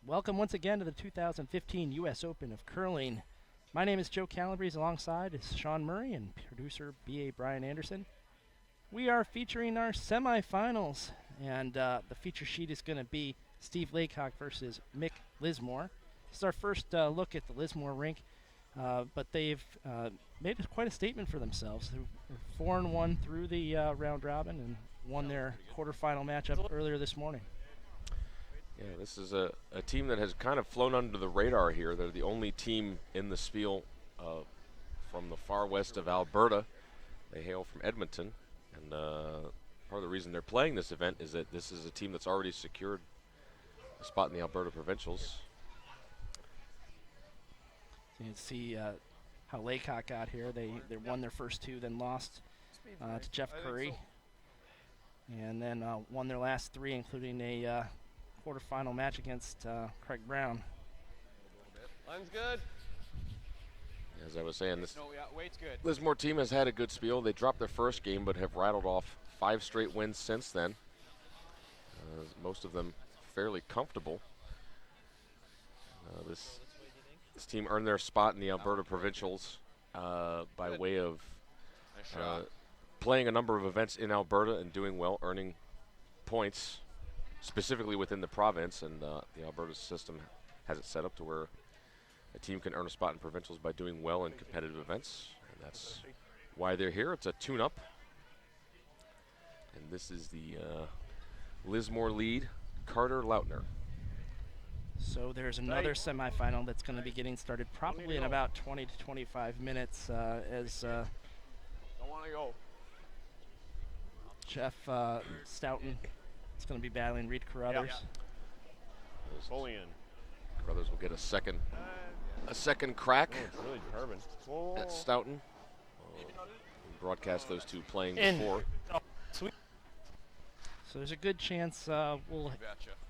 Welcome once again to the 2015 U.S. Open of Curling. My name is Joe Calabrese, alongside is Sean Murray and producer B.A. Brian Anderson. We are featuring our semifinals, and the feature sheet is going to be Steve Laycock versus Mick Lizmore. This is our first look at the Lizmore rink, but they've made quite a statement for themselves. They're 4-1 through the round robin and won their quarterfinal matchup earlier this morning. Yeah, this is a team that has kind of flown under the radar here. They're the only team in the Spiel from the far west of Alberta. They hail from Edmonton, and part of the reason they're playing this event is that this is a team that's already secured a spot in the Alberta Provincials. So you can see how Laycock got here. They won their first two, then lost to Jeff Curry, and then won their last three, including a quarterfinal match against Craig Brown. Line's good. As I was saying, this weight's good. Lizmore team has had a good Spiel. They dropped their first game, but have rattled off 5 straight wins since then. Most of them fairly comfortable. This team earned their spot in the Alberta Provincials by way of playing a number of events in Alberta and doing well, earning points, specifically within the province, and the Alberta system has it set up to where a team can earn a spot in provincials by doing well in competitive events, and that's why they're here. It's a tune-up, and this is the Lizmore lead, Carter Lautner. So there's another semifinal that's going to be getting started probably in about 20 to 25 minutes as Don't want to go. Jeff Stouton is going to be battling Reed Carruthers. Fully in. Carruthers will get a second crack It's really carbon. at Stouton. We broadcast those two playing before. So there's a good chance we'll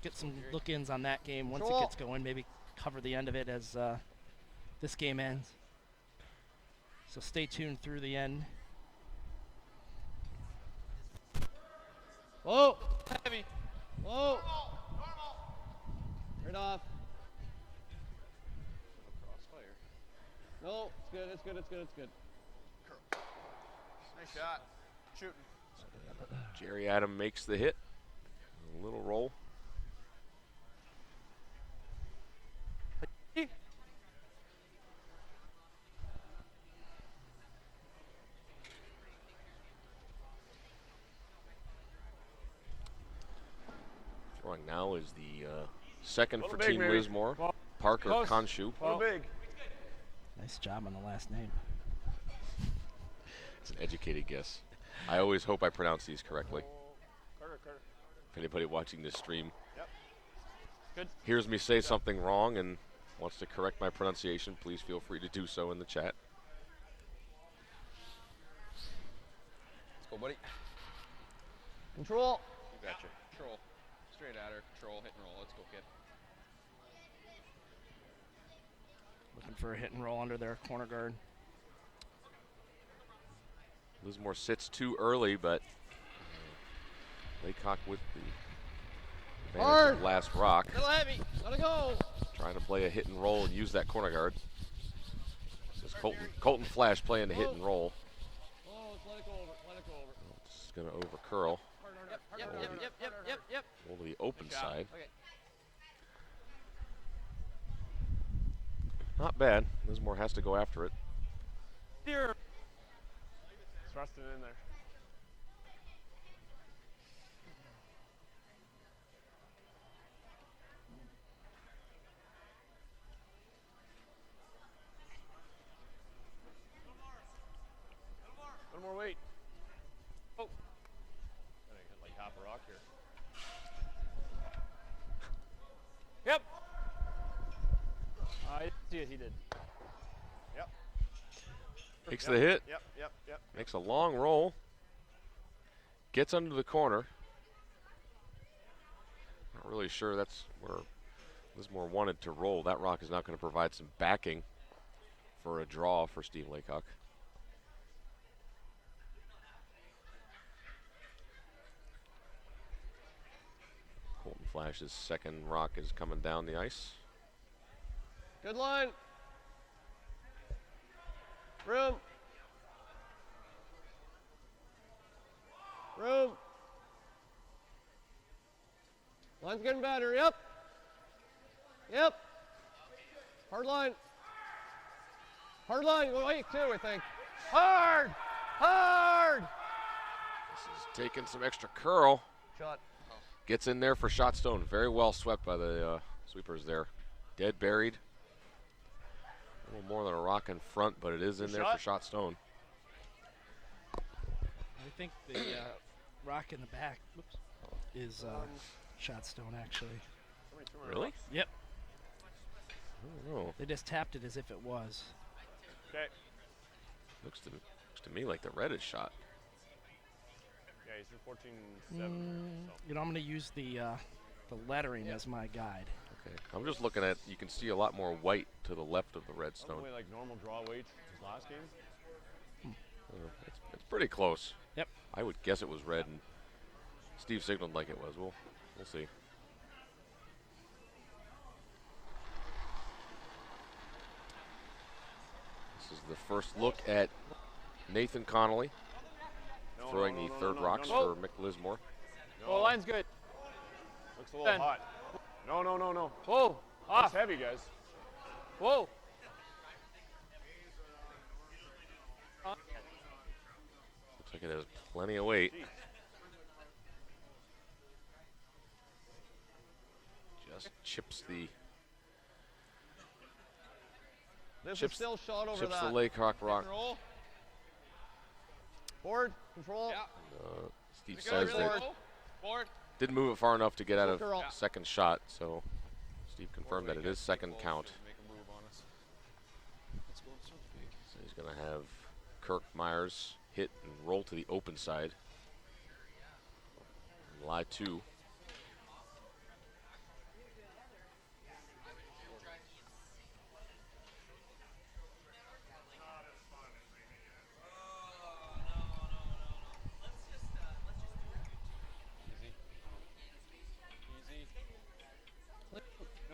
get some look-ins on that game once it gets going, maybe cover the end of it as this game ends. So stay tuned through the end. Whoa! Heavy. Whoa! Right off. Crossfire. No, it's good. It's good. Nice shot. Shooting. Jerry Adam makes the hit. A little roll. Throwing now is the second for Team Lizmore, Parker Konshu. Big. Nice job on the last name. It's an educated guess. I always hope I pronounce these correctly. Carter. If anybody watching this stream Good. hears me say something wrong and wants to correct my pronunciation, please feel free to do so in the chat. Let's go, buddy. Control. You gotcha. Control. Straight at her. Control. Hit and roll. Let's go, kid. Looking for a hit and roll under their corner guard. Lizmore sits too early, but Laycock with the advantage of last rock. Little heavy. Let it go. Trying to play a hit and roll and use that corner guard. This is Colton Flash playing the hit and roll. Oh, let it go over. It's going to over curl. Yep. Roll to the open side. Okay. Not bad. Lizmore has to go after it. Here. Thrust it in there. A little more weight. Oh. I think I hit like half a rock here. Yep. I see it, he did. Yep. Takes the hit. Yep. Makes a long roll. Gets under the corner. Not really sure that's where Lizmore wanted to roll. That rock is not going to provide some backing for a draw for Steve Laycock. Flash's second rock is coming down the ice. Good line. Room. Room. Line's getting better. Yep. Yep. Hard line. Hard line. Wait, two, I think. Hard. Hard. This is taking some extra curl. Shot. Gets in there for Stouton. Very well swept by the sweepers there. Dead buried. A little more than a rock in front, but it is in there for Stouton. I think the rock in the back is Stouton, actually. Really? Yep. I don't know. They just tapped it as if it was. Okay. Looks to me like the red is shot. Yeah, he's in 14-7. You know, I'm going to use the lettering as my guide. Okay. I'm just looking at, you can see a lot more white to the left of the red stone. Probably like normal draw weight his last game. It's pretty close. Yep. I would guess it was red, and Steve signaled like it was. We'll see. This is the first look at Nathan Connolly throwing the third rocks for Mick Lizmore. Oh, line's good. Looks a little hot. No. Whoa. That's heavy, guys. Whoa. Looks like it has plenty of weight. Just chips the There's Chips- a still shot over chips that. the Laycock rock. Control. Board. Control. Uh, Steve Good, says really that good. Board. didn't move it far enough to get out of Girl. second shot, so Steve confirmed that it is second count. So he's going to have Kirk Myers hit and roll to the open side. And lie two.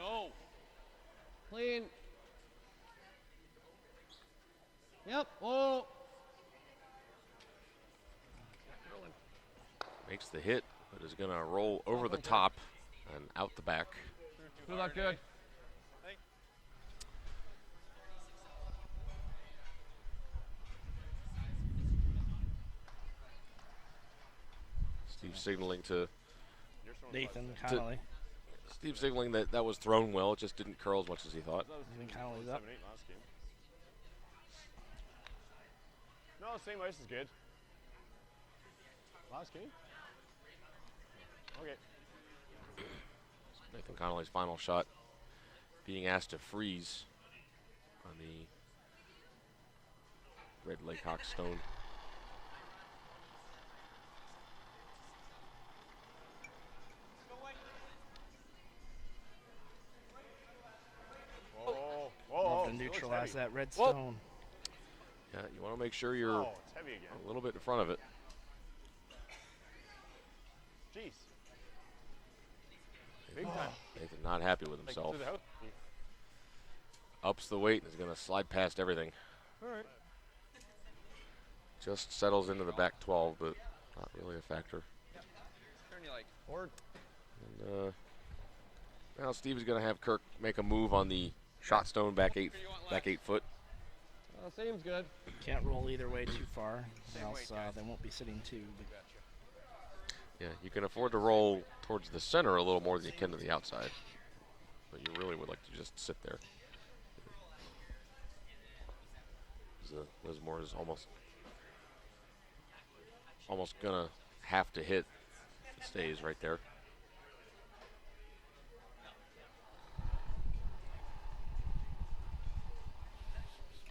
No. Clean. Yep. Oh. Makes the hit, but is going to roll over the top and out the back. Good luck, good. Steve signaling to Nathan Connolly. Steve signaling that that was thrown well. It just didn't curl as much as he thought. Nathan Connolly's up. 7-8 last game. No, same ice is good. Last game? Okay. Nathan Connolly's final shot being asked to freeze on the red Laycock stone. Love to neutralize that red stone. Yeah, you want to make sure you're Oh, it's heavy again. a little bit in front of it. Jeez. Big time. Nathan not happy with Like himself. through the house. Ups the weight and is going to slide past everything. All right. Just settles into the back 12, but not really a factor. Turn you like board. And now Steve is going to have Kirk make a move on the shot stone back 8 foot. Seems good. Can't roll either way too far, or else they won't be sitting two. But Yeah, you can afford to roll towards the center a little more than you can to the outside. But you really would like to just sit there. Lizmore is almost gonna have to hit if it stays right there.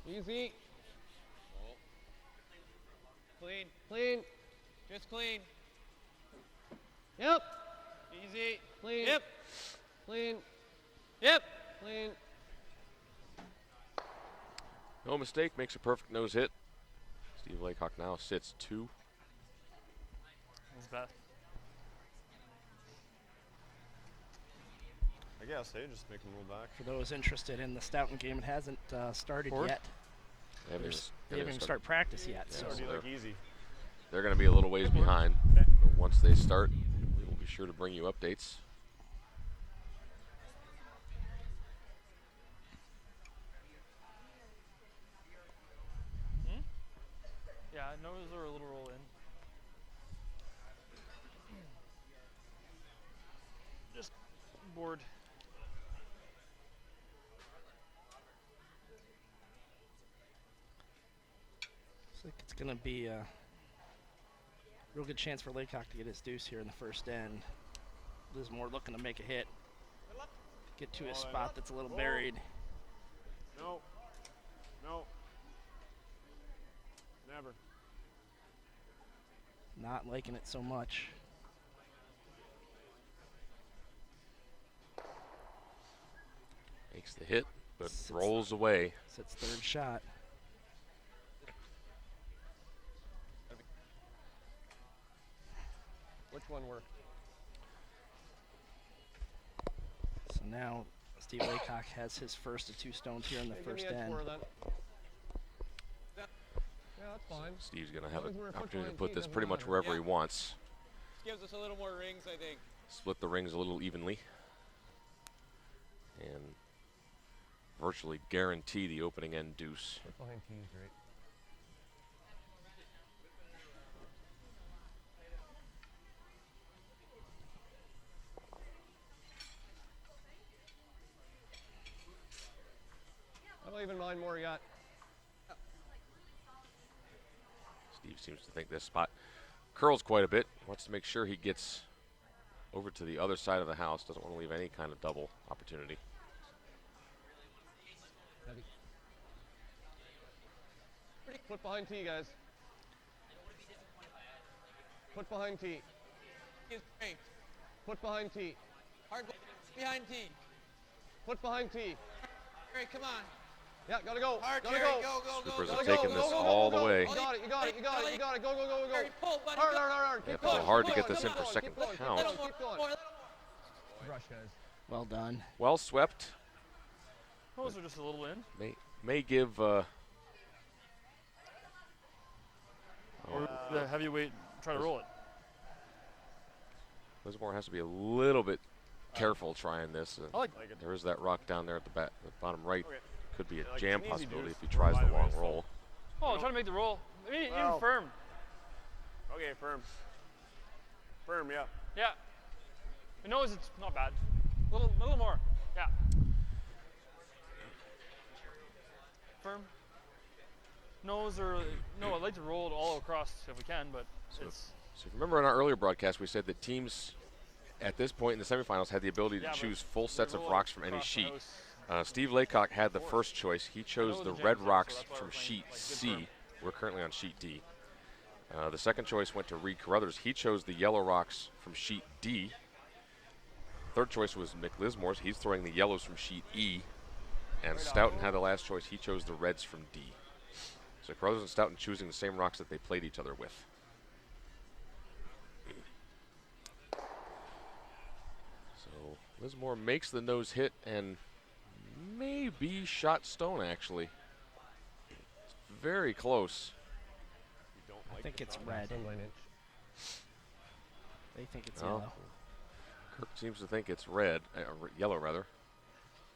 Easy. Clean. Clean. Just clean. Yep. Easy. Clean. Yep. Clean. Yep. Clean. No mistake, makes a perfect nose hit. Steve Laycock now sits 2. His best. I guess, hey, just make them roll back. For those interested in the Stouton game, it hasn't started Forward? yet. They haven't They haven't even started practice yet. Yeah, So Already like easy. they're going to be a little ways behind. Okay. But once they start, we will be sure to bring you updates. Yeah, nose or a little roll in. Just board. looks like it's going to be a real good chance for Laycock to get his deuce here in the first end. Lizmore looking to make a hit. Get to a spot that's a little buried. No. No. Never. Not liking it so much. Makes the hit, but Sits- rolls away. It's its third shot. Which one worked? So now Steve Laycock has his first of 2 stones here in the Hey, first give me a end. score then. Yeah, that's fine. Steve's going to have long as we're an a foot opportunity to behind put tee, this doesn't pretty much matter. wherever Yeah. he wants. Gives us a little more rings, I think. Split the rings a little evenly. And virtually guarantee the opening end deuce. Foot behind tee is great. I don't even mind more yet. Steve seems to think this spot curls quite a bit. Wants to make sure he gets over to the other side of the house. Doesn't want to leave any kind of double opportunity. Heavy. Foot behind tee, guys. Foot behind tee. His strength. Foot behind tee. Hard behind tee. Foot behind tee. Harry, come on. Yeah, gotta go. Hard, Gotta Harry. go. Go, go, Scoopers go, are go, taking go, this go, go, all go, the go. way. You got it, you got it, you got it, you got it. Go, go, go, go. Harry, pull, buddy. Hard, go. hard, hard. Yeah, Keep it's going. hard to keep get going, this in keep for going, second keep going, count. Keep going, keep going. Rush, guys. Well done. Well swept. Nose are just a little in. May give Or the heavyweight try to roll it. Lizmore has to be a little bit careful trying this. I like Like it. There is that rock down there at the bottom right. Okay. Could be a Yeah, like jam it's an easy possibility deuce. if he tries By the the way, long so- roll. Oh, trying to make the roll. Maybe even Well. firm. Okay, firm. Firm, yeah. Yeah. The nose, it's not bad. Little more. Yeah. Firm. Nose or no, I'd like to roll it all across if we can, but So- it's So if you remember in our earlier broadcast, we said that teams at this point in the semifinals had the ability to yeah, but choose full we sets of roll rocks from any across the sheet. house. Steve Laycock had the first choice. He chose know the the red jams there, so rocks that's why from we're playing, sheet like, good C. firm. We're currently on sheet D. The second choice went to Reed Carruthers. He chose the yellow rocks from sheet D. Third choice was Mick Lizmore's. He's throwing the yellows from sheet E. And Stouton had the last choice. He chose the reds from D. So Carruthers and Stouton choosing the same rocks that they played each other with. So Lizmore makes the nose hit and maybe shot stone actually. It's very close. You don't I like think the it's shot. red. Sunlight inch. They think it's Oh. yellow. Kirk seems to think it's red, yellow rather.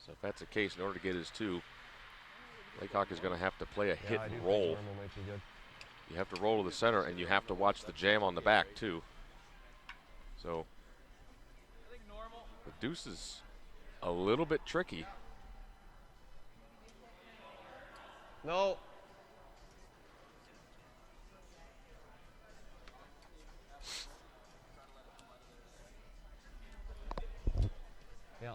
So if that's the case, in order to get his 2, Laycock is going to have to play a hit I do and think roll. normal might be good. You have to roll to the center, and you have to watch the jam on the back too. So I think normal. the deuce is a little bit tricky. No. Yeah.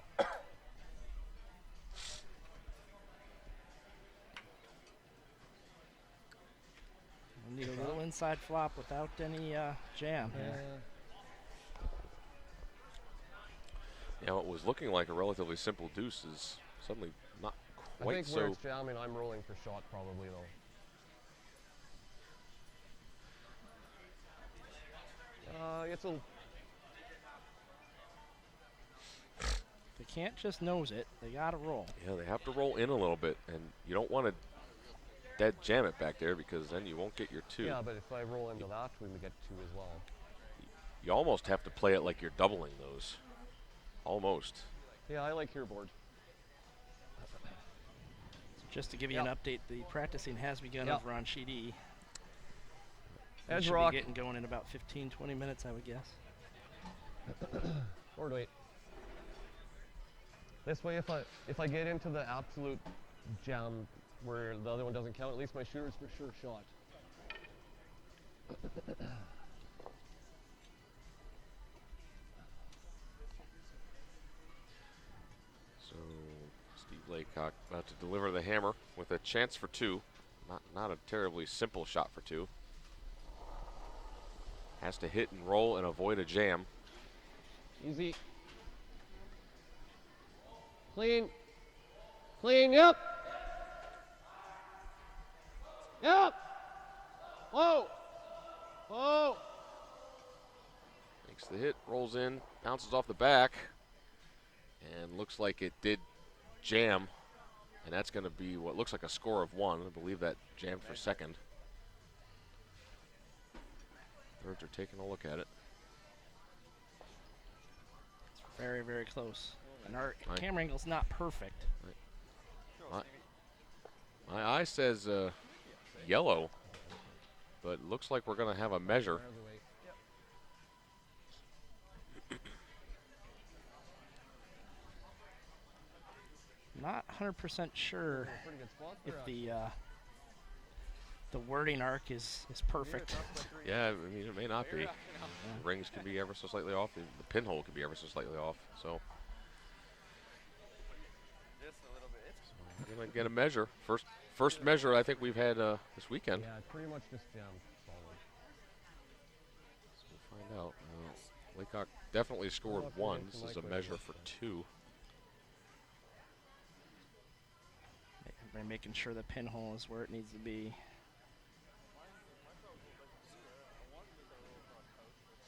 We need a little inside flop without any jam here. Now, what was looking like a relatively simple deuce is suddenly not I quite think where so. it's jamming, I'm rolling for shot probably though. It's a They can't just nose it. They got to roll. Yeah, they have to roll in a little bit, and you don't want to dead jam it back there because then you won't get your 2. Yeah, but if I roll into that, we would get 2 as well. You almost have to play it like you're doubling those. Almost. Yeah, I like your board. Just to give you an update, the practicing has begun Yep. over on Sheet E. Edge Should rock. be getting going in about 15, 20 minutes, I would guess. Forward weight. This way, if I get into the absolute jam where the other one doesn't count, at least my shooter's for sure shot. So Steve Laycock about to deliver the hammer with a chance for 2. Not a terribly simple shot for 2. Has to hit and roll and avoid a jam. Easy. Clean. Clean, yep. Yep. Whoa. Whoa. Makes the hit, rolls in, bounces off the back, and looks like it did jam. And that's going to be what looks like a score of 1. I believe that jammed for second. Thirds are taking a look at it. It's very, very close. And our Right. camera angle's not perfect. My eye says yellow, but it looks like we're going to have a measure. Not 100% sure Pretty good spot if there, the wording arc is perfect. Yeah, I mean, it may not be. The rings could be ever so slightly off. The pinhole could be ever so slightly off. So we're going to get a measure. First measure I think we've had this weekend. Yeah, pretty much just jammed solid. So we'll find out. Laycock definitely scored 1. This is a measure for 2. They're making sure the pinhole is where it needs to be.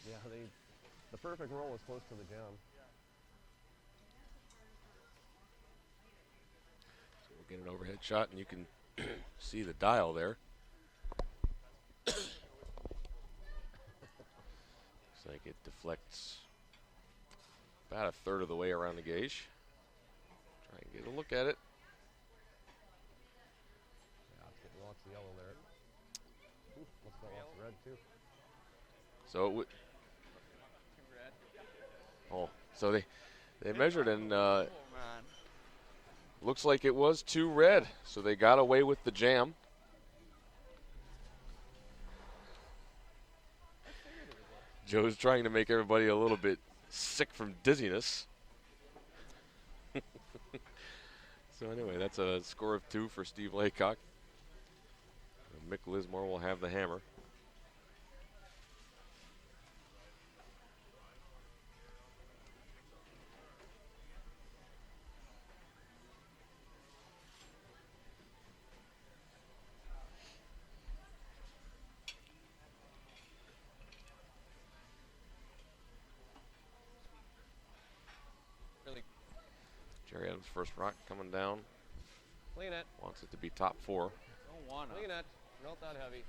Yeah, the perfect roll was close to the jam. So we'll get an overhead shot, and you can see the dial there. Looks like it deflects about a third of the way around the gauge. Try and get a look at it. Yeah, it's getting lots of yellow there. Ooh, must have got lots of red too. So it would. Oh, so they measured and looks like it was 2 red. So they got away with the jam. Joe's trying to make everybody a little bit sick from dizziness. So anyway, that's a score of 2 for Steve Laycock. Mick Lizmore will have the hammer. Jerry Adams' first rock coming down. Clean it. Wants it to be top 4. Don't wanna. Clean it. Not that heavy.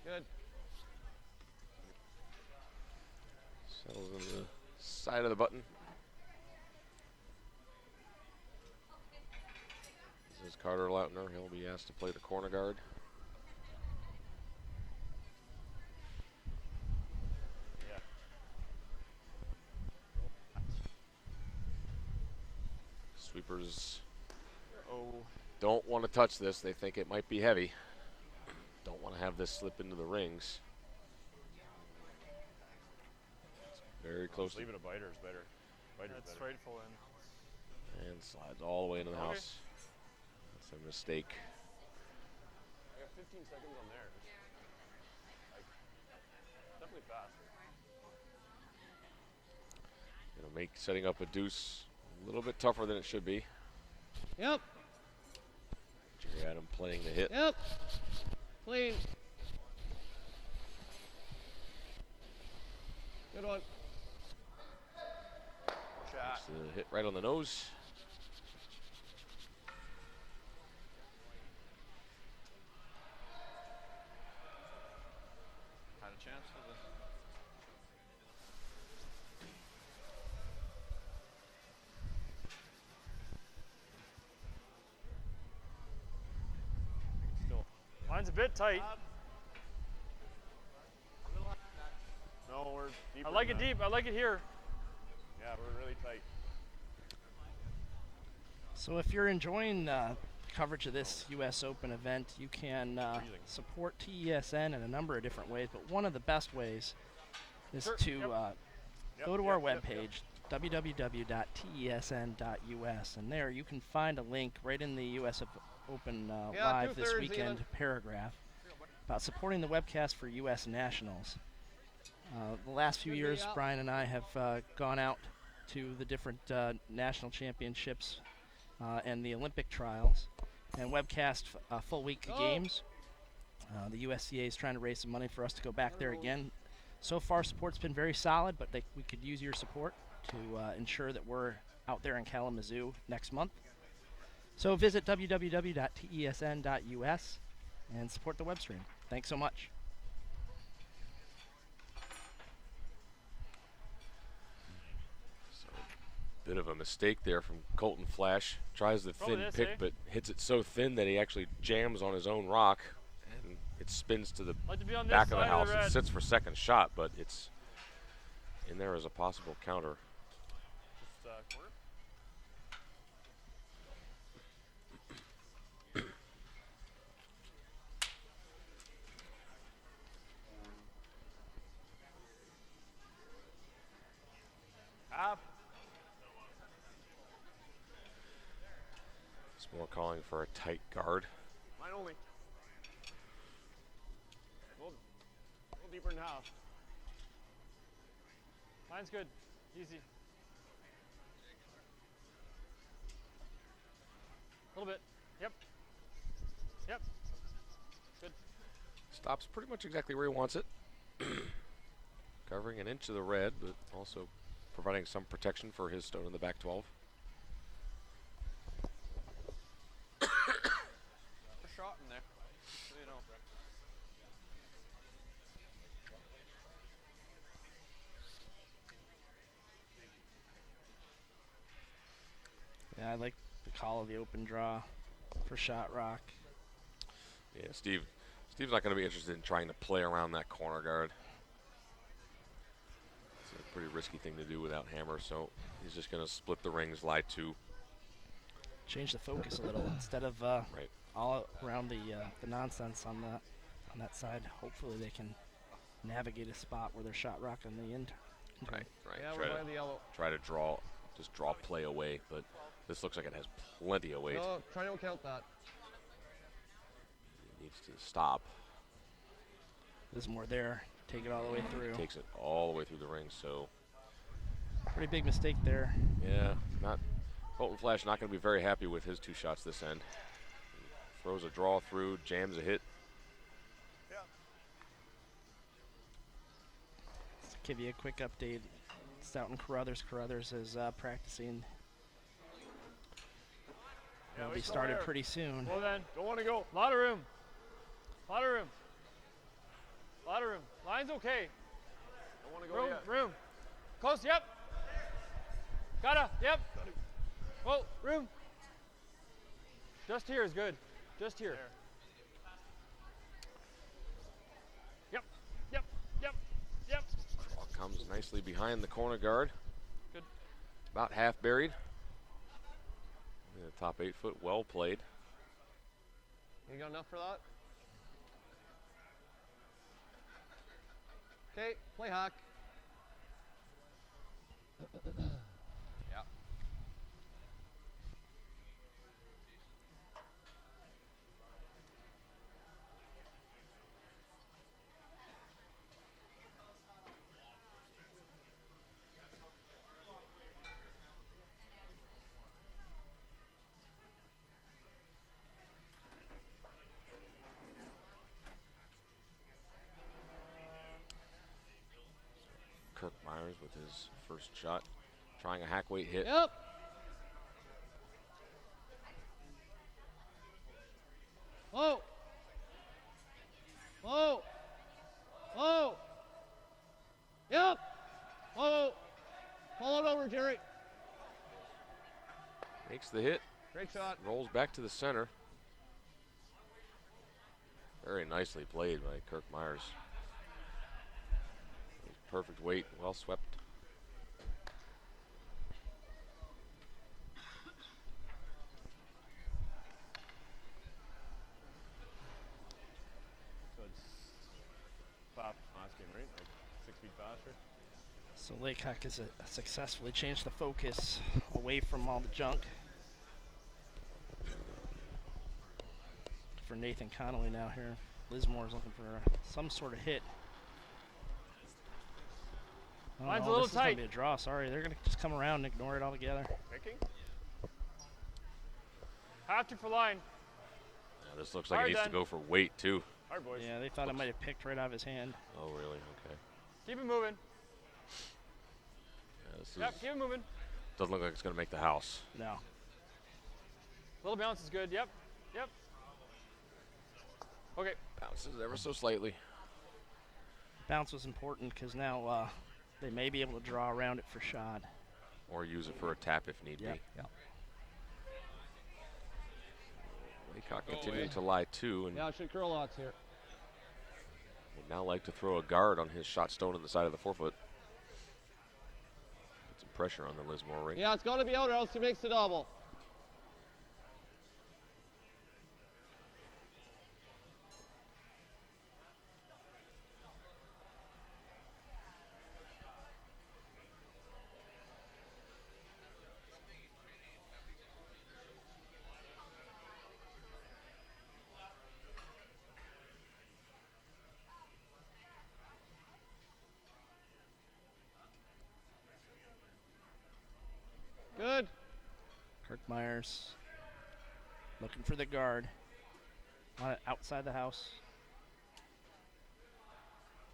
Good. Settles in the side of the button. This is Carter Lautner. He'll be asked to play the corner guard. Sweepers don't want to touch this. They think it might be heavy. Don't want to have this slip into the rings. It's very close. Leave it a biter is better. Biter's That's better. frightful. And slides all the way into the Okay. house. That's a mistake. I got 15 seconds on there. Like, definitely fast. Gonna make setting up a deuce a little bit tougher than it should be. Yep. Jerry Adam playing the hit. Yep. Clean. Good one. that. It's a hit right on the nose. Had a chance for the. Still. Mine's a bit tight. No, we're deeper. I like than it that. deep. I like it here. Yeah, we're really tight. So if you're enjoying coverage of this U.S. Open event, you can support TESN in a number of different ways, but one of the best ways is Sure, to yep. go to our webpage, www.tesn.us, and there you can find a link right in the U.S. Open Yeah, Live this 2/3 weekend even. paragraph about supporting the webcast for U.S. Nationals. The last few Good years, day out. Brian and I have gone out to the different national championships and the Olympic trials and webcast a full week of games. The USCA is trying to raise some money for us to go back there again. So far, support's been very solid, but we could use your support to ensure that we're out there in Kalamazoo next month. So visit www.tesn.us and support the web stream. Thanks so much. So, bit of a mistake there from Colton Flash. Tries the Probably thin this, pick, eh? but hits it so thin that he actually jams on his own rock, and it spins to the Like to be on this back of the side house. the It red. sits for second shot, but it's in there as a possible counter. Just quarter. Half. It's more calling for a tight guard. Mine only. A little deeper than half. Mine's good. Easy. A little bit. Yep. Yep. Good. Stops pretty much exactly where he wants it. Covering an inch of the red, but also providing some protection for his stone in the back 12. A shot in there. So you know. Yeah, I like the call of the open draw for shot rock. Yeah, Steve's not going to be interested in trying to play around that corner guard. It's a pretty risky thing to do without hammer, so he's just going to split the rings, lie two. Change the focus a little instead of Right. all around the nonsense on that side. Hopefully they can navigate a spot where they're shot rock on the end. Right. Yeah, Try we're by to the yellow. just draw play away, but this looks like it has plenty of weight. No, try to count that. It needs to stop. Lizmore there, take it all the way through. Takes it all the way through the ring, so Pretty big mistake there. yeah, Colton Flash not going to be very happy with his two shots this end. Throws a draw through, jams a hit. Let's give you a quick update. Stouton Carruthers is practicing. It'll be started pretty soon. Well then. Don't want to go. Lot of room. Lot of room. Lot of room. Line's okay. Don't want to go Room. yet. Room. Close. Yep. Gotta. Yep. Whoa. Room. Just here is good. Just here. Yep. Yep. Yep. Yep. Draw comes nicely behind the corner guard. Good. About half buried. The top 8 foot, well played. You got enough for that? Okay, play hack. Yeah. Kirk Myers with his first shot. trying a hack weight hit. Yep. Whoa. Whoa. Whoa. Yep. Whoa. Pull it over, Jerry. Makes the hit. Great shot. Rolls back to the center. Very nicely played by Kirk Myers. Perfect weight, well swept. So it's fast last game, right? Like 6 feet faster. So Laycock has successfully changed the focus away from all the junk. For Nathan Connolly now here. Lizmore is looking for some sort of hit. Oh, Line's a no, little this is gonna tight. be a draw. Sorry, they're gonna just come around and ignore it altogether. Picking? Have to for line. Yeah, this looks like Hard it needs then. to go for weight too. Hard, boys. Yeah, they thought it might have picked right out of his hand. Oh, really? Okay. Keep it moving. Yeah, this Yep, keep it moving. doesn't look like it's going to make the house. No. Little bounce is good. Yep. Yep. Okay. Bounces ever so slightly. Bounce was important because now they may be able to draw around it for shot. Or use it for a tap if need be. Yep. Laycock continuing to lie too, and Yeah, it should curl lots here. would now like to throw a guard on his shot stone in the side of the forefoot. Put some pressure on the Lizmore ring. Yeah, it's got to be out or else he makes the double. Good. Kirk Myers looking for the guard. Outside the house.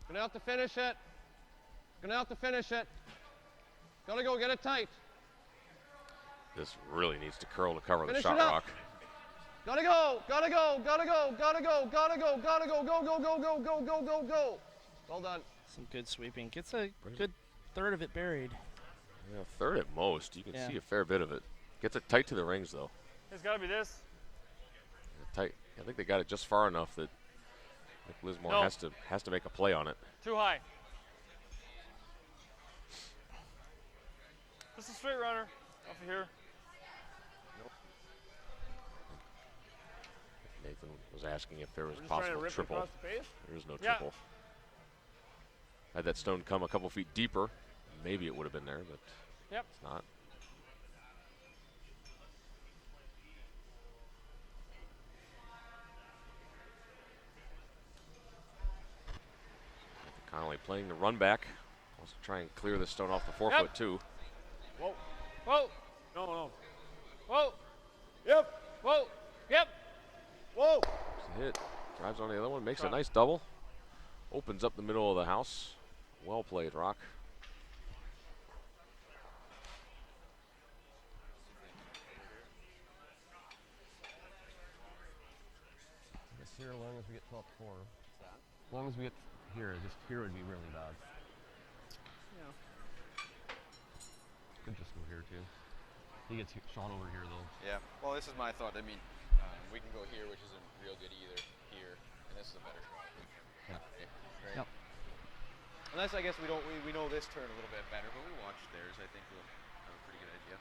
Gonna have to finish it. Gonna have to finish it. Gotta go get it tight. This really needs to curl to cover Finish the shot it up. rock. Gotta go. Gotta go. Gotta go. Gotta go. Gotta go. Gotta go. Go. Go. Go. Go. Go. Go. Go. Go. Well done. Some good sweeping. Gets a good third of it buried. Yeah, third at most. You can Yeah. see a fair bit of it. Gets it tight to the rings though. It's got to be this. Tight. I think they got it just far enough that I think Lizmore No. has to make a play on it. Too high. Just a straight runner. Off of here. Nathan was asking if there was We're just trying to possible rip it triple. across the face. There is no Yeah. triple. Had that stone come a couple feet deeper, maybe it would have been there, but Yep. it's not. Connolly playing the run back. Wants to try and clear the stone off the forefoot too. Whoa. Whoa. No, no. Whoa. Yep. Whoa. Yep. Whoa. It's a hit. Drives on the other one, makes a nice double. Opens up the middle of the house. Well played, Rock. Just here, as long as we get top four. As long as we get here, just here would be really bad. Yeah. Could just go here too. He gets shot over here though. Yeah, well, this is my thought. I mean, we can go here, which isn't real good either, here, and this is a better shot. Yeah. Right? Yep. Unless I guess we don't, we know this turn a little bit better, but we watched theirs. I think we'll have a pretty good idea.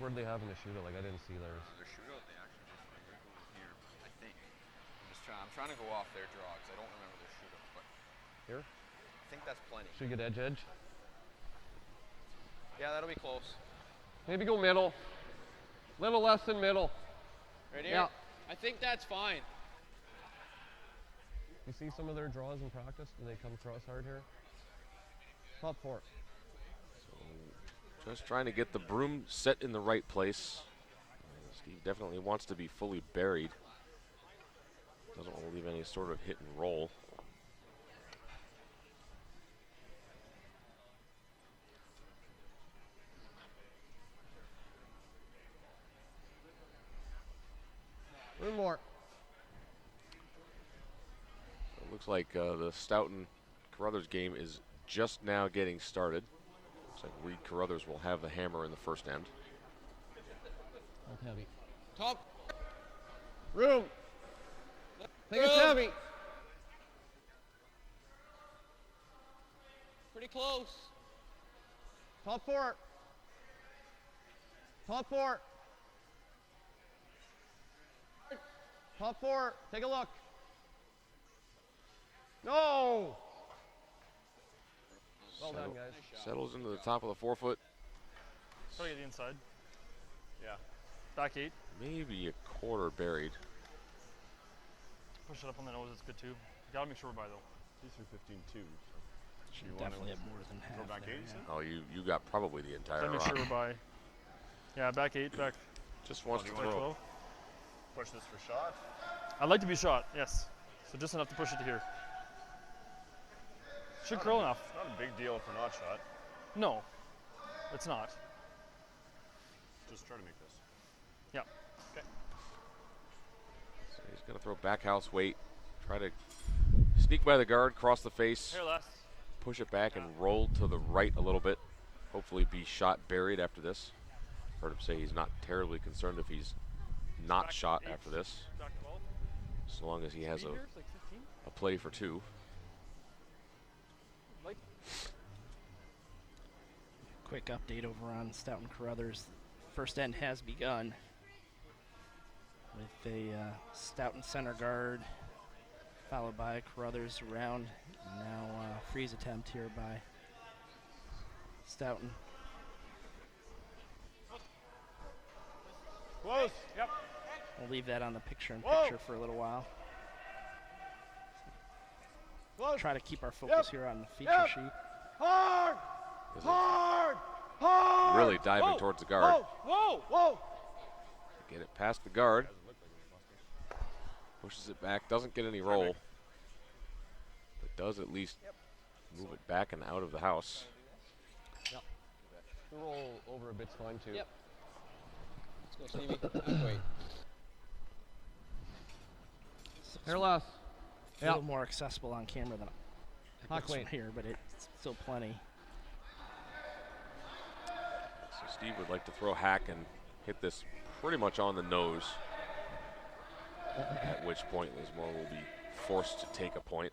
Where do they have in the shootout? Like I didn't see theirs. Their shootout, they actually just went right over here, I think. I'm trying to go off their draw because I don't remember their shootout, but Here? I think that's plenty. Should we get edge? Yeah, that'll be close. Maybe go middle. Little less than middle. Right here. Yeah. I think that's fine. You see some of their draws in practice? Do they come across hard here? Top four. Just trying to get the broom set in the right place. Steve definitely wants to be fully buried. Doesn't want to leave any sort of hit and roll. Room more. It looks like the Stouton Carruthers game is just now getting started. Looks like Reed Carruthers will have the hammer in the first end. Hold heavy. Top. Room. Think it's heavy. Pretty close. Top 4. Top 4. Top 4. Take a look. No. Well done, guys. Settles into the top of the 4-foot. Probably get the inside. Yeah. Back 8. Maybe a quarter buried. Push it up on the nose. It's good too. Gotta make sure we're by though. He's through 15-2. Should definitely have more than half. Go back there, 8, yeah. Oh, you got probably the entire Gotta make rock. sure we're by. Yeah, back 8. Back Just wants to you throw. 12. Push this for shot. I'd like to be shot. Yes. So just enough to push it to here. Should curl enough. It's not a big deal for not shot. No, it's not. Just try to make this. Yeah. So he's going to throw back house weight. Try to sneak by the guard, cross the face, Here less. push it back, and roll to the right a little bit. Hopefully be shot buried after this. Heard him say he's not terribly concerned if he's not Back shot 8. after this, Back 12. as long as he has Speed here, it's like 15. a play for 2. Like Quick update over on Stouton Carruthers. First end has begun with a Stouton center guard, followed by Carruthers around. Now freeze attempt here by Stouton. Close. Yep. We'll leave that on the picture-in-picture for a little while. Close. Try to keep our focus here on the feature Yep. sheet. Hard. Is it Hard. Hard. really diving towards the guard. Whoa! Whoa. Get it past the guard. Pushes it back. Doesn't get any roll. But does at least move it back and out of the house. The roll over a bit's fine too. Yep. Let's go, Stevie. Wait. Here less. A little more accessible on camera than it Hawk looks from weight. here, but it's still plenty. So Steve would like to throw hack and hit this pretty much on the nose. At which point Lizmore will be forced to take a point.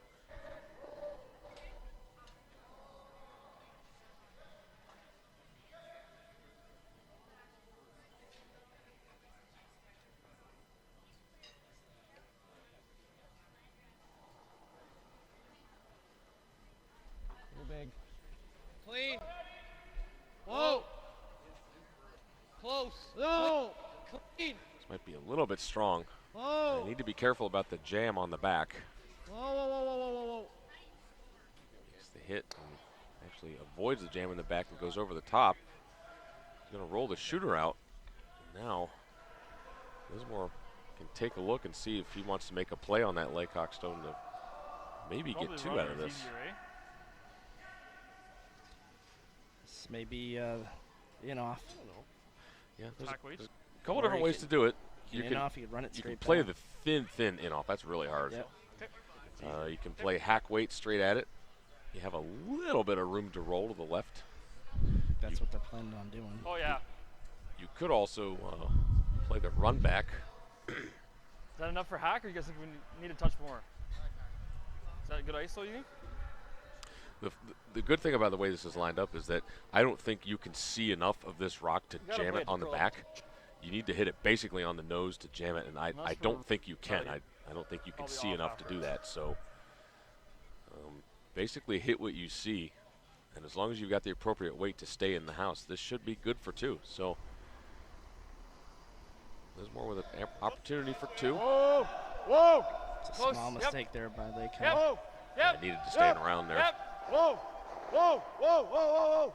Little big. Clean. Whoa. Close. No. Clean. This might be a little bit strong. Whoa. I need to be careful about the jam on the back. Whoa, whoa, whoa, whoa, whoa, whoa. Gets the hit and actually avoids the jam in the back and goes over the top. He's going to roll the shooter out. Now, Lizmore can take a look and see if he wants to make a play on that Laycock stone to maybe Probably get 2 running out of is this. easier, eh? This may be in off. Yeah, there's Attack weights. a couple Or different you ways can- to do it. You can in off, you can run it you straight can play back. the thin in off. That's really hard. Yep. You can play hack weight straight at it. You have a little bit of room to roll to the left. That's what they're planning on doing. Oh yeah. You could also play the run back. Is that enough for hack, or you guys think we need to touch more? Is that a good ISO, you think? The good thing about the way this is lined up is that I don't think you can see enough of this rock to gotta jam play it it on the curl. back. You need to hit it basically on the nose to jam it, and I Unless don't we're think you can. probably- I don't think you can probably see off enough to do after. that. So basically hit what you see, and as long as you've got the appropriate weight to stay in the house, this should be good for 2. So Lizmore with an opportunity for 2. Whoa. Whoa. It's a Close, small yep. mistake there by Laycock. Yep. Whoa. Yep. Needed to stay around there. Yep. Whoa. Whoa. Whoa. Whoa. Whoa. Whoa.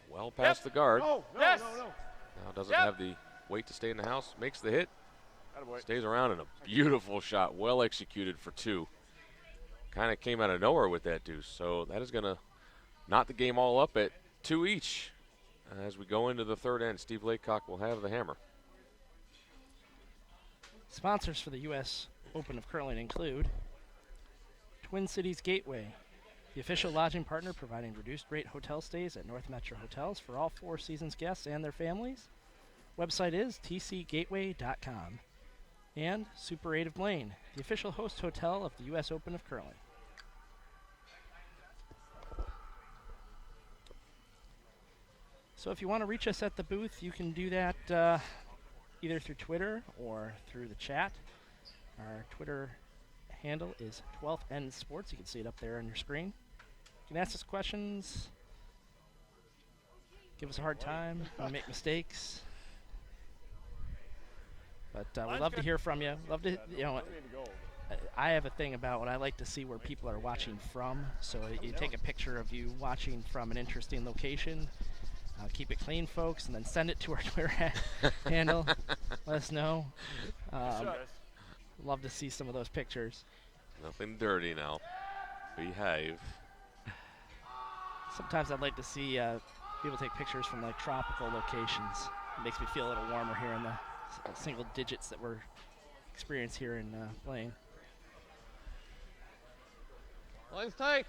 Well past the guard. No. No. Yes. No. No. Now doesn't Yep. have the weight to stay in the house. Makes the hit. Attaboy. Stays around, and a beautiful shot, well executed for 2. Kind of came out of nowhere with that deuce. So that is going to knot the game all up at 2 each. As we go into the third end, Steve Laycock will have the hammer. Sponsors for the U.S. Open of Curling include Twin Cities Gateway, the official lodging partner providing reduced rate hotel stays at North Metro Hotels for all Four Seasons guests and their families. Website is tcgateway.com. And Super 8 of Blaine, the official host hotel of the U.S. Open of Curling. So if you want to reach us at the booth, you can do that either through Twitter or through the chat. Our Twitter handle is 12th End Sports. You can see it up there on your screen. You can ask us questions, give us a hard time, we make mistakes. But we love to hear from you. Love to, I have a thing about what I like to see where people are watching from. So you take a picture of you watching from an interesting location. Keep it clean, folks, and then send it to our Twitter handle. Let us know. Love to see some of those pictures. Nothing dirty now. Behave. Sometimes I'd like to see people take pictures from like tropical locations. It makes me feel a little warmer here in the single digits that we're experiencing here in Blaine. Line's tight.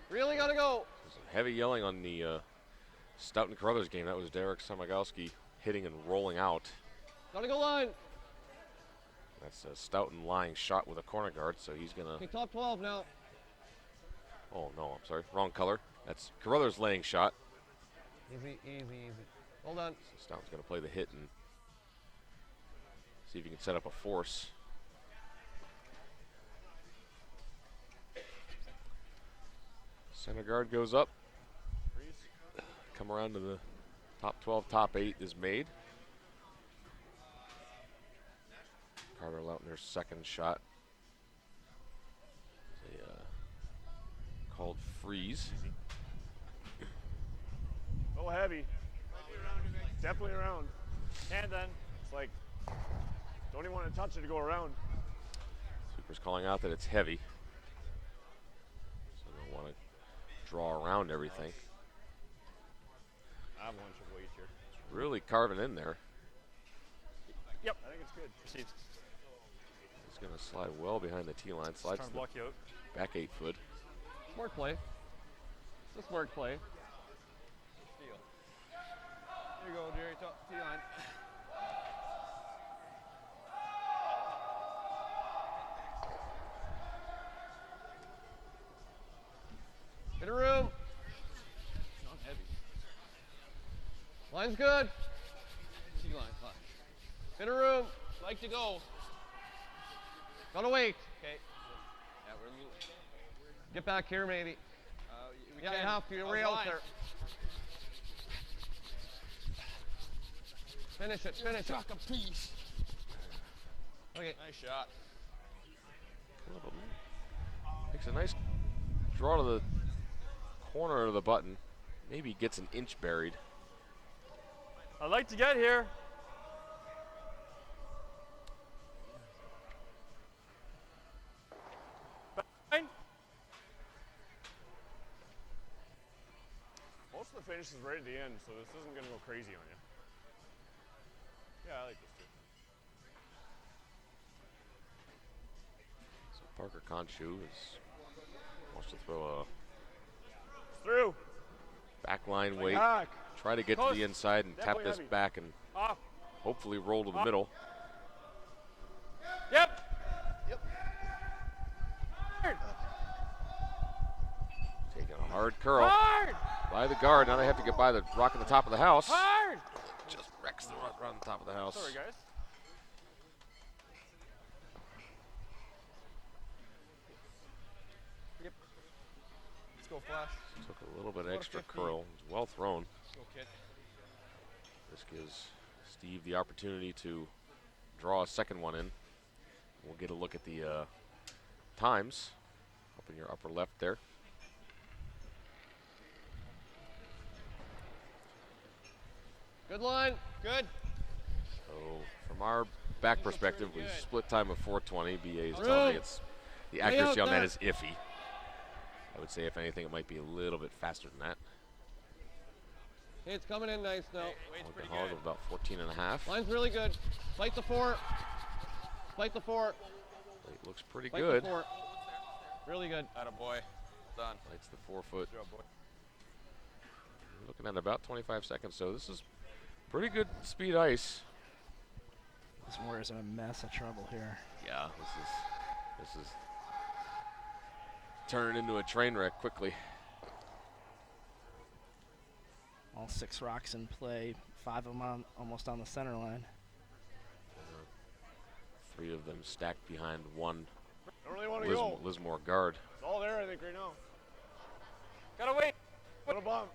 Really gotta go. Some heavy yelling on the Stouton Carruthers game. That was Derek Samagowski hitting and rolling out. Gotta go line. That's a Stouton lying shot with a corner guard, so he's gonna. Okay, top 12 now. Oh no, I'm sorry, wrong color. That's Carruthers laying shot. Easy. Hold on. So Stouton's gonna play the hit and see if he can set up a force. Center guard goes up. Come around to the top 12, top 8 is made. Carter Lautner's second shot. They called freeze. Oh, heavy. Definitely around. And then. It's like, don't even want to touch it to go around. Super's calling out that it's heavy. So they want to draw around everything. Avalanche of weight here. It's really carving in there. Yep. I think it's good. Proceed. He's going to slide well behind the T line. Slides Trying to to block you out. the back 8 foot. Smart play. It's a smart play. Steal. There you go, Jerry. Top T-line. In a room. Not heavy. Line's good. T-line. Flash. In a room. Like to go. Gotta wait. Okay. Yeah, we're a little. Get back here, maybe. We Yeah, can. you have to. You're How's way the out line? there. Finish it. Finish it. Chuck a piece. Okay. Nice shot. Makes a nice draw to the corner of the button. Maybe gets an inch buried. I'd like to get here. Fine. Most of the finish is right at the end, so this isn't going to go crazy on you. Yeah, I like this too. So Parker Conchu wants to throw It's through. a back line weight. Back. Try to get to the inside and tap Definitely this heavy. back and Off. hopefully roll to the middle. Yep. Taking a hard curl Hard. by the guard. Now they have to get by the rock on the top of the house. Hard. Just wrecks the rock right on the top of the house. Sorry, guys. Yep. Let's go, Flash. Took a little bit Go to extra 15. curl. It's well thrown. Go, kid. This gives Steve the opportunity to draw a second one in. We'll get a look at the times up in your upper left there. Good line. Good. So from our back perspective, we good. split time of 4:20. BA is Room. telling me it's the Lay accuracy out on that there. is iffy. I would say if anything, it might be a little bit faster than that. Hey, it's coming in nice now. Weight's pretty Hog good. of about 14 and a half. Line's really good. Fight the 4. Fight the 4. Weight looks pretty Fight good. the 4. Really good. Atta boy. Done. Lights the 4 foot. Good job, boy. We're looking at about 25 seconds, so this is pretty good speed ice. Lizmore is in a mess of trouble here. Yeah, this is turning into a train wreck quickly. All 6 rocks in play, 5 of them almost on the center line. 3 of them stacked behind one Don't really want to go. Lizmore guard. It's all there, I think, right now. Gotta wait. Little bump.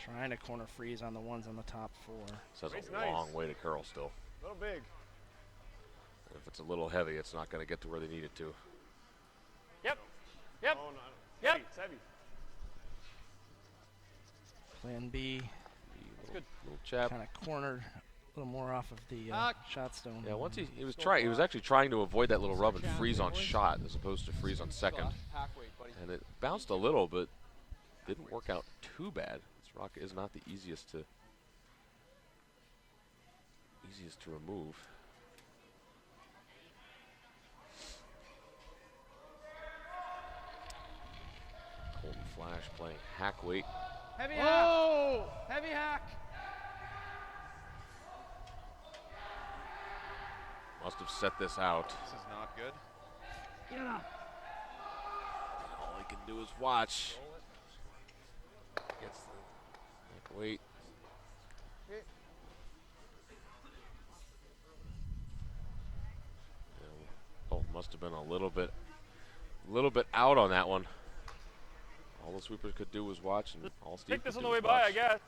Trying to corner freeze on the ones on the top 4. So that's Weight's a nice. long way to curl still. Little big. And if it's a little heavy, it's not going to get to where they need it to. Yep. Yep. Oh, no. Yep. Heavy, it's heavy. Plan B, Little chap. kind of cornered a little more off of the shot stone. Yeah, once he was actually trying to avoid that little rub and freeze on shot as opposed to freeze on second. Hack weight, buddy. And it bounced a little, but didn't work out too bad. This rock is not the easiest to remove. Colton Flash playing hack weight. Heavy Whoa! hack. Heavy hack. Must have set this out. This is not good. All he can do is watch. Gets the hack weight. Oh, must have been a little bit out on that one. All the sweepers could do was watch, and all Steve Take this could on do the way was by, watch. I guess.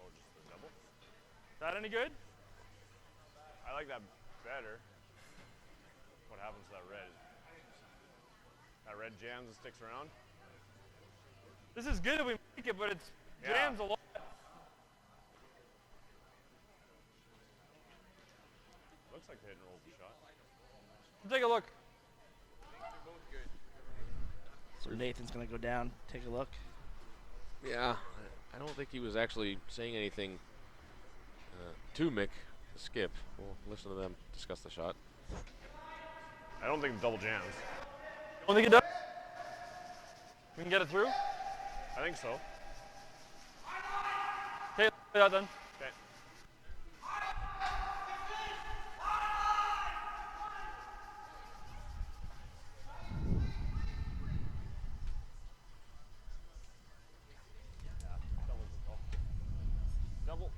Oh, just the double? Is that any good? I like that better. What happens to that red? That red jams and sticks around? This is good if we make it, but it's Yeah. jams a lot. Looks like the hit and roll's a shot. Take a look. So Nathan's going to go down, take a look. Yeah, I don't think he was actually saying anything to Mick, the skip. We'll listen to them discuss the shot. I don't think the double jams. Don't think it does? We can get it through? I think so. Okay, that done. Okay. Double.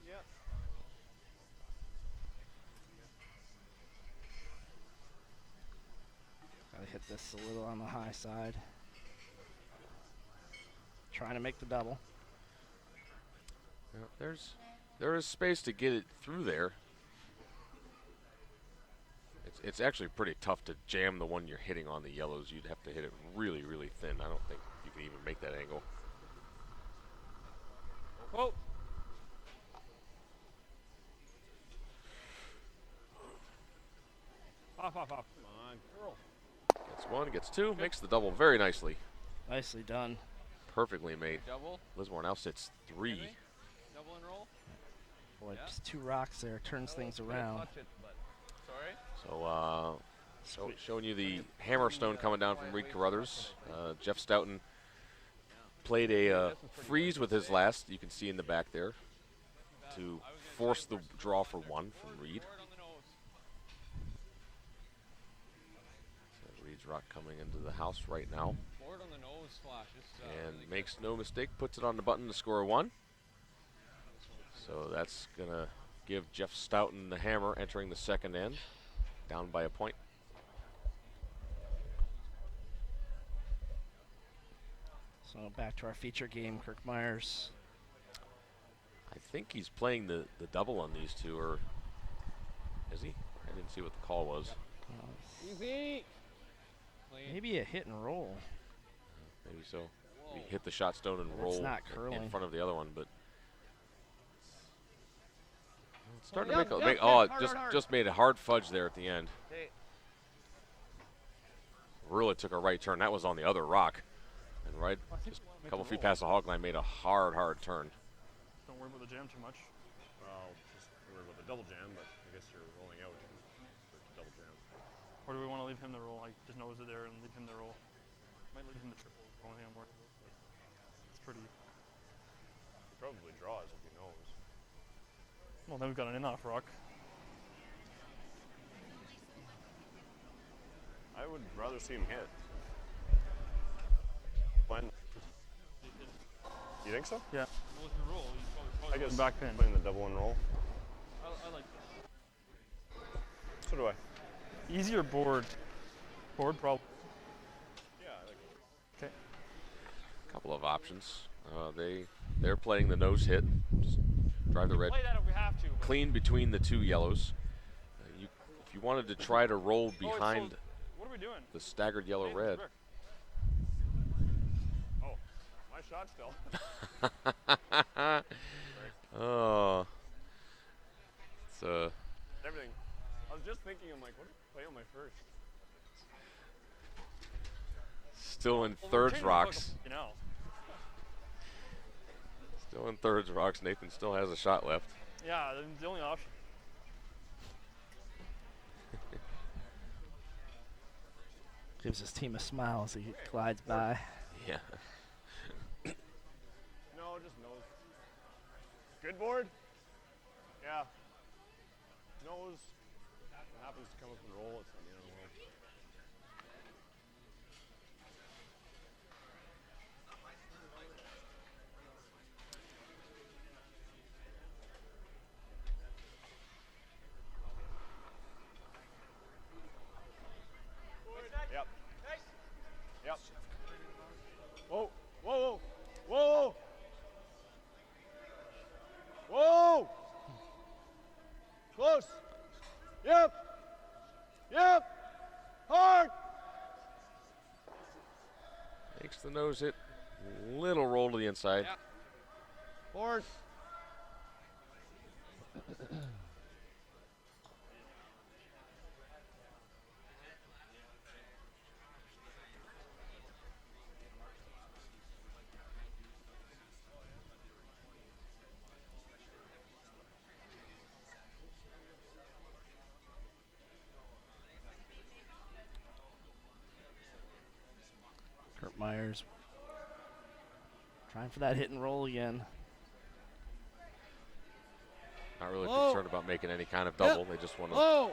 Yeah. Gotta hit this a little on the high side. Trying to make the double. Yeah, there is space to get it through there. It's actually pretty tough to jam the one you're hitting on the yellows. You'd have to hit it really, really thin. I don't think you can even make that angle. Whoa. Off. Come on, girl. Gets one, gets two, makes the double very nicely. Nicely done. Perfectly made. Double. Lismore now sits 3. Heavy. Double and roll. Boy, Yeah. just 2 rocks there, turns things around. Touch it, but sorry. So showing you the hammerstone coming down from Reed Carruthers. Jeff Stouton played a freeze with his last, you can see in the back there, to force the draw for 1 from Reed. Forward on the nose. So Reed's rock coming into the house right now. Forward on the nose flash. And makes no mistake, puts it on the button to score 1. So that's going to give Jeff Stouton the hammer entering the second end, down by a point. So back to our feature game, Kirk Myers. I think he's playing the double on these two, or is he? I didn't see what the call was. Easy. Maybe a hit and roll. Maybe so. He hit the shot stone and It's roll not in curling. front of the other one, but it's starting Yep, to yep, make yep, oh, it hard. just made a hard fudge there at the end. Okay. really took a right turn. That was on the other rock. And right, just a couple feet past the hog line, made a hard turn. Don't worry about the jam too much. Well, just worry about the double jam, but I guess you're rolling out for double jam. Or do we want to leave him to roll? Like, just nose it there and leave him to roll. Might leave him to triple. The only thing I'm worried about. It's pretty. He probably draws if he knows. Well, then we've got an in-off rock. I would rather see him hit. When? You think so? Yeah. Well, if you roll, he's probably I guess back pin. playing the double and roll. I like that. So do I. Easier board. Board problem. Yeah, I like it. Okay. Couple of options. They're playing the nose hit. Just drive the red Play that if we have to. but- clean between the two yellows. If you wanted to try to roll Oh, it's behind so- what are we doing? the staggered yellow Hey, red, Rick. Oh, my shot still. oh, it's Everything. I was just thinking, I'm like, what did I play on my first? still in Well, we're thirds changing the rocks. hook, you know. Still in thirds rocks. Nathan still has a shot left. Yeah, the only option. Gives his team a smile as he glides by. Yeah. No, just nose. Good board? Yeah. Nose. What happens to come up and roll, it's on the end of the world. Yep. Yep. Whoa, whoa, whoa, whoa! Whoa! Close. Yep. Yep. Hard. Makes the nose hit. Little roll to the inside. Yeah. Board. Kurt Myers trying for that hit and roll again. Not really Whoa. concerned about making any kind of double. Yep. They just want to Whoa!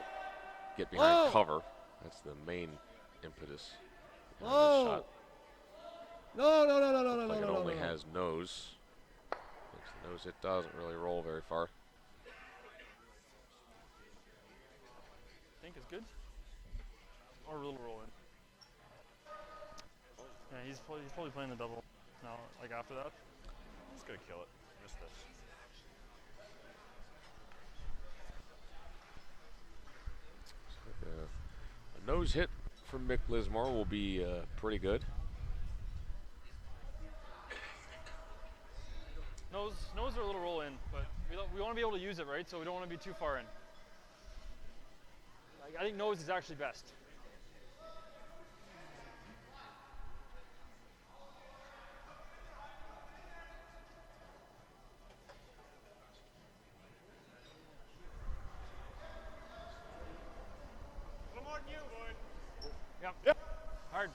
get behind Whoa. cover. That's the main impetus behind Whoa. this shot. No, no, no, no, no, no, Looks no, like no, it no, only no. has nose. Makes the nose hit doesn't really roll very far. Think is good. Or a little roll in. Yeah, he's probably playing the double now. Like after that. Just gonna kill it. Missed this. A nose hit from Mick Lizmore will be pretty good. Nose or a little roll in, but we want to be able to use it, right? So we don't want to be too far in. Like, I think nose is actually best. Yep. Yep. Hard.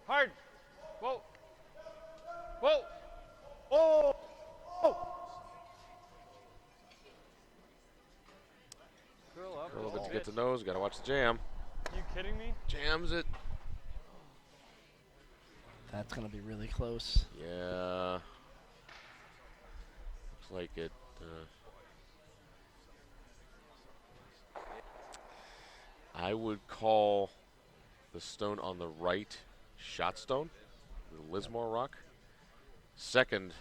Hard. Whoa. Whoa. Oh! Oh! Curl up. A little bit to get the nose. Got to watch the jam. You kidding me? Jams it. That's going to be really close. Yeah. Looks like it. I would call the stone on the right shot stone, the Lizmore rock. Second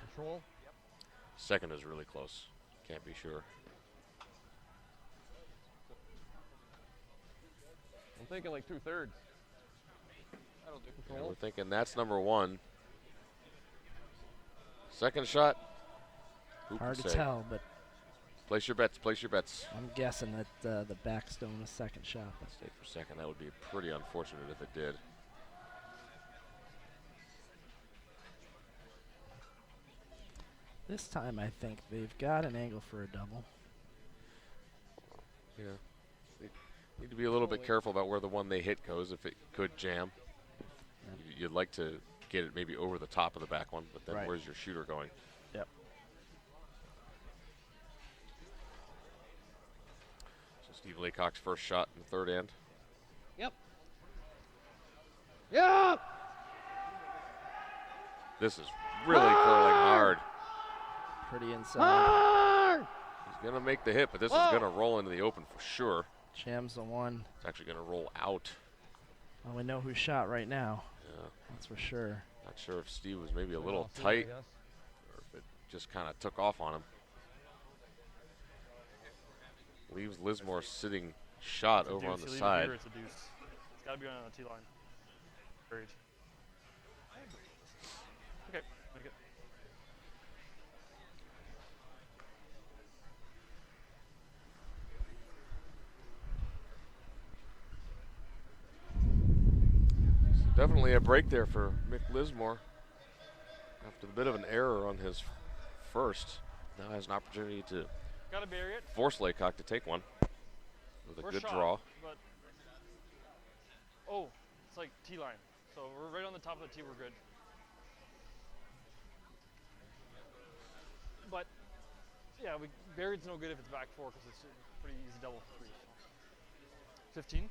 is really close. Can't be sure. I'm thinking like 2/3. That'll do. And we're thinking that's number one. Second shot. Who Hard can to say? tell, but Place your bets. Place your bets. I'm guessing that the back stone a second shot. Stay for a second. That would be pretty unfortunate if it did. This time I think they've got an angle for a double. Yeah. They need to be a little bit careful about where the one they hit goes if it could jam. You'd like to get it maybe over the top of the back one, but then Right. where's your shooter going? Yep. So Steve Laycock's first shot in the third end. Yep. Yep. This is really curling hard. Pretty inside. Hard. He's going to make the hit, but this is going to roll into the open for sure. Jams the one. It's actually going to roll out. Well, we know who shot right now. Yeah. That's for sure. Not sure if Steve was maybe a little tight or if it just kind of took off on him. Leaves Lizmore sitting shot over on the side. It's a deuce. It's got to be on the T line. Buried. Okay, make it. Definitely a break there for Mick Lizmore. After a bit of an error on his first, now has an opportunity to Gotta bury it. force Laycock to take one with a First good shot, draw. But oh, it's like T line. So we're right on the top of the T. We're good. But yeah, buried's no good if it's back four because it's a pretty easy double three. So. 15.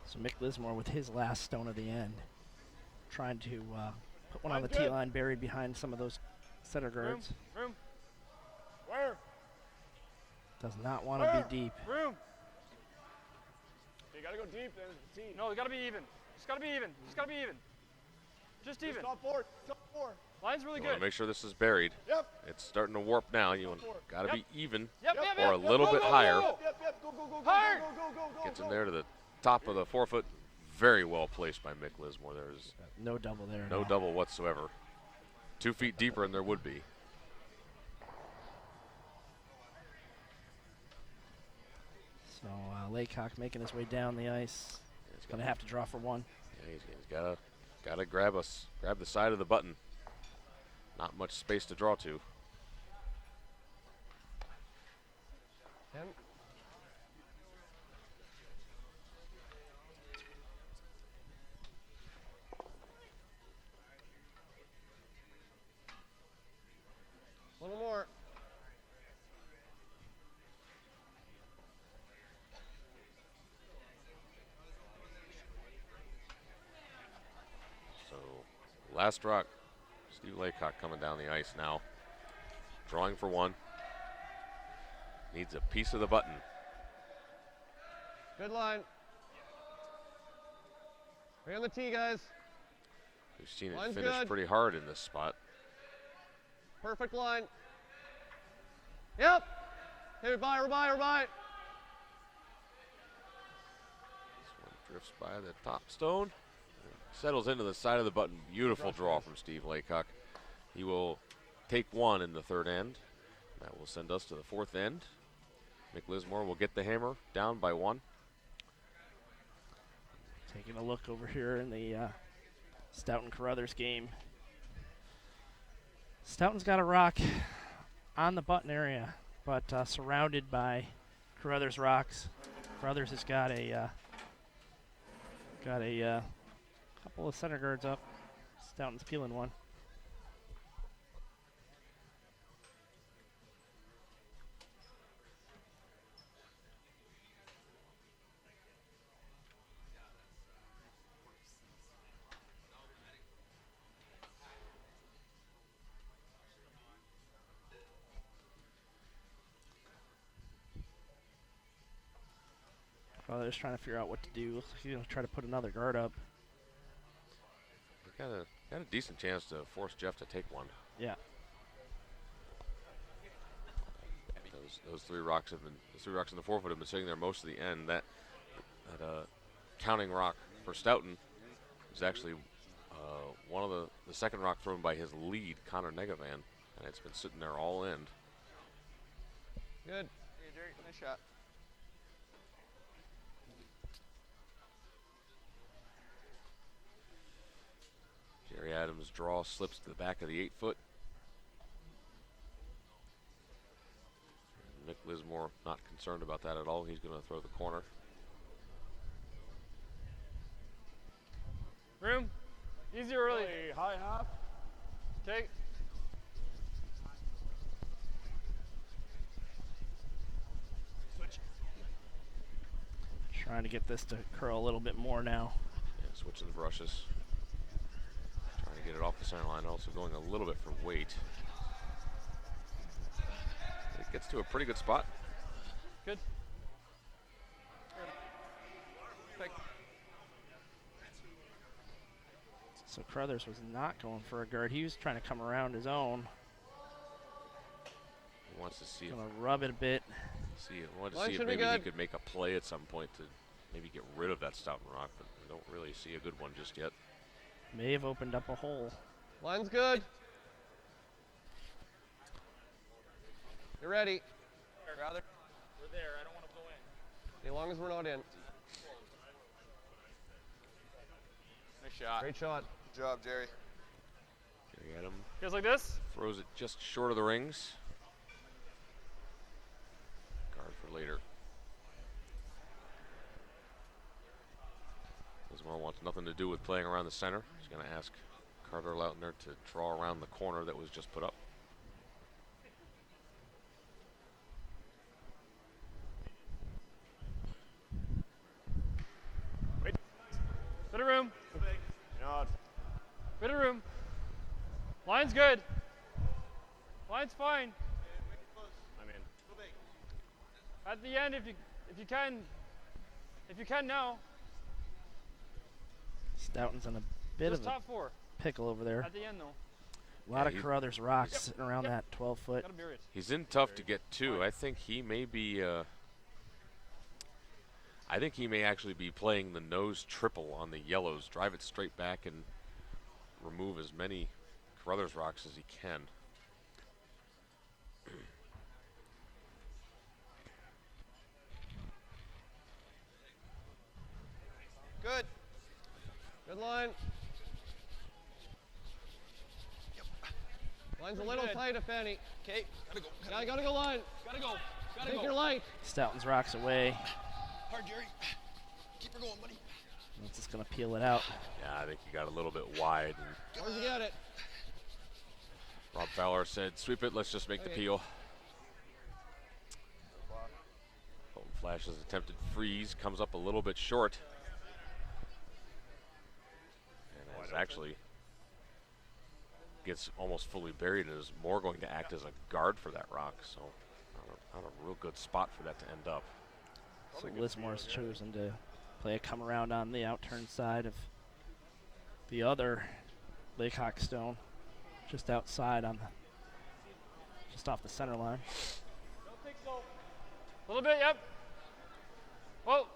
So Mick Lizmore with his last stone of the end, trying to put one on the tee line, buried behind some of those center guards. Room. Where? Does not want to be deep. Room. You gotta go deep then. See. No, it gotta be even. Just gotta be even. Just gotta be even. Just even. Top four. Top four. Line's really You want good. to make sure this is buried. Yep. It's starting to warp now. You got to be even Yep. or a little bit higher. Yep. Go, go, go, Hard. go, go, go, go, Gets go. in there to the top of the 4 foot. Very well placed by Mick Lizmore. There's No double there. at no all. double whatsoever. 2 feet deeper than there would be. So Laycock making his way down the ice. He's Gonna have to draw for one. Yeah, he's gotta grab the side of the button. Not much space to draw to. 10. A little more. So last rock, Steve Laycock coming down the ice now. Drawing for one. Needs a piece of the button. Good line. Right on the tee, guys. We've seen it Line's finish good. pretty hard in this spot. Perfect line. Yep. Hey, we're by. This one drifts by the top stone. Settles into the side of the button. Beautiful draw from Steve Laycock. He will take one in the third end. That will send us to the fourth end. Mick Lizmore will get the hammer down by one. Taking a look over here in the Stouton Carruthers game. Stouton's got a rock on the button area, but surrounded by Carruthers rocks. Carruthers has got a couple of center guards up. Stouton's peeling one. Well, they're just trying to figure out what to do. Looks like he's going to try to put another guard up. Got a decent chance to force Jeff to take one. Yeah. Those three rocks in the 4 foot have been sitting there most of the end. That counting rock for Stouton is actually one of the second rock thrown by his lead, Connor Negavan, and it's been sitting there all end. Good. Hey, Jerry, nice shot. Jerry Adams' draw slips to the back of the 8-foot. Mick Lizmore not concerned about that at all. He's going to throw the corner. Room. Easy or early. Hey, high half. Okay. Trying to get this to curl a little bit more now. Yeah, switching the brushes. Trying to get it off the center line, also going a little bit for weight. It gets to a pretty good spot. Good. So Crothers was not going for a guard. He was trying to come around his own. He wants to see Gonna rub it a bit. Wanted to Line see if should be maybe he good. could make a play at some point to maybe get rid of that Stouton rock, but we don't really see a good one just yet. May have opened up a hole. Line's good. You're ready. Rather. We're there. I don't want to go in. As long as we're not in. Nice shot. Great shot. Good job, Jerry. Jerry Adams Feels like this. throws it just short of the rings. Guard for later. Lizmore wants nothing to do with playing around the center. He's going to ask Carter Lautner to draw around the corner that was just put up. Bit of room. You know, Bit of room. Line's good. Line's fine. I'm in. At the end, if you can now. Stouton's in a bit Just of a top four. pickle over there. At the end though. A lot of he- Crothers rocks sitting around that 12-foot. Gotta be right. He's in tough to get to. I think he may be. I think he may actually be playing the nose triple on the yellows. Drive it straight back and remove as many Crothers rocks as he can. Good. Good line. Line's a little good. tight, if any. Okay, gotta go. Yeah, gotta go line. Gotta go. Gotta Take go. your light. Stouton's rocks away. Hard, Jerry. Keep her going, buddy. It's just going to peel it out. Yeah, I think he got a little bit wide. And Where'd you get it? Rob Fowler said, "Sweep it. Let's just make the Okay. peel." Colton Flash's attempted freeze comes up a little bit short. And is actually gets almost fully buried and is more going to act as a guard for that rock. So not a real good spot for that to end up. So Lizmore's chosen to play a come around on the outturn side of the other Laycock stone, just outside on the, just off the center line. A little bit, yep. Whoa.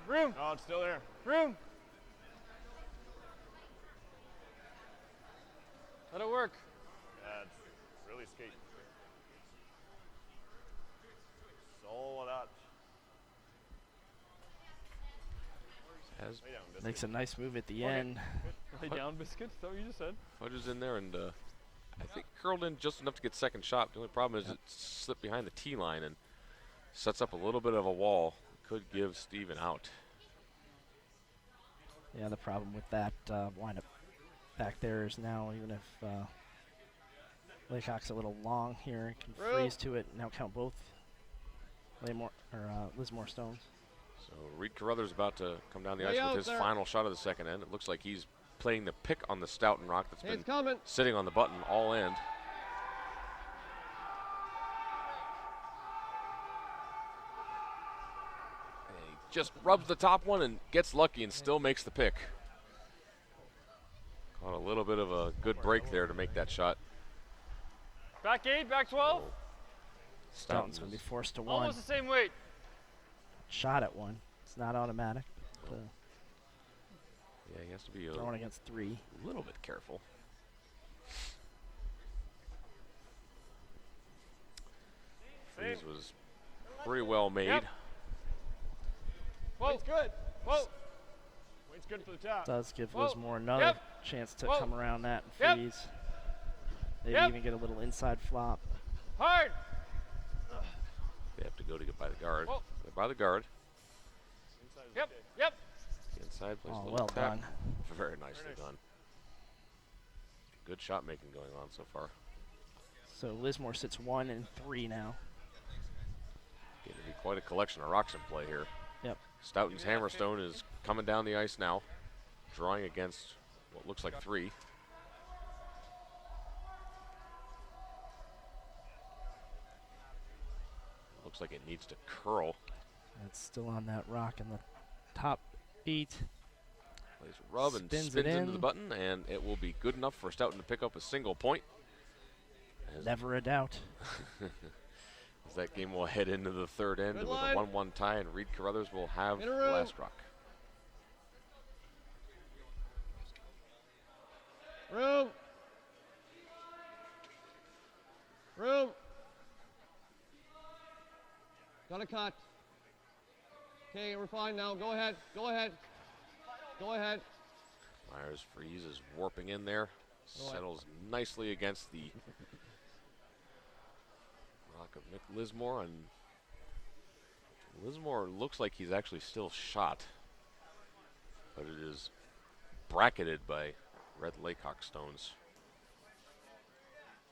Room. No, it's still there. Room. Let it work. Yeah, it's really skate. So that. Has Lay down, biscuit. Makes a nice move at the Okay. end. Lay down, biscuit. Is that what you just said? Fudge is in there and I think curled in just enough to get second shot. The only problem is it slipped behind the tee line and sets up a little bit of a wall. Could give Steve an out. Yeah, the problem with that windup back there is now, even if Laycock's a little long here, it can freeze to it and now count both Lizmore stones. So Reed Carruthers about to come down the Way ice out with his there. final shot of the second end. It looks like he's playing the pick on the Stouton rock that's Hey, been it's coming. sitting on the button all end. And he just rubs the top one and gets lucky and still makes the pick. Caught a little bit of a good break there to make that shot. Back 8, back 12. Stouton's going to be forced to one. Almost the same weight. Shot at one. It's not automatic. But, Yeah, he has to be Throwing against 3. a little bit careful. Freeze was pretty well made. Yep. Whoa. Weight's good. Whoa. Weight's good for the top. Does give Whoa. Lizmore another Yep. chance to Whoa. come around that and Yep. freeze. Maybe Yep. even get a little inside flop. Hard. They have to go to get by the guard. Whoa. They're by the guard. Inside is Yep. okay. Yep. The inside plays Oh, a little well tap. done. Very nicely Very nice. done. Good shot making going on so far. So Lizmore sits 1 and 3 now. Going to be quite a collection of rocks in play here. Yep. Stouton's Hammerstone is coming down the ice now, drawing against what looks like 3. Looks like it needs to curl. It's still on that rock in the top 8. Plays rub and Spins spins it into the in. button, and it will be good enough for Stouton to pick up a single point. Never a doubt. As that game will head into the third end Good with line. a 1-1 tie, and Reed Carruthers will have In a the row. last rock. Room. Room. Got a cut. Okay, we're fine now. Go ahead. Go ahead. Go ahead. Myers Freeze is warping in there, settles nicely against the rock of Mick Lizmore, and Lizmore looks like he's actually still shot, but it is bracketed by red Laycock stones.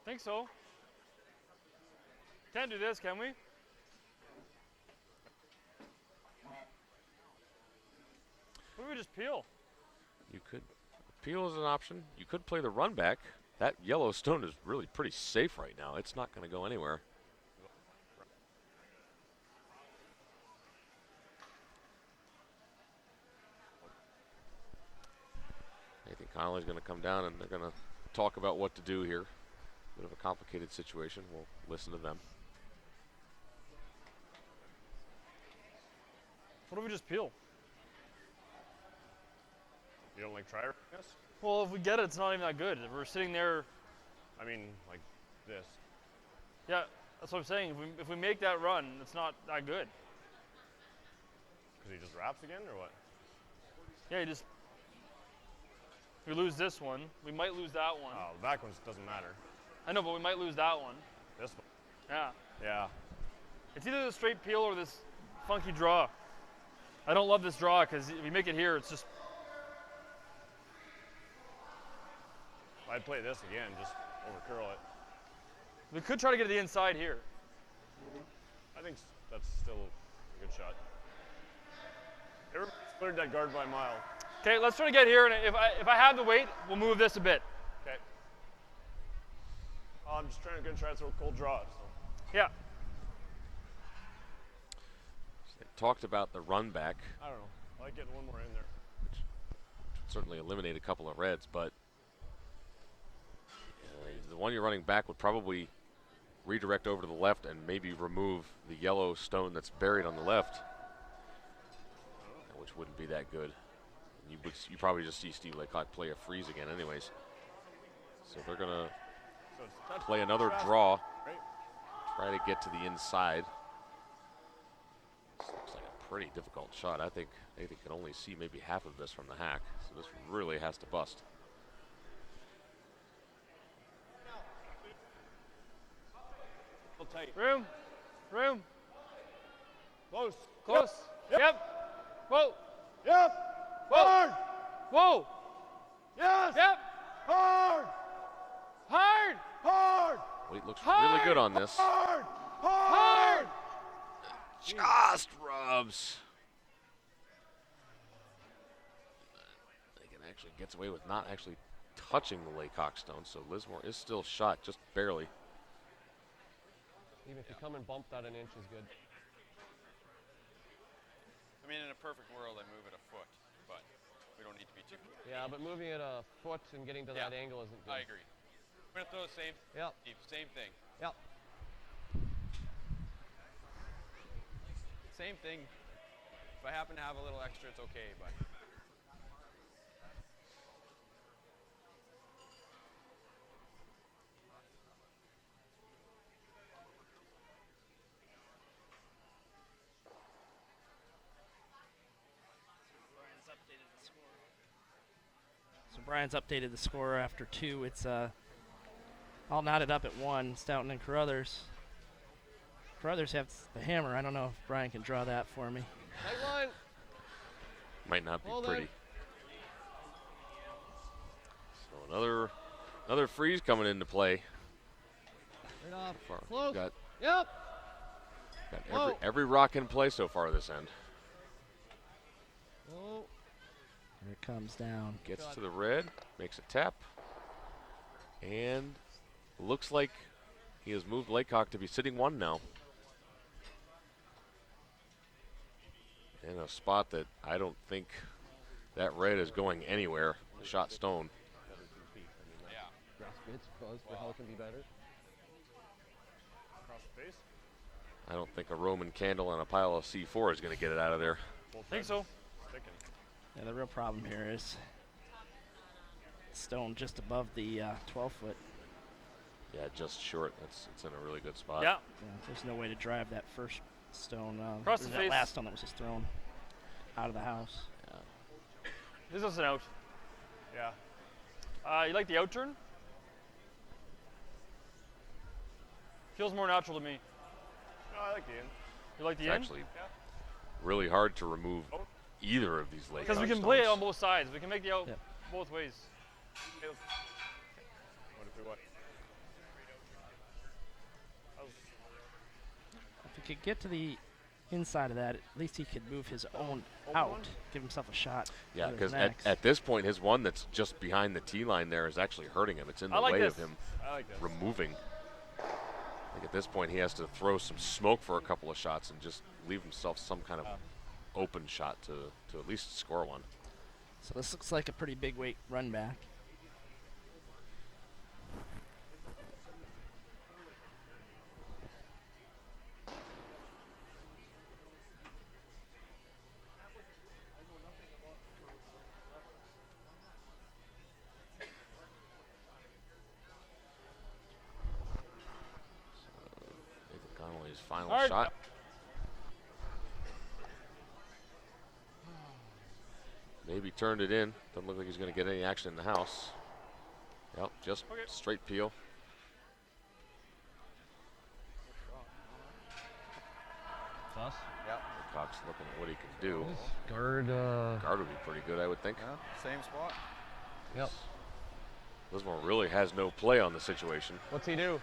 Think so. Can't do this, can we? What if we just peel? You could peel as an option. You could play the run back. That yellow stone is really pretty safe right now. It's not going to go anywhere. Nathan Connolly's going to come down and they're going to talk about what to do here. Bit of a complicated situation. We'll listen to them. What if we just peel? You don't like try? Yes. Well, if we get it, it's not even that good. If we're sitting there, I mean, like this. yeah, that's what I'm saying. If we make that run, it's not that good. Because he just wraps again, or what? Yeah, you just. We lose this one. We might lose that one. Oh, the back one doesn't matter. I know, but we might lose that one. This one. Yeah. Yeah. It's either the straight peel or this funky draw. I don't love this draw because if you make it here, it's just. I'd play this again, just over curl it. We could try to get to the inside here. I think that's still a good shot. Everybody cleared that guard by a mile. Okay, let's try to get here, and if I have the weight, we'll move this a bit. Okay. I'm just trying to throw cold draws. So. Yeah. They talked about the run back, I don't know. I like getting one more in there. which would certainly eliminate a couple of reds, but the one you're running back would probably redirect over to the left and maybe remove the yellow stone that's buried on the left, which wouldn't be that good. You probably just see Steve Laycock play a freeze again anyways. So they're going to So it's touch, play another traffic, draw, right? try to get to the inside. This looks like a pretty difficult shot. I think Nathan can only see maybe half of this from the hack, so this really has to bust. Real tight. Room. Room. Close. Close. Yep. Yep. Whoa. Yep. Whoa. Hard. Whoa. Yes. Yep. Hard. Hard. Hard. Weight looks Hard. really good on this. Hard. Hard. Hard. Just rubs. Nathan actually gets away with not actually touching the Laycock stone, so Lizmore is still shot, just barely. Even if you come and bump that an inch is good. I mean, in a perfect world, I move it a foot, but we don't need to be too careful. Yeah, but moving it a foot and getting to that Yeah. angle isn't good. I agree. We're going to throw the same, Yep. same thing. Yep. Same thing. If I happen to have a little extra, it's okay, but Brian's updated the score after 2. It's all knotted up at 1. Stouton and Carruthers. Carruthers have the hammer. I don't know if Brian can draw that for me. Right line. Might not be Hold pretty. it. So another freeze coming into play. Right off. Far. Close. Got Yep. Whoa. every rock in play so far this end. Whoa. Here it comes down. Gets to the red, makes a tap, and looks like he has moved Laycock to be sitting 1 now. In a spot that I don't think that red is going anywhere. Shot stone. Yeah. Grass bits, buzz, the hell can be better. Across the face. I don't think a Roman candle and a pile of C4 is going to get it out of there. Think so. Sticking. Yeah, the real problem here is stone just above the 12-foot. Yeah, just short. It's in a really good spot. Yeah. Yeah, there's no way to drive that first stone. Across or the that face. last stone that was just thrown out of the house. This is an out. Yeah. You like the out turn? Feels more natural to me. No, I like the in. You like the It's in? actually really hard to remove either of these Laycock Because we can stones. play it on both sides. We can make the out Yep. both ways. Hey, what if we what? That was If he could get to the inside of that, at least he could move his own Open out, one? give himself a shot. Yeah, with his because next. at this point, his one that's just behind the tee line there is actually hurting him. It's in the I like way this. of him I like this. removing. I think at this point, he has to throw some smoke for a couple of shots and just leave himself some kind of open shot to at least score one. So this looks like a pretty big weight run back. Nathan Connolly's final Hard. shot. Maybe turned it in. Doesn't look like he's going to get any action in the house. Yep, just Okay. straight peel. Toss. Yep. Cox looking at what he can do. Guard. Guard would be pretty good, I would think. Yeah. Same spot. Yep. Lizmore really has no play on the situation. What's he do?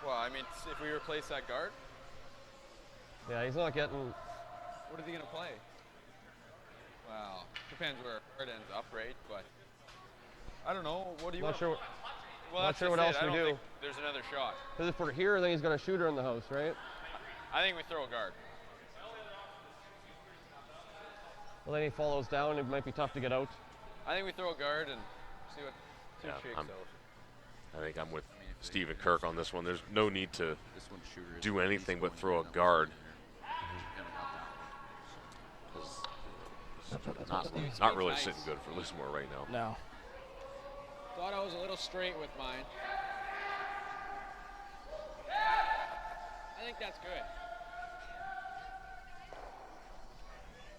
Well, I mean, if we replace that guard, Yeah, he's not getting. what is he gonna play? Well, depends where it ends up, right? But I don't know. What do you Not want? sure. Well, not that's sure just what it. else I we don't do. think there's another shot. Because if we're here, then he's gonna shoot her in the house, right? I think we throw a guard. Well, then he follows down. It might be tough to get out. I think we throw a guard and see what Yeah, shakes I'm- out. I think I'm with Steve and Kirk on this one. There's no need to This one's shooter. do anything but throw a guard. 'Cause it's not really nice. sitting good for Lizmore right now. No. Thought I was a little straight with mine. I think that's good.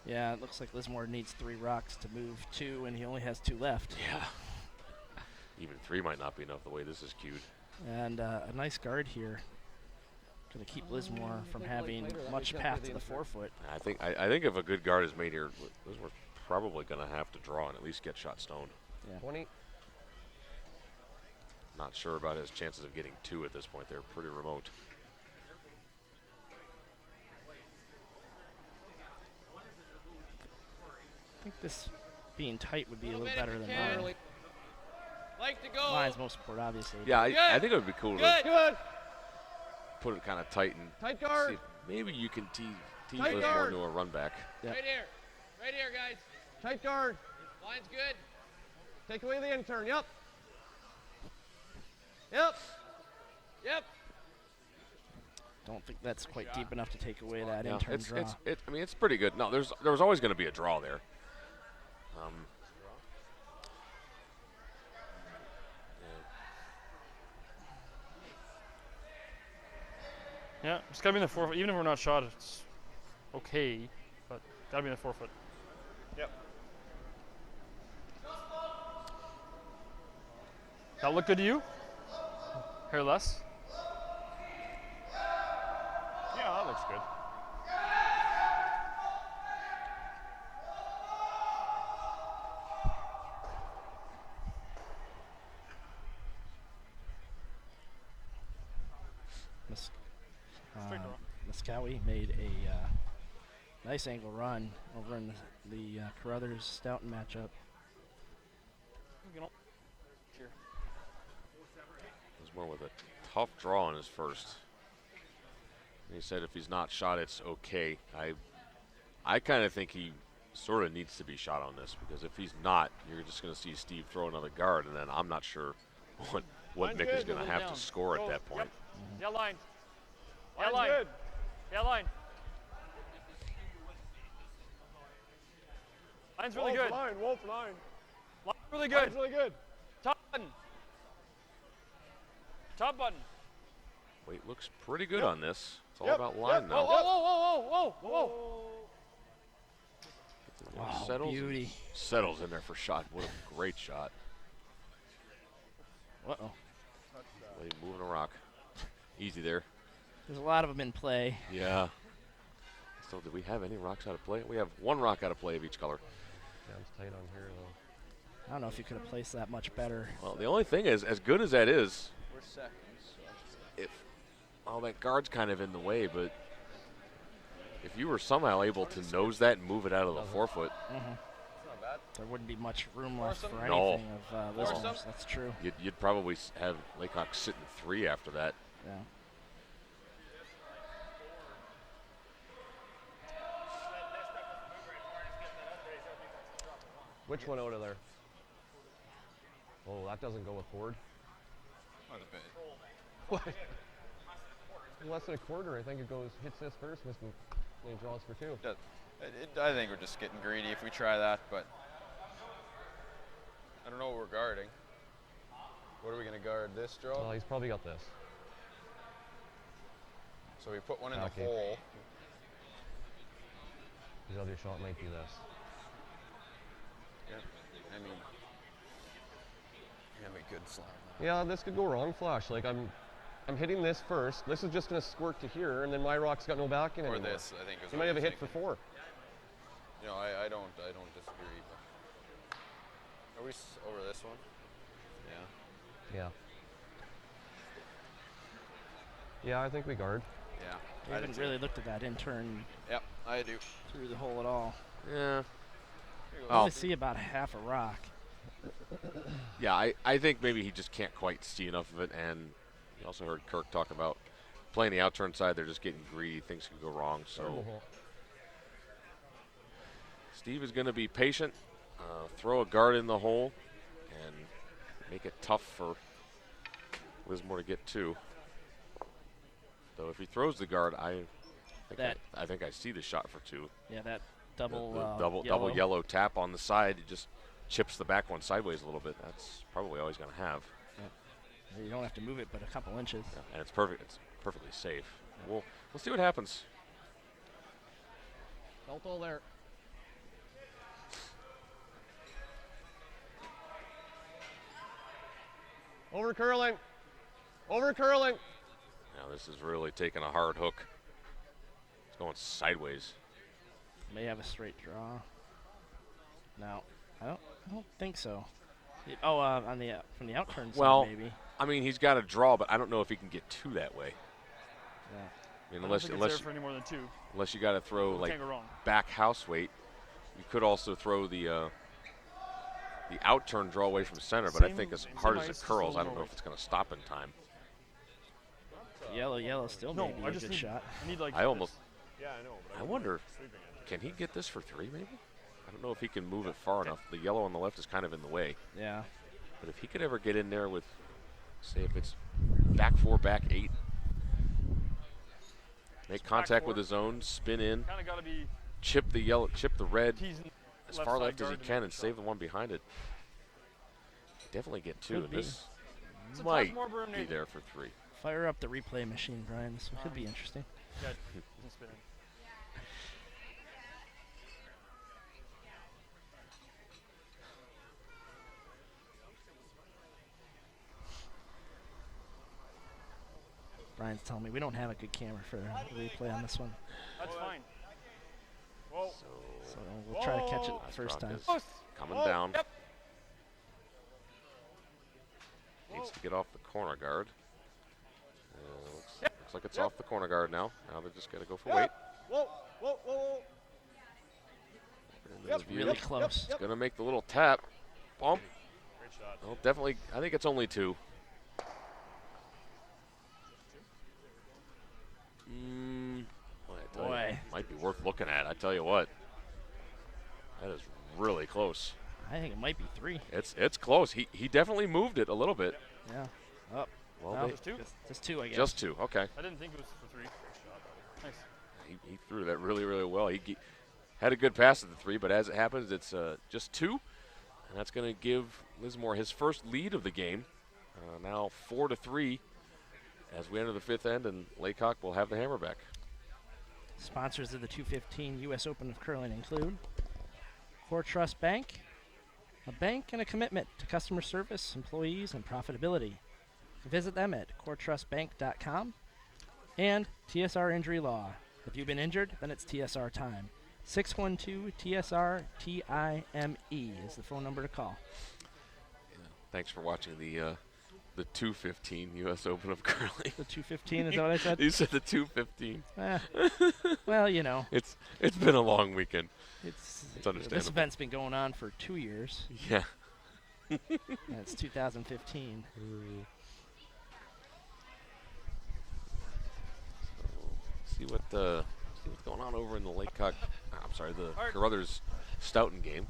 Yeah, it looks like Lizmore needs 3 rocks to move 2, and he only has 2 left. Yeah. Even 3 might not be enough the way this is queued. And a nice guard here. Going to keep Lizmore from having much path to the 4-foot. I think if a good guard is made here, Lizmore's probably going to have to draw and at least get shot stone. 20. Not sure about his chances of getting 2 at this point. They're pretty remote. I think this being tight would be a little bit better if than you can. mine. Like to go. Mine's most support, obviously. Yeah, I Good. think it would be cool Good. to Good. put it kind of tight and Tight see guard. if maybe you can tease Tight Lizmore guard. into a run back. Yep. Right here. Right here, guys. Tight guard. Line's good. Take away the intern. Yep. Yep. Yep. Don't think that's quite deep enough to take away that Yeah, intern draw. I mean, it's pretty good. No, there was always going to be a draw there. Yeah, it's gotta be in the 4-foot. Even if we're not shot, it's okay. But Gotta be in a 4 foot. Yep. That look good to you? Hair less? Yeah, that looks good. Muscowie made a nice angle run over in the Carruthers Stouton matchup. Lizmore with a tough draw on his first. He said if he's not shot, it's okay. I kind of think he sort of needs to be shot on this, because if he's not, you're just going to see Steve throw another guard, and then I'm not sure what Line's Mick is good. going to have to score at that point. Yeah, line. Yeah, Line's line. good. Yeah, line. Line's really good. Wolf line. Line's really good. Line's really good. Top button. Top button. Weight looks pretty good on this. It's all Yep. about line Yep. now. Whoa, whoa, whoa, whoa, whoa, whoa. Oh, Settles, beauty. settles in there for shot. What a great shot. Uh-oh. Wade moving a rock. Easy there. There's a lot of them in play. Yeah. So do we have any rocks out of play? We have one rock out of play of each color. Sounds tight on here, though. I don't know if you could have placed that much better. Well, the only thing is, as good as that is, We're seconds. So if that guard's kind of in the way, but if you were somehow able to nose that and move it out of the 4 foot, There wouldn't be much room left for No. anything of Lizmore's. That's true. you'd probably have Laycock sitting 3 after that. Yeah. Which one out of there? Oh, that doesn't go with board. Quite a bit. What? Less than a quarter. I think it goes, hits this first, and it draws for 2. I think we're just getting greedy if we try that, but I don't know what we're guarding. What are we going to guard? This draw? Well, he's probably got this. So we put one in Okay. the hole. His other shot might be this. Yeah. I mean, have a good slam. Yeah, this could go wrong, Flash. Like I'm hitting this first. This is just gonna squirt to here, and then my rock's got no back in it. Or anymore. this, I think. Is You what might have a he's hit for thinking. 4. You know, I don't disagree. But are we over this one? Yeah. Yeah. Yeah, I think we guard. Yeah. I haven't really looked at that intern Yep, I do. through the hole at all. Yeah. I only see about half a rock. Yeah, I think maybe he just can't quite see enough of it, and you also heard Kirk talk about playing the outturn side. They're just getting greedy. Things could go wrong. So Steve is going to be patient, throw a guard in the hole, and make it tough for Lizmore to get 2. Though if he throws the guard, I think I see the shot for 2. Yeah, that double The double yellow tap on the side, it just chips the back one sideways a little bit. That's probably all he's going to have. You don't have to move it but a couple inches. Yeah, and it's perfect. It's perfectly safe. We'll see what happens. Felt all there. Over curling. Over curling. Now this is really taking a hard hook. It's going sideways. May have a straight draw. No, I don't think so. On the from the outturn Well, side maybe. I mean, he's got a draw, but I don't know if he can get 2 that way. Yeah. I mean, I don't think it's there for any more than 2. unless you got to throw like Can't go wrong. back house weight. You could also throw the outturn draw away from center, but I think as hard as ice, it just a curls, little I don't know more if it's going to stop in time. Yellow still No, may be I a just good need, shot. I need like I almost, Yeah, I know. But I wonder, sleeping it. can he get this for 3 maybe? I don't know if he can move it far enough. The yellow on the left is kind of in the way. Yeah. But if he could ever get in there with, say, if it's back 4, back 8, make contact with 4. his own, spin in, kind of got to be chip the yellow, chip the red teasing as left far side left as he guard to can make and the save shot. the one behind it. Definitely get 2, Could and be. this It's a might more room be needed. there for 3. Fire up the replay machine, Brian. This could be interesting. Yeah, doesn't spin in. Brian's telling me we don't have a good camera for a replay on this one. That's fine. Whoa. So we'll try to catch it Last first rock time. is coming down. Yep. Needs to get off the corner guard. Looks like it's off the corner guard now. Now they just got to go for weight. Whoa, whoa, whoa, whoa. It's really close. It's going to make the little tap. Bump. Great shot. Well, definitely, I think it's only 2. Boy. Might be worth looking at. I tell you what. That is really close. I think it might be 3. It's close. He definitely moved it a little bit. Yeah. Up. Well, Well, Just 2? Just 2, I guess. just 2. Okay. I didn't think it was for 3. Great shot. Nice. He threw that really, really well. He had a good pass at the 3, but as it happens, it's just 2. And that's going to give Lizmore his first lead of the game. Now 4-3 as we enter the 5th end, and Laycock will have the hammer back. Sponsors of the 215 U.S. Open of Curling include Core Trust Bank, a bank and a commitment to customer service, employees, and profitability. Visit them at coretrustbank.com. And TSR Injury Law. If you've been injured, then it's TSR time. 612-TSR-TIME is the phone number to call. Thanks for watching the 215 U.S. Open of Curling. The 215 is that what I said? You said the 215. Well, you know, It's been a long weekend. it's understandable. This event's been going on for 2 years. Yeah. And it's 2015. See what's going on over in the Laycock. I'm sorry, the Carruthers Stouton game.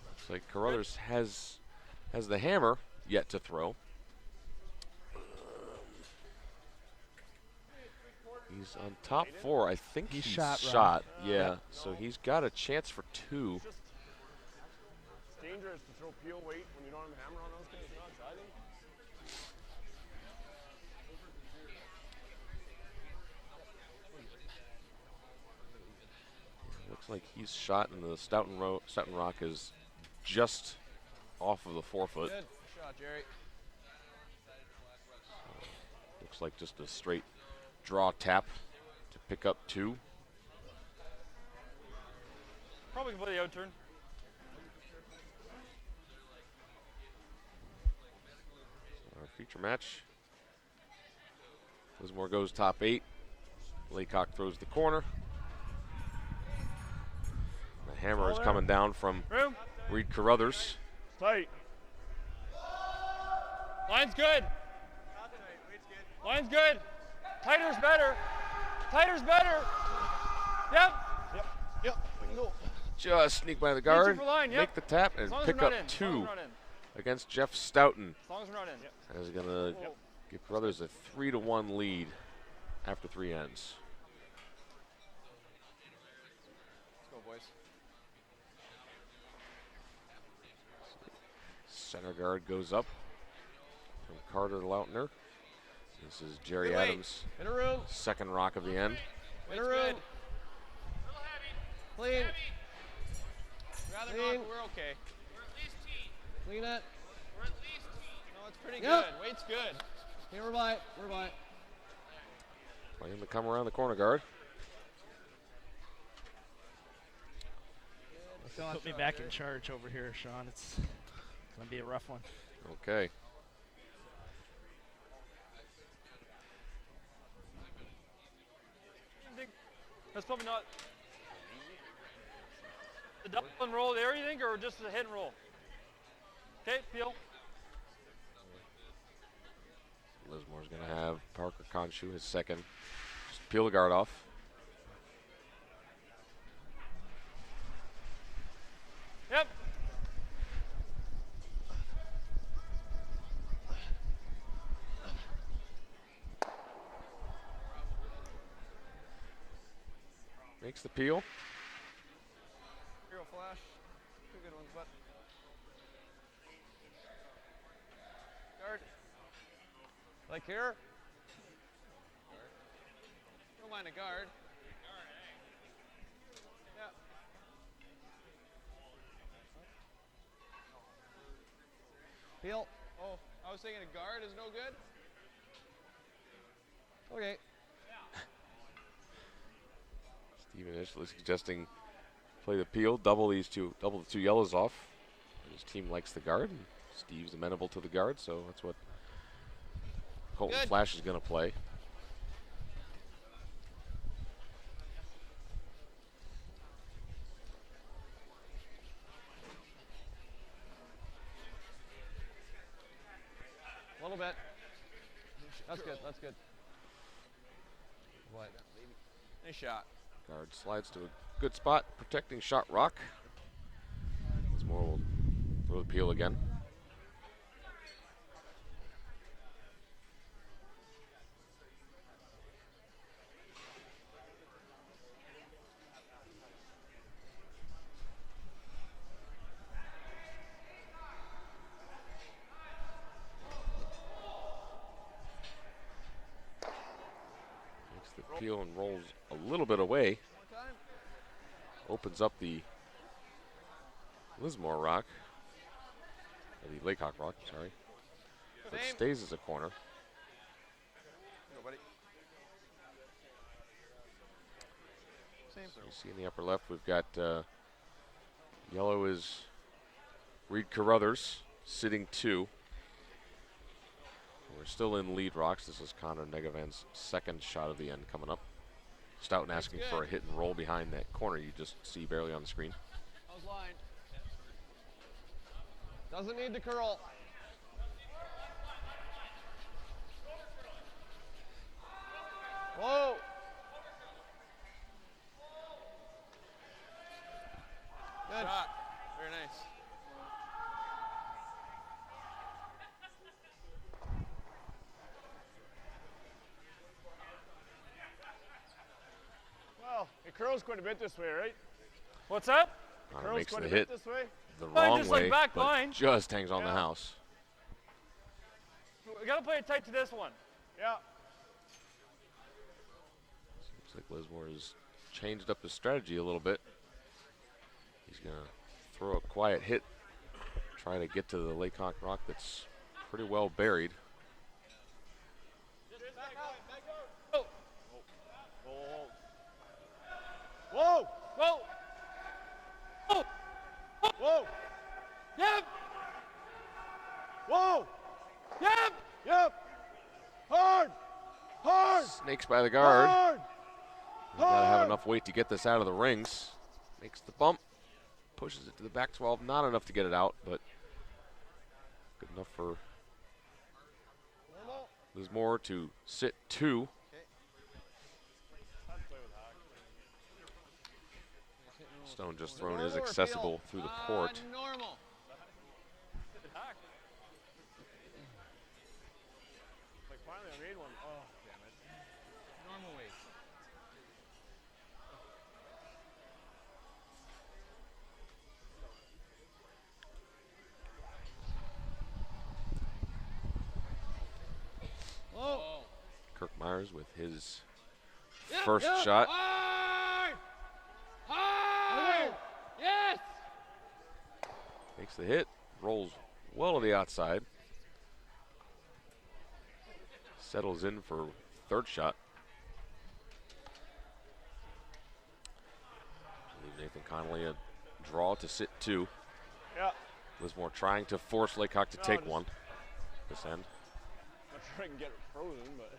Looks like Carruthers has the hammer yet to throw. He's on top 4. I think he's shot, Ron. shot. Yeah, so he's got a chance for 2. It's dangerous to throw peel weight when you don't have a hammer on those kind of shots, I think. Looks like he's shot, and the Stouton Rock is just off of the 4-foot. Good shot, Jerry. Looks like just a straight draw tap to pick up 2. Probably can play the out turn. Our feature match. Lizmore goes top 8. Laycock throws the corner. The hammer is coming down from Room. Reed Carruthers. Tight. Line's good. Line's good. Tighter's better. Tighter's better. Yep. Yep, we can go. Just sneak by the guard, for line, yep. make the tap, and As long as pick we're up not in. 2 against Jeff Stouton. As long as we're not in. That is going to give Carruthers a 3-1 lead after 3 ends. Let's go, boys. Center guard goes up from Carter Lautner. This is Jerry Good weight. Adams' In a room. second rock of the end. In a room. Clean. Rather Clean. not, but we're okay. Clean it. No, it's pretty Yep. good. Weight's good. Okay, we're by. We're by. Playing to come around the corner guard. Put me back in charge over here, Sean. It's going to be a rough one. Okay. That's probably not the double and roll there, you think, or just a hit and roll? Okay, peel. Lizmore's going to have Parker Conshu, his second. Just peel the guard off. Yep. Makes the peel. Hero flash. 2 good ones, but. Guard. Like here? Don't mind a guard. Yeah. Peel. Oh, I was thinking a guard is no good. Okay. Steve initially suggesting play the peel, double the two yellows off. His team likes the guard, and Steve's amenable to the guard, so that's what Colton Good. Flash is going to play. A little bit. That's good. That's good. What? Nice shot. Guard slides to a good spot, protecting shot rock. Lizmore will throw the peel again. Makes the peel and rolls a little bit away. Opens up the Lizmore rock, or the Laycock rock, sorry. But Same. stays as a corner. Go, buddy. Same So you see in the upper left, we've got yellow is Reed Carruthers, sitting 2. We're still in lead rocks. This is Connor Negovan's second shot of the end coming up. Stouton asking for a hit and roll behind that corner you just see barely on the screen. How's line? Doesn't need to curl. Whoa. Good. Shot. Very nice. Well, it curls quite a bit this way, right? What's that? Connor Curls makes quite the a hit bit this way. the Line wrong just like way, back but line. just hangs on the Yeah. house. We gotta play it tight to this one. Yeah. Looks like Lizmore has changed up his strategy a little bit. He's going to throw a quiet hit, try to get to the Laycock rock that's pretty well buried. Oh, Whoa! whoa, oh, Whoa! yep, Whoa! yep. Yep! Hard! Hard! Snakes by the guard. Hard! He's got to have enough weight to get this out of the rings. Makes the bump, pushes it to the back 12. Not enough to get it out, but good enough for Lizmore to sit 2. Stone just thrown is accessible through the court. Normal. Like finally I made one. Oh, damn it. Normal weight. Whoa. Kirk Myers with his Yep, first yep. shot. Hard! Hard! Yes! Makes the hit, rolls well to the outside. Settles in for third shot. Leave Nathan Connolly a draw to sit 2. Yeah. Lizmore trying to force Laycock to No, take just- one this end. I'm sure I can get it frozen, but.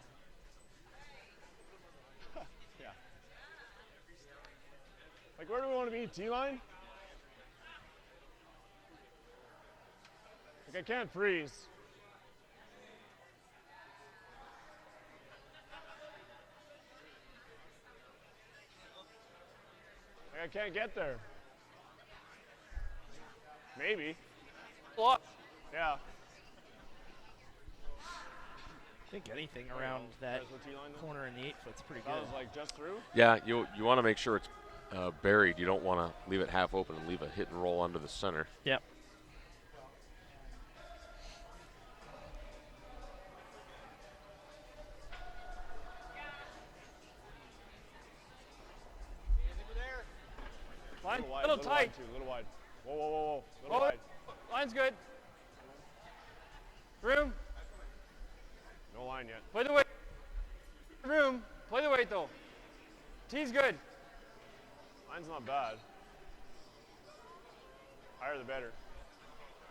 Yeah. Like, where do we want to be? T-line? Like, I can't freeze. Like, I can't get there. Maybe. What? Yeah. I think anything around that There's the T-line then? corner in the 8-foot's pretty That good. was like just through? Yeah, you want to make sure it's buried. You don't want to leave it half open and leave a hit and roll under the center. Yep. Line, Little wide, little little tight. wide too, little wide. Whoa, whoa, whoa, whoa. Little Oh, wide. line's good. Room. No line yet. Play the way. room. Play the weight though. Tee's good. Mine's not bad. Higher the better.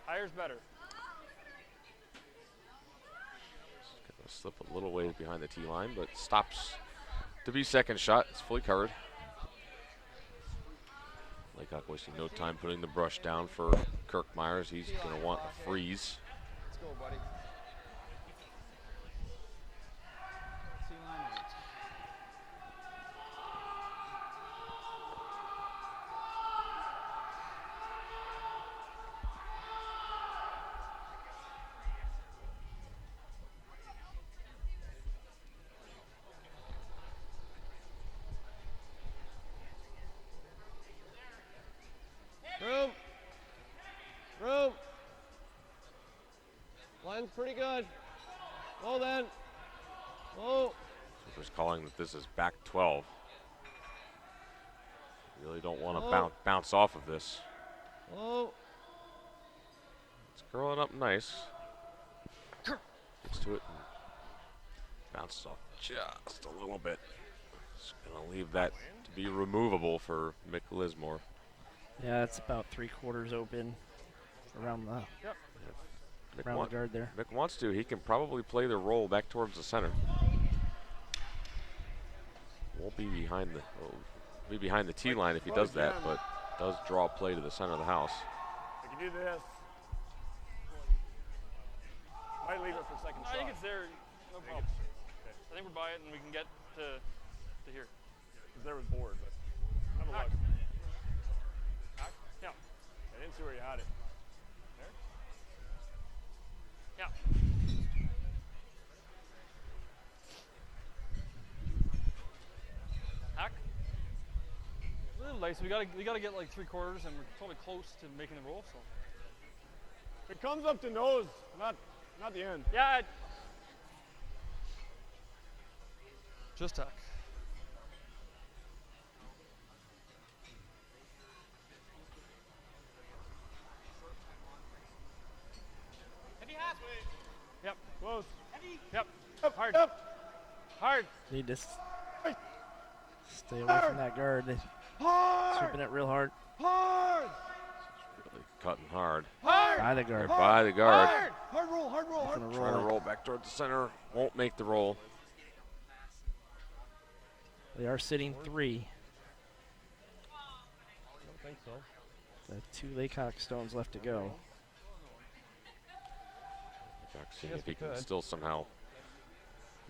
Higher's better. Gonna slip a little ways behind the tee line, but stops to be second shot. It's fully covered. Laycock wasting no time putting the brush down for Kirk Myers. He's going to want a freeze. Let's go, buddy. Tee line eight. Room. Room. Line's pretty good. Well then. Oh. Cooper's calling that this is back 12. Really don't want to bounce off of this. Oh. It's curling up nice. Gets to it and bounces off just a little bit. Just going to leave that to be removable for Mick Lizmore. Yeah, it's about 3/4 open around the around the guard there. Mick wants to. He can probably play the roll back towards the center. Won't be behind the tee line if he does that, but does draw play to the center of the house. I can do this. Might leave it for second shot. I think it's there. No problem. Okay. I think we're by it and we can get to here. Because there was board, but have a look. Yeah. I didn't see where you had it. There? Yeah. Hack. A little late, so we gotta get like 3/4, and we're probably close to making the roll. So. If it comes up to nose, not the end. Yeah. Just hack. Yep. Close. Yep. Up, Hard. up. Hard. Need to stay away from that guard. They're sweeping it real hard. Hard. Really cutting hard. By the They're guard. by the guard. Hard roll, hard roll, hard Gonna Trying to roll it. roll back towards the center. Won't make the roll. They are sitting 3. I don't think so. The 2 Laycock stones left to go. Seeing Yes, if he we can could. still somehow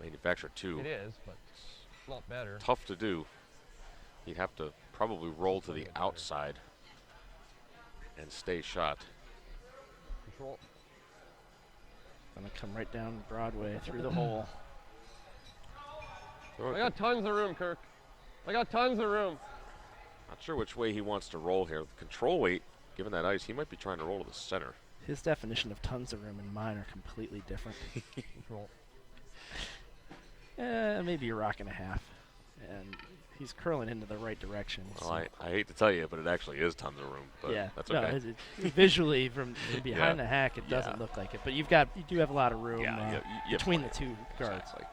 manufacture 2. It is, but it's not better. Tough to do. He'd have to probably roll to the outside and stay shot. Control. Gonna come right down Broadway through the hole. Throw it I got tons of room, Kirk. I got tons of room. Not sure which way he wants to roll here. With control weight, given that ice, he might be trying to roll to the center. His definition of tons of room and mine are completely different. Control. Maybe a rock and a half. And he's curling into the right direction. Well, so I hate to tell you, but it actually is tons of room. But yeah, that's no, okay. visually from behind Yeah. the hack, it doesn't Yeah. look like it. But you do have a lot of room between the 2 guards. Exactly.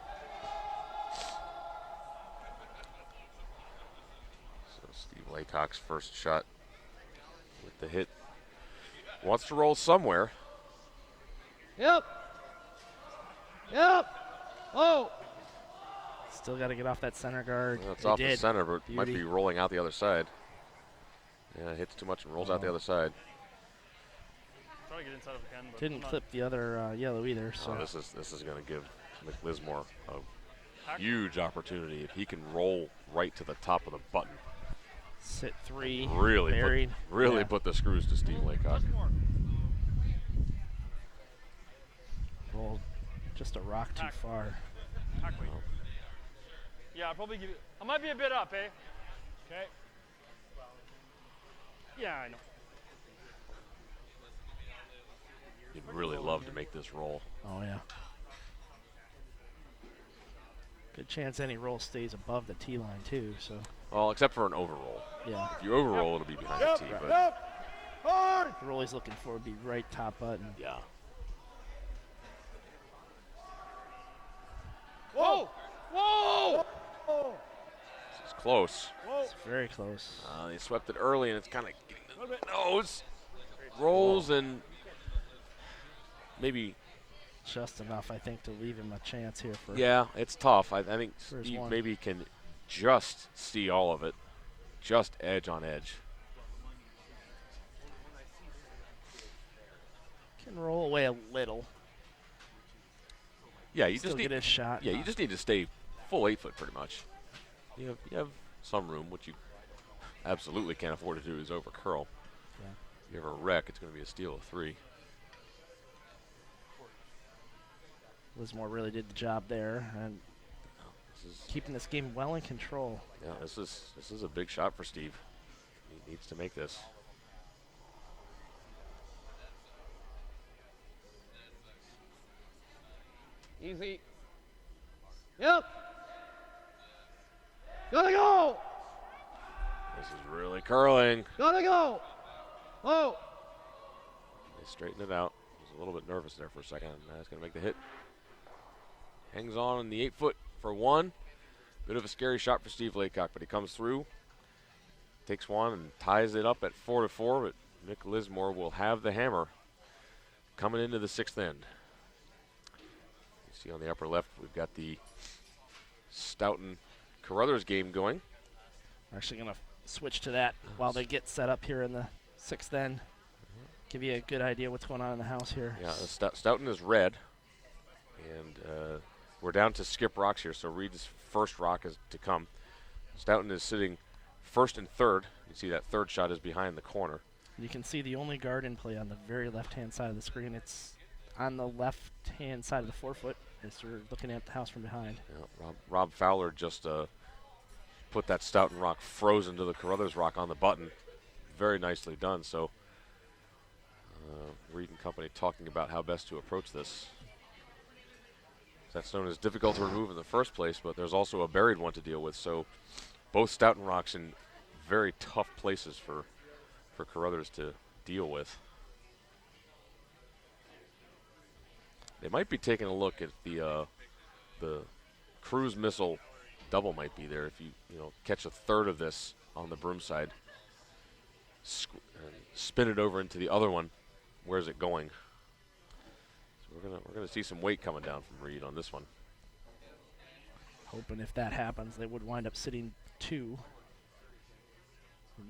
So Steve Laycock's first shot with the hit. Wants to roll somewhere. Yep. Yep. Oh. Still got to get off that center guard. Well, it's They off did. the center, but might Beauty. be rolling out the other side. Yeah, hits too much and rolls out the other side. Try to get inside if we can, but Didn't clip the other yellow either. So Oh, this is going to give Mick Lizmore a Hack. huge opportunity if he can roll right to the top of the button. sit 3. Really, buried. Yeah. put the screws to Steve Laycock. Rolled just a rock too Hack. far. Hack weight. Yeah, I'll probably give it. I might be a bit up, eh? Okay. Yeah, I know. You'd really love to make this roll. Oh yeah. Good chance any roll stays above the tee line too. So Well, except for an overroll. yeah, If you overroll, it'll be behind Yep, the tee. But yep. Hard. the roll he's looking for would be right top button. yeah, Whoa! Whoa! close. It's very close. They swept it early, and it's kind of getting the nose. Rolls and maybe. Just enough, I think, to leave him a chance here for. Yeah, it's tough. I think First Steve one. maybe can just see all of it. Just edge on edge. Can roll away a little. Yeah, you Still just get need his shot. Yeah, you just need to stay full 8 foot pretty much. You have some room, which you absolutely can't afford to do is over curl. Yeah. If you ever wreck, it's going to be a steal of 3. Lizmore really did the job there and keeping this game well in control. Yeah, this is a big shot for Steve. He needs to make this. Easy. Yep. Gotta go. This is really curling. Gotta go. Oh. They straighten it out. He was a little bit nervous there for a second. Now he's going to make the hit. Hangs on in the 8 foot for 1. Bit of a scary shot for Steve Laycock, but he comes through. Takes 1 and ties it up at 4-4, but Mick Lizmore will have the hammer coming into the 6th end. You see on the upper left, we've got the Stouton Carruthers game going. We're actually going to switch to that while they get set up here in the 6th end. Give you a good idea what's going on in the house here. Yeah, Stouton is red, and we're down to skip rocks here, so Reed's first rock is to come. Stouton is sitting first and third. You see that third shot is behind the corner. You can see the only guard in play on the very left-hand side of the screen. It's on the left-hand side of the 4 foot as we're looking at the house from behind. Yeah, Rob Fowler just put that Stouton rock frozen to the Carruthers rock on the button. Very nicely done. So Reed and company talking about how best to approach this. That stone is difficult to remove in the first place, but there's also a buried one to deal with. So both Stouton rocks in very tough places for Carruthers to deal with. They might be taking a look at the cruise missile double might be there if you catch a third of this on the broom side, and spin it over into the other one. Where's it going? So we're gonna see some weight coming down from Reed on this one. Hoping if that happens, they would wind up sitting 2.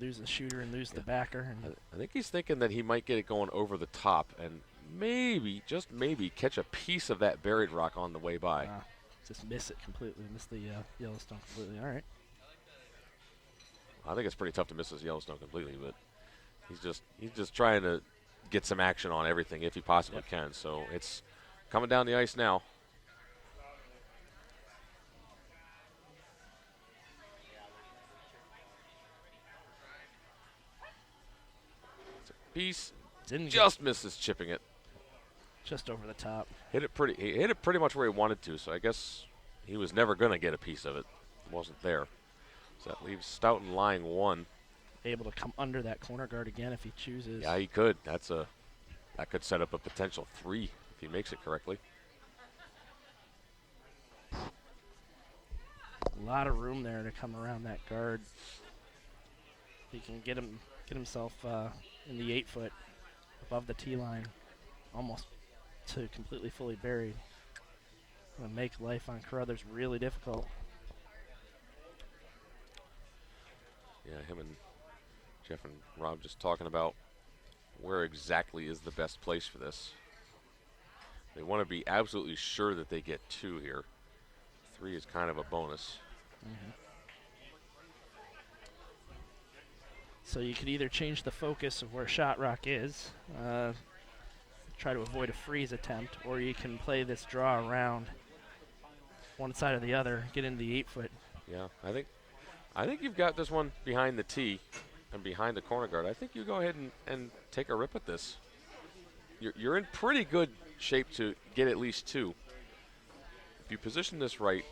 Lose the shooter and lose the backer. And I think he's thinking that he might get it going over the top and maybe, just maybe, catch a piece of that buried rock on the way by. Just miss it completely. Miss the Yellowstone completely. All right. I think it's pretty tough to miss this Yellowstone completely, but he's just trying to get some action on everything if he possibly can. So it's coming down the ice now. It's a piece. Just misses chipping it. Just over the top. He hit it pretty much where he wanted to, so I guess he was never going to get a piece of it. It wasn't there. So that leaves Stouton lying 1. Able to come under that corner guard again if he chooses. Yeah, he could. That could set up a potential 3 if he makes it correctly. A lot of room there to come around that guard. He can get himself in the 8 foot above the tee line, almost to completely fully buried. Gonna make life on Carruthers really difficult. Yeah, him and Jeff and Rob just talking about where exactly is the best place for this. They want to be absolutely sure that they get 2 here. 3 is kind of a bonus. Mm-hmm. So you could either change the focus of where shot rock is, try to avoid a freeze attempt, or you can play this draw around one side or the other, get into the 8 foot. Yeah, I think you've got this one behind the tee and behind the corner guard. I think you go ahead and take a rip at this. You're in pretty good shape to get at least 2. If you position this right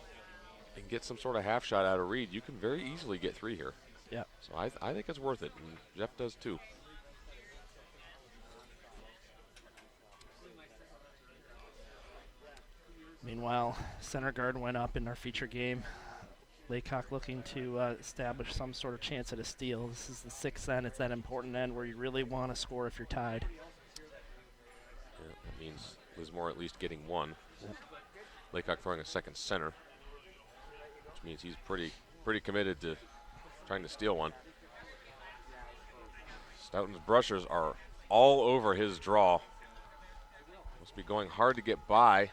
and get some sort of half shot out of Reed, you can very easily get 3 here. Yeah. So I think it's worth it, and Jeff does too. Meanwhile, center guard went up in our feature game. Laycock looking to establish some sort of chance at a steal. This is the 6th end. It's that important end where you really want to score if you're tied. Yeah, that means Lizmore at least getting one. Yep. Laycock throwing a second center, which means he's pretty committed to trying to steal one. Stouton's brushers are all over his draw. Must be going hard to get by.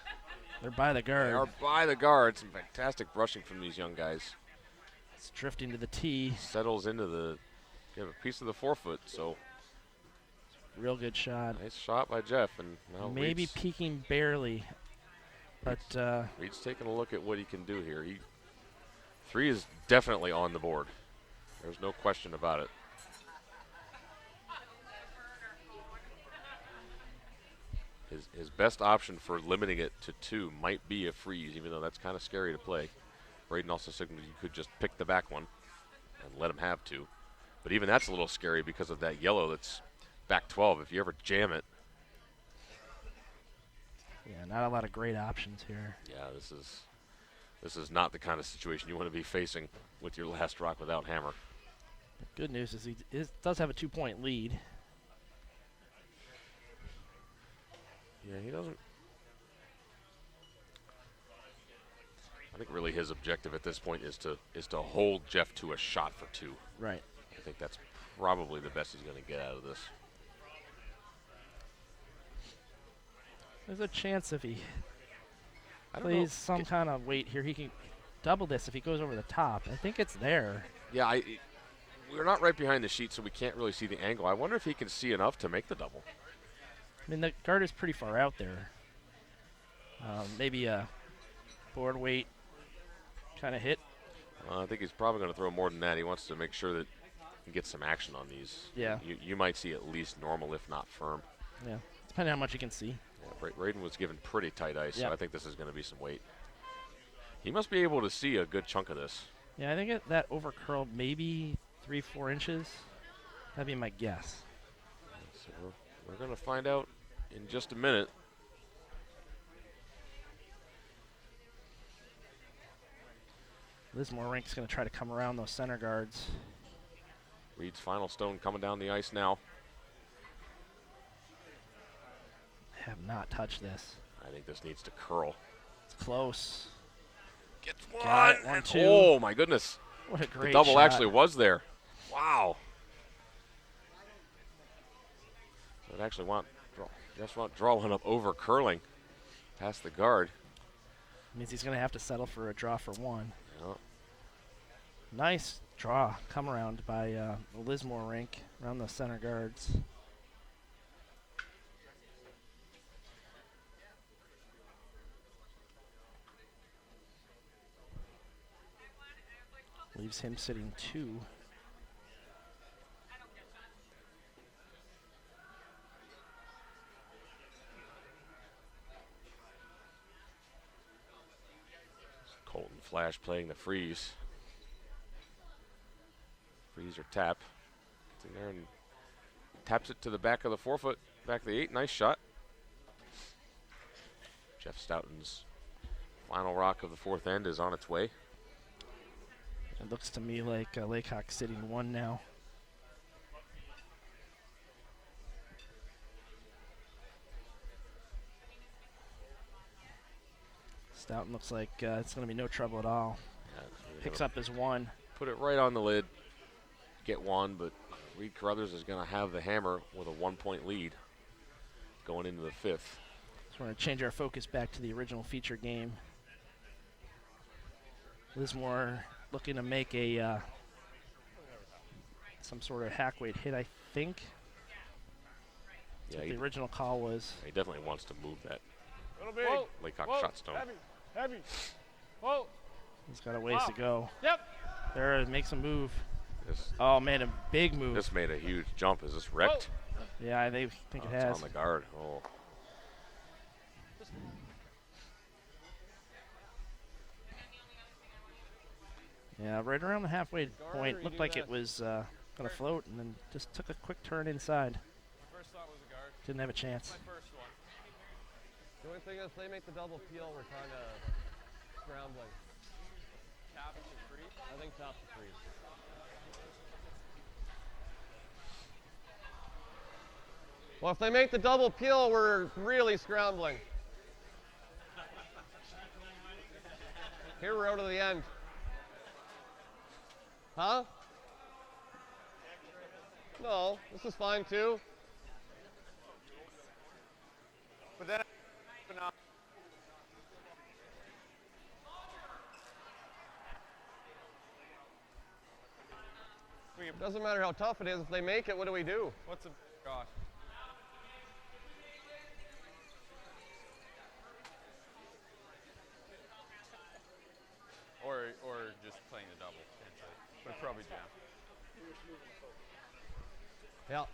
They're by the guard. They are by the guard. Some fantastic brushing from these young guys. It's drifting to the tee. Settles into the, a piece of the forefoot, so. Real good shot. Nice shot by Jeff, and now maybe Reed's peeking barely, but Reed's taking a look at what he can do here. 3 is definitely on the board. There's no question about it. His best option for limiting it to 2 might be a freeze, even though that's kind of scary to play. Braden also signaled you could just pick the back one and let him have 2. But even that's a little scary because of that yellow that's back 12. If you ever jam it. Yeah, not a lot of great options here. Yeah, this is not the kind of situation you want to be facing with your last rock without hammer. The good news is he does have a 2-point lead. Yeah, he doesn't. I think really his objective at this point is to hold Jeff to a shot for 2. Right. I think that's probably the best he's going to get out of this. There's a chance if he I don't plays know. some kind of weight here, he can double this if he goes over the top. I think it's there. Yeah, we're not right behind the sheet, so we can't really see the angle. I wonder if he can see enough to make the double. I mean, the guard is pretty far out there. Maybe a board weight kind of hit. I think he's probably going to throw more than that. He wants to make sure that he gets some action on these. Yeah. You might see at least normal, if not firm. Yeah, depending on how much you can see. Yeah, Braden was given pretty tight ice, Yep. so I think this is going to be some weight. He must be able to see a good chunk of this. Yeah, I think that over curled maybe 3-4 inches. That'd be my guess. So we're going to find out in just a minute. Lizmore Rink's going to try to come around those center guards. Reed's final stone coming down the ice now. Have not touched this. I think this needs to curl. It's close. Gets Got one. it, 1-2. Oh, my goodness. What a great The double shot. actually was there. Wow. So it actually just want draw one up over curling past the guard. Means he's going to have to settle for a draw for 1. Yeah. Nice draw, come around by the Lizmore rink around the center guards. Leaves him sitting 2. Colton Flash playing the freeze. Freeze or tap. Gets in there and taps it to the back of the forefoot, back of the 8. Nice shot. Jeff Stouton's final rock of the 4th end is on its way. It looks to me like Laycock sitting 1 now. Stouton looks like it's going to be no trouble at all. Yeah, Picks up his 1. put it right on the lid, get 1, but Reed Carruthers is going to have the hammer with a 1-point lead going into the 5th. Just want to change our focus back to the original feature game. Lizmore looking to make a some sort of hack weight hit, I think. That's Yeah, what he the original call was. he definitely wants to move that Little big. Whoa. Laycock Whoa. shot stone. Heavy. Heavy. Whoa. He's got a ways to go. Yep. There, it makes a move. This, Oh man, a big move. this made a huge jump. Is this wrecked? Yeah, I think Oh, it it's has. on the guard. Oh. Yeah, right around the halfway Guard or point. you Looked do like it this? was going to float, and then just took a quick turn inside. My first thought was a guard. Didn't have a chance. My first one. The only thing is, they make the double peel. We're kind of scrambling. Cap to free. think top the freeze. Well, if they make the double peel, we're really scrambling. Here we're out of the end. Huh? No, this is fine too. But then, It doesn't matter how tough it is. If they make it, what do we do? What's a gosh? Or just playing the double. But probably jam. Yeah.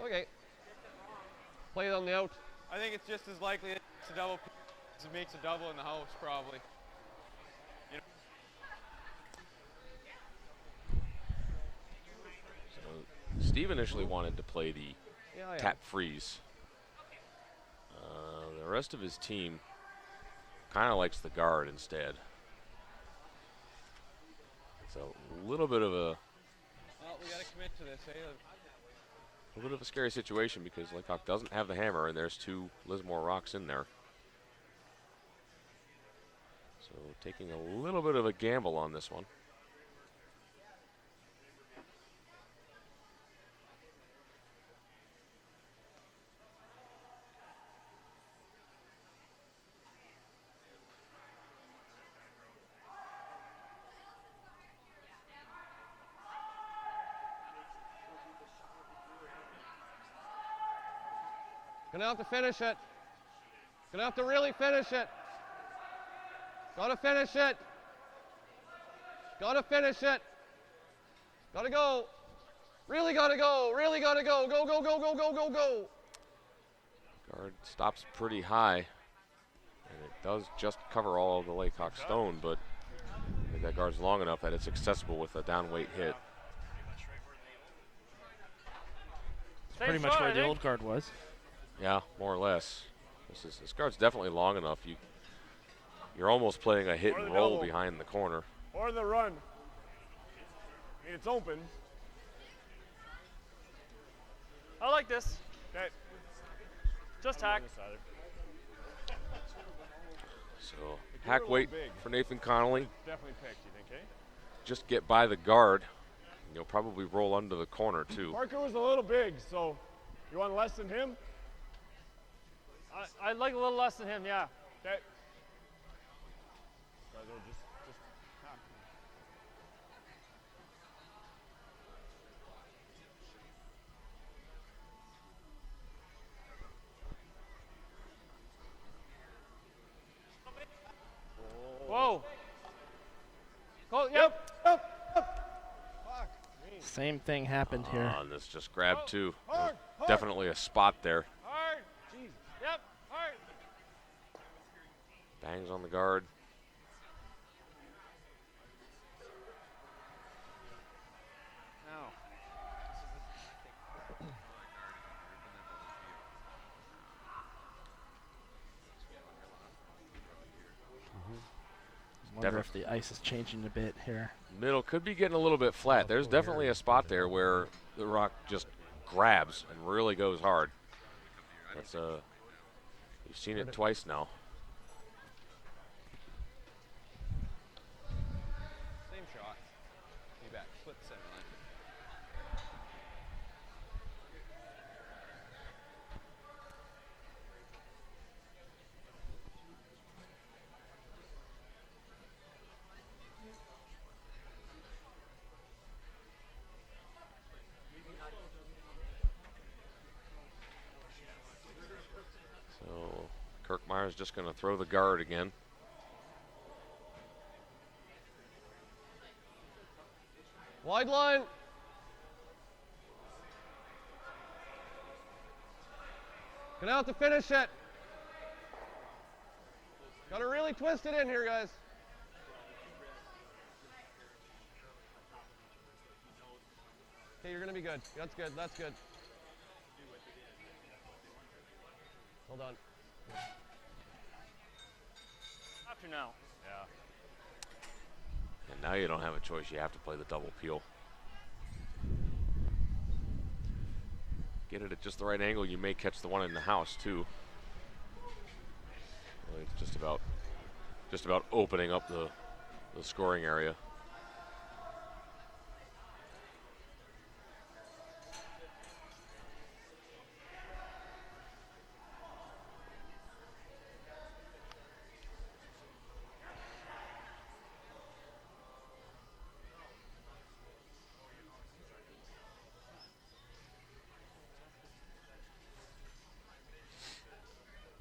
Okay. Play it on the out. I think it's just as likely it's a double as it makes a double in the house, probably. You know? So Steve initially wanted to play the Yeah. tap freeze. The rest of his team kind of likes the guard instead. It's a little bit of a Well, we got to commit to this, eh? A little bit of a scary situation because Laycock doesn't have the hammer, and there's 2 Lizmore rocks in there. So taking a little bit of a gamble on this one. Gonna have to finish it. Gonna have to really finish it. Gotta finish it. Gotta finish it. Gotta go. Really gotta go. Really gotta go. Go, go, go, go, go, go, go. Guard stops pretty high, and it does just cover all of the Laycock stone, but I think that guard's long enough that it's accessible with a down weight hit. Pretty much where the old guard was. Yeah, more or less. This guard's definitely long enough. You're almost playing a hit Or and the roll double. behind the corner. or the run. I mean, it's open. I like this. Okay. Just hack. So If you hack were a weight little big, for Nathan Connolly. definitely picked, you think, eh? Just get by the guard. You'll probably roll under the corner too. Parker was a little big, so you want less than him? I'd like a little less than him, yeah. Okay. Guys, will just hack. Whoa. Go, yep. Same thing happened here. And this just grabbed two. Hard, hard. Definitely a spot there. Hard. Yep, hard. Bangs on the guard. Now. Wonder if the ice is changing a bit here. Middle could be getting a little bit flat. There's definitely a spot there where the rock just grabs and really goes hard. That's you've seen it twice now. Same shot. Be back. Split the center line. So Kirkmeyer's just going to throw the guard again. Wide line. Gonna have to finish it. Gotta really twist it in here, guys. Okay, you're gonna be good. That's good. That's good. Hold on. Have to now. Yeah. And now you don't have a choice. You have to play the double peel. Get it at just the right angle. You may catch the one in the house too. Really, it's just about opening up the scoring area.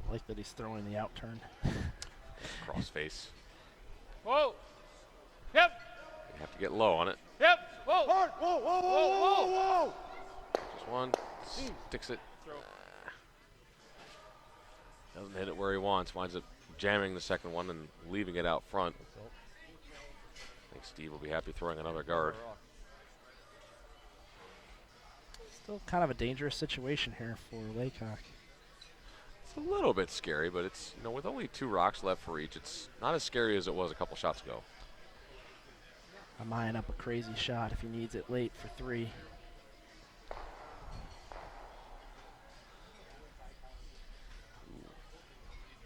I like that he's throwing the out turn. Cross face. Whoa. Yep. You have to get low on it. Yep. Whoa. Whoa, whoa, whoa, whoa, whoa, whoa. Just one. Sticks it. Doesn't hit it where he wants. Winds up jamming the second one and leaving it out front. I think Steve will be happy throwing another guard. Still kind of a dangerous situation here for Laycock. It's a little bit scary, but it's, you know, with only 2 rocks left for each, it's not as scary as it was a couple shots ago. I'm eyeing up a crazy shot if he needs it late for 3.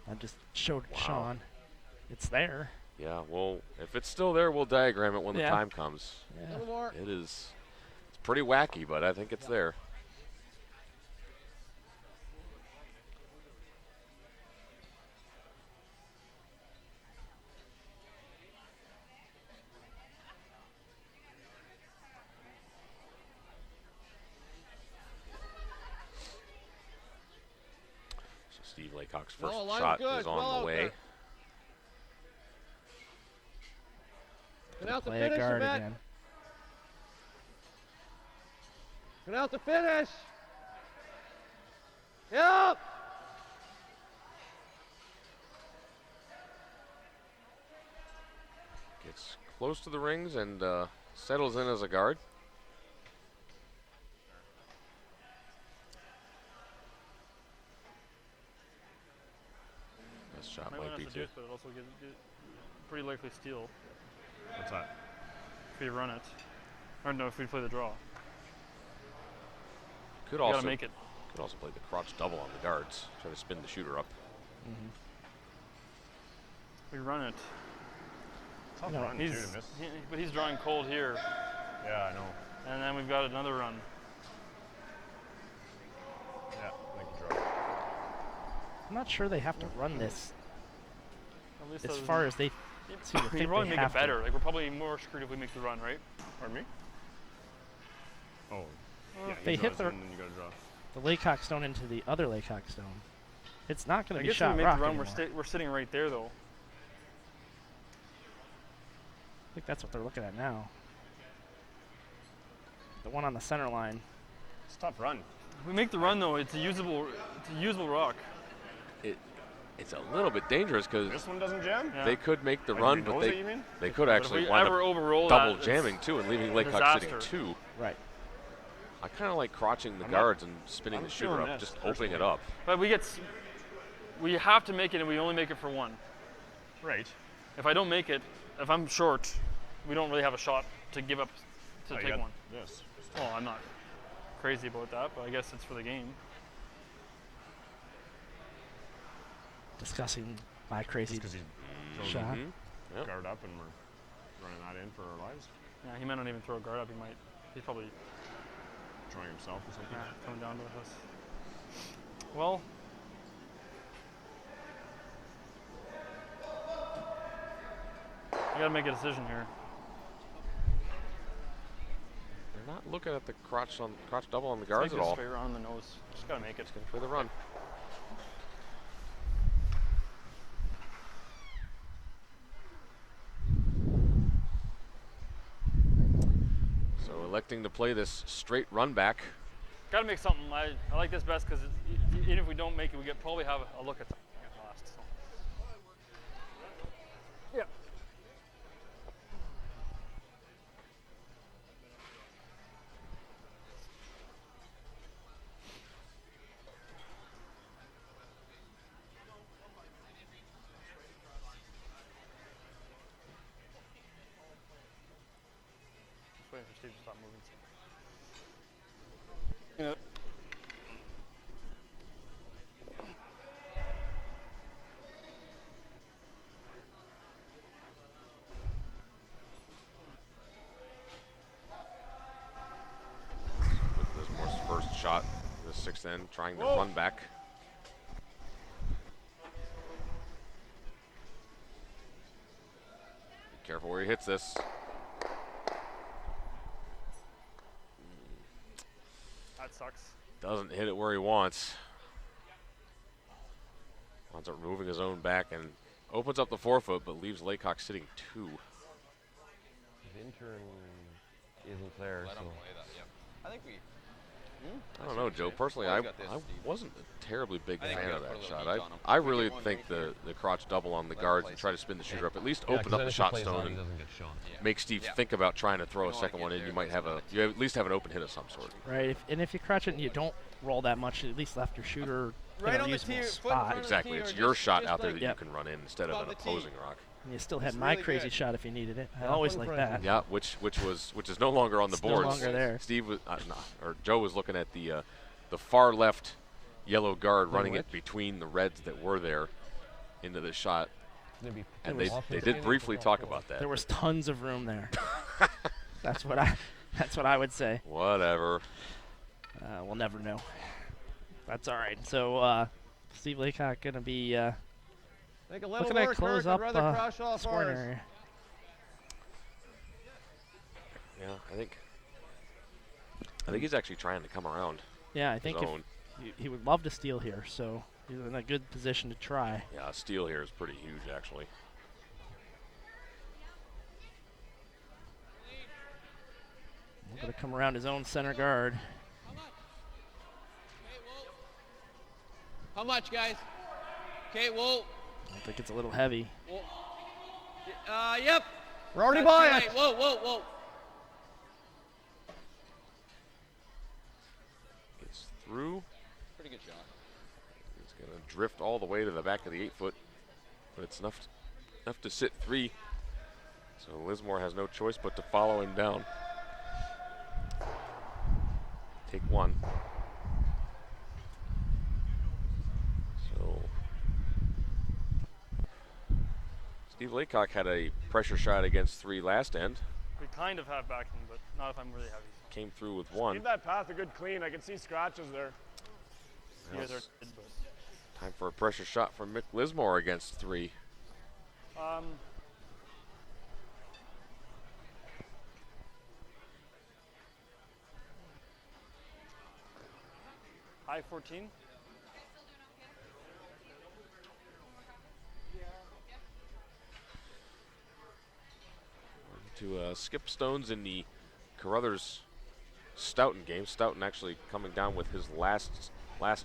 I just showed Sean. It's there. Yeah, well, if it's still there, we'll diagram it when the Yeah. time comes. Yeah. Little more. It's pretty wacky, but I think it's there. So Steve Laycock's first No, line's shot good. is on Well the out way. there. Get out to Play a finish, guard Matt. again. Get out to finish. Yep. Gets close to the rings and settles in as a guard. This shot might be too. But it also get pretty likely steal What's that? if we run it. Or no, if we play the draw. Could We also gotta make it. Could also play the crotch double on the guards. Try to spin the shooter up. We run it. Tough No, run too He's, to miss. but he's drawing cold here, Yeah, I know. and then we've got another run. Yeah, I think you draw. I'm not sure they have to run this At least as that far as they seem to you think probably they make have it better. to. Like we're probably more screwed if we make the run, right? Pardon me? Oh. Yeah, they he hit draws their- and then you gotta draw. The Laycock stone into the other Laycock stone. It's not going I to be guess if shot we make rock the run, anymore. we're sitting right there though. I think that's what they're looking at now. The one on the center line. It's a tough run. If we make the run though, it's a usable rock. It's a little bit dangerous because This one doesn't jam? Yeah. they could make the Like run, the but nose that you mean? they could But if actually we wind ever up overroll double that, jamming it's too and leaving Laycock sitting disaster. 2. Right. I kind of like crotching the I'm not- guards and spinning I'm the shooter feeling up, this, just opening it personally. up. But we have to make it, and we only make it for 1. Right. If I don't make it, if I'm short, we don't really have a shot to give up to Oh, you take got 1. This. Well, I'm not crazy about that, but I guess it's for the game. Discussing my crazy Because he's throws shot. Yep. guard up and we're running that in for our lives. Yeah, he might not even throw a guard up. He's probably Drawing himself or something. coming down to us. Well, I gotta make a decision here. They're not looking at the crotch double on the guards Take at this all. straight on the nose. Just gotta make it. Going for the run. So electing to play this straight run back. Gotta make something. I like this best because even if we don't make it, we probably have a look at the last. So. Yeah. for Steve to stop moving. Lizmore's first shot, the 6th end, trying to run back. Be careful where he hits this. That sucks. Doesn't hit it where he wants. Winds up removing his own back and opens up the 4-foot, but leaves Laycock sitting 2. His intern isn't there, Let so. him play that. Yep. I think we. I don't know, Joe. Personally, Well, I you got this, Steve. wasn't a terribly big I think fan we of gotta that put a little shot. heat on him. I We really get one think right the crotch double on the Let him guards play and try to some. spin the shooter up. At least Yeah, open 'cause up then the if he shot plays stone on, he and doesn't get shown. Yeah. make Steve Yeah. think about trying to throw a don't wanna second get one in. there, You might that's have about it. you at least have an open hit of some sort. Right, and if you crotch it and you don't roll that much, at least left your shooter Right in a on the usable tee, foot in spot. front of the Exactly, tee it's or your just- shot just out there like- that you can run in instead of above an the tee. opposing rock. And you still had It's my really crazy good. shot if you needed it. I Yeah, always one like for that. Anthony. Yeah, which is no longer on the It's no boards. longer there. Steve was, or Joe was looking at the far left yellow guard running it which? between the reds that were there into the shot, Maybe and was- they did briefly talk about that. There was tons of room there. That's what I would say. Whatever. We'll never know. That's all right. So Steve Laycock gonna be Make a little looking to work, close Kirk. up I'd rather crush off scoring ours. area. Yeah, I think he's actually trying to come around Yeah, I his think if own. he would love to steal here, so he's in a good position to try. Yeah, a steal here is pretty huge, actually. He's gonna come around his own center guard. How much, guys? Okay, whoa. I think it's a little heavy. Yep. We're already That's by too it. late. Whoa, whoa, whoa. Gets through. Pretty good shot. He's going to drift all the way to the back of the 8-foot, but it's enough to sit 3. So Lizmore has no choice but to follow him down. Take 1. So Steve Laycock had a pressure shot against 3 last end. We kind of have backing, but not if I'm really heavy. Came through with 1. Give that path a good clean. I can see scratches there. You guys Now are it's good, but time for a pressure shot from Mick Lizmore against 3. high 14. To skip stones in the Carruthers Stouton game. Stouton actually coming down with his last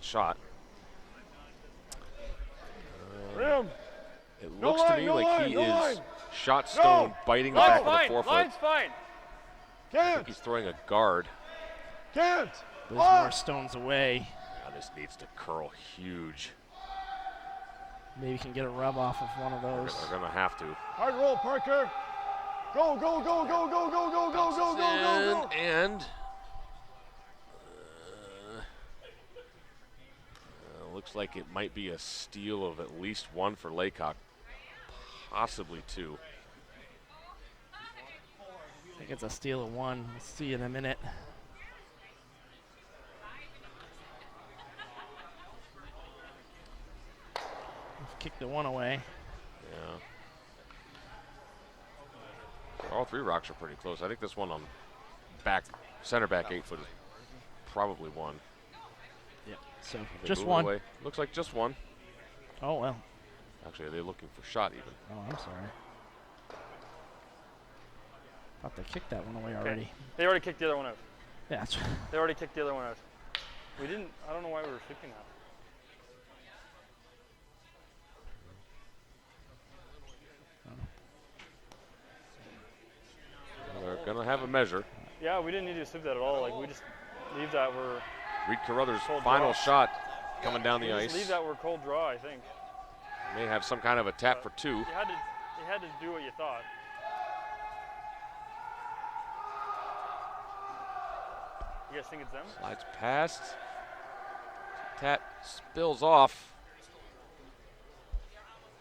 shot. Rim. It No looks to line, me no like line, he no is line. shot stone biting the back Line's of the fine. 4-foot. Line's fine. I Can't. think he's throwing a guard. Can't. Lizmore stones away. Now this needs to curl huge. Maybe he can get a rub off of one of those. They're going to have to. Hard roll, Parker. Go, go, go, go, go, go, go, go, go, go, go, go. And looks like it might be a steal of at least 1 for Laycock, possibly 2. I think it's a steal of 1. We'll see in a minute. Let's kick the 1 away. Yeah. All 3 rocks are pretty close. I think this one on center back 8-foot is probably 1. Yep. So They just move 1. away. Looks like just 1. Oh well. Actually, are they looking for shot even? Oh, I'm sorry. Thought they kicked that one away Okay. already. They already kicked the other one out. Yeah. That's They already kicked the other one out. We didn't. I don't know why we were sweeping that. They're going to have a measure. Yeah, we didn't need to sweep that at all. Like we just leave that. We're Reed Carruthers' Cold final draw. shot coming down the we ice. just leave that. We're cold draw. I think. May have some kind of a tap for 2. You had to do what you thought. You guys think it's them? Slides past. Tap spills off.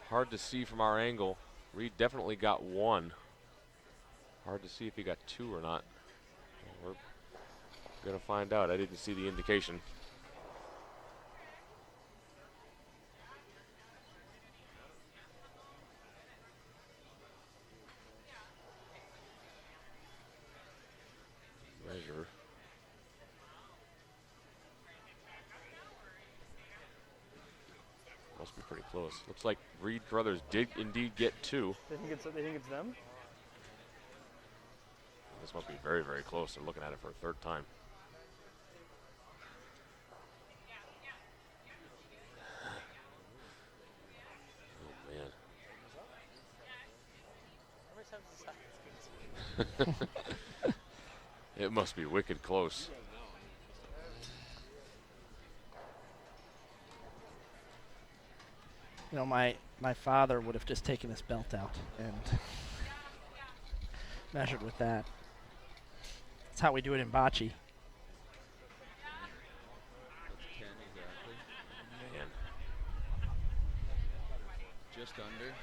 Hard to see from our angle. Reed definitely got one. Hard to see if he got two or not. We're going to find out. I didn't see the indication. Measure. Must be pretty close. Looks like Reed Brothers did indeed get two. They think it's them? This must be very, very close. They're looking at it for a third time. Oh, man. It must be wicked close. You know, my father would have just taken his belt out and measured with that. That's how we do it in bocce. Man. Just under.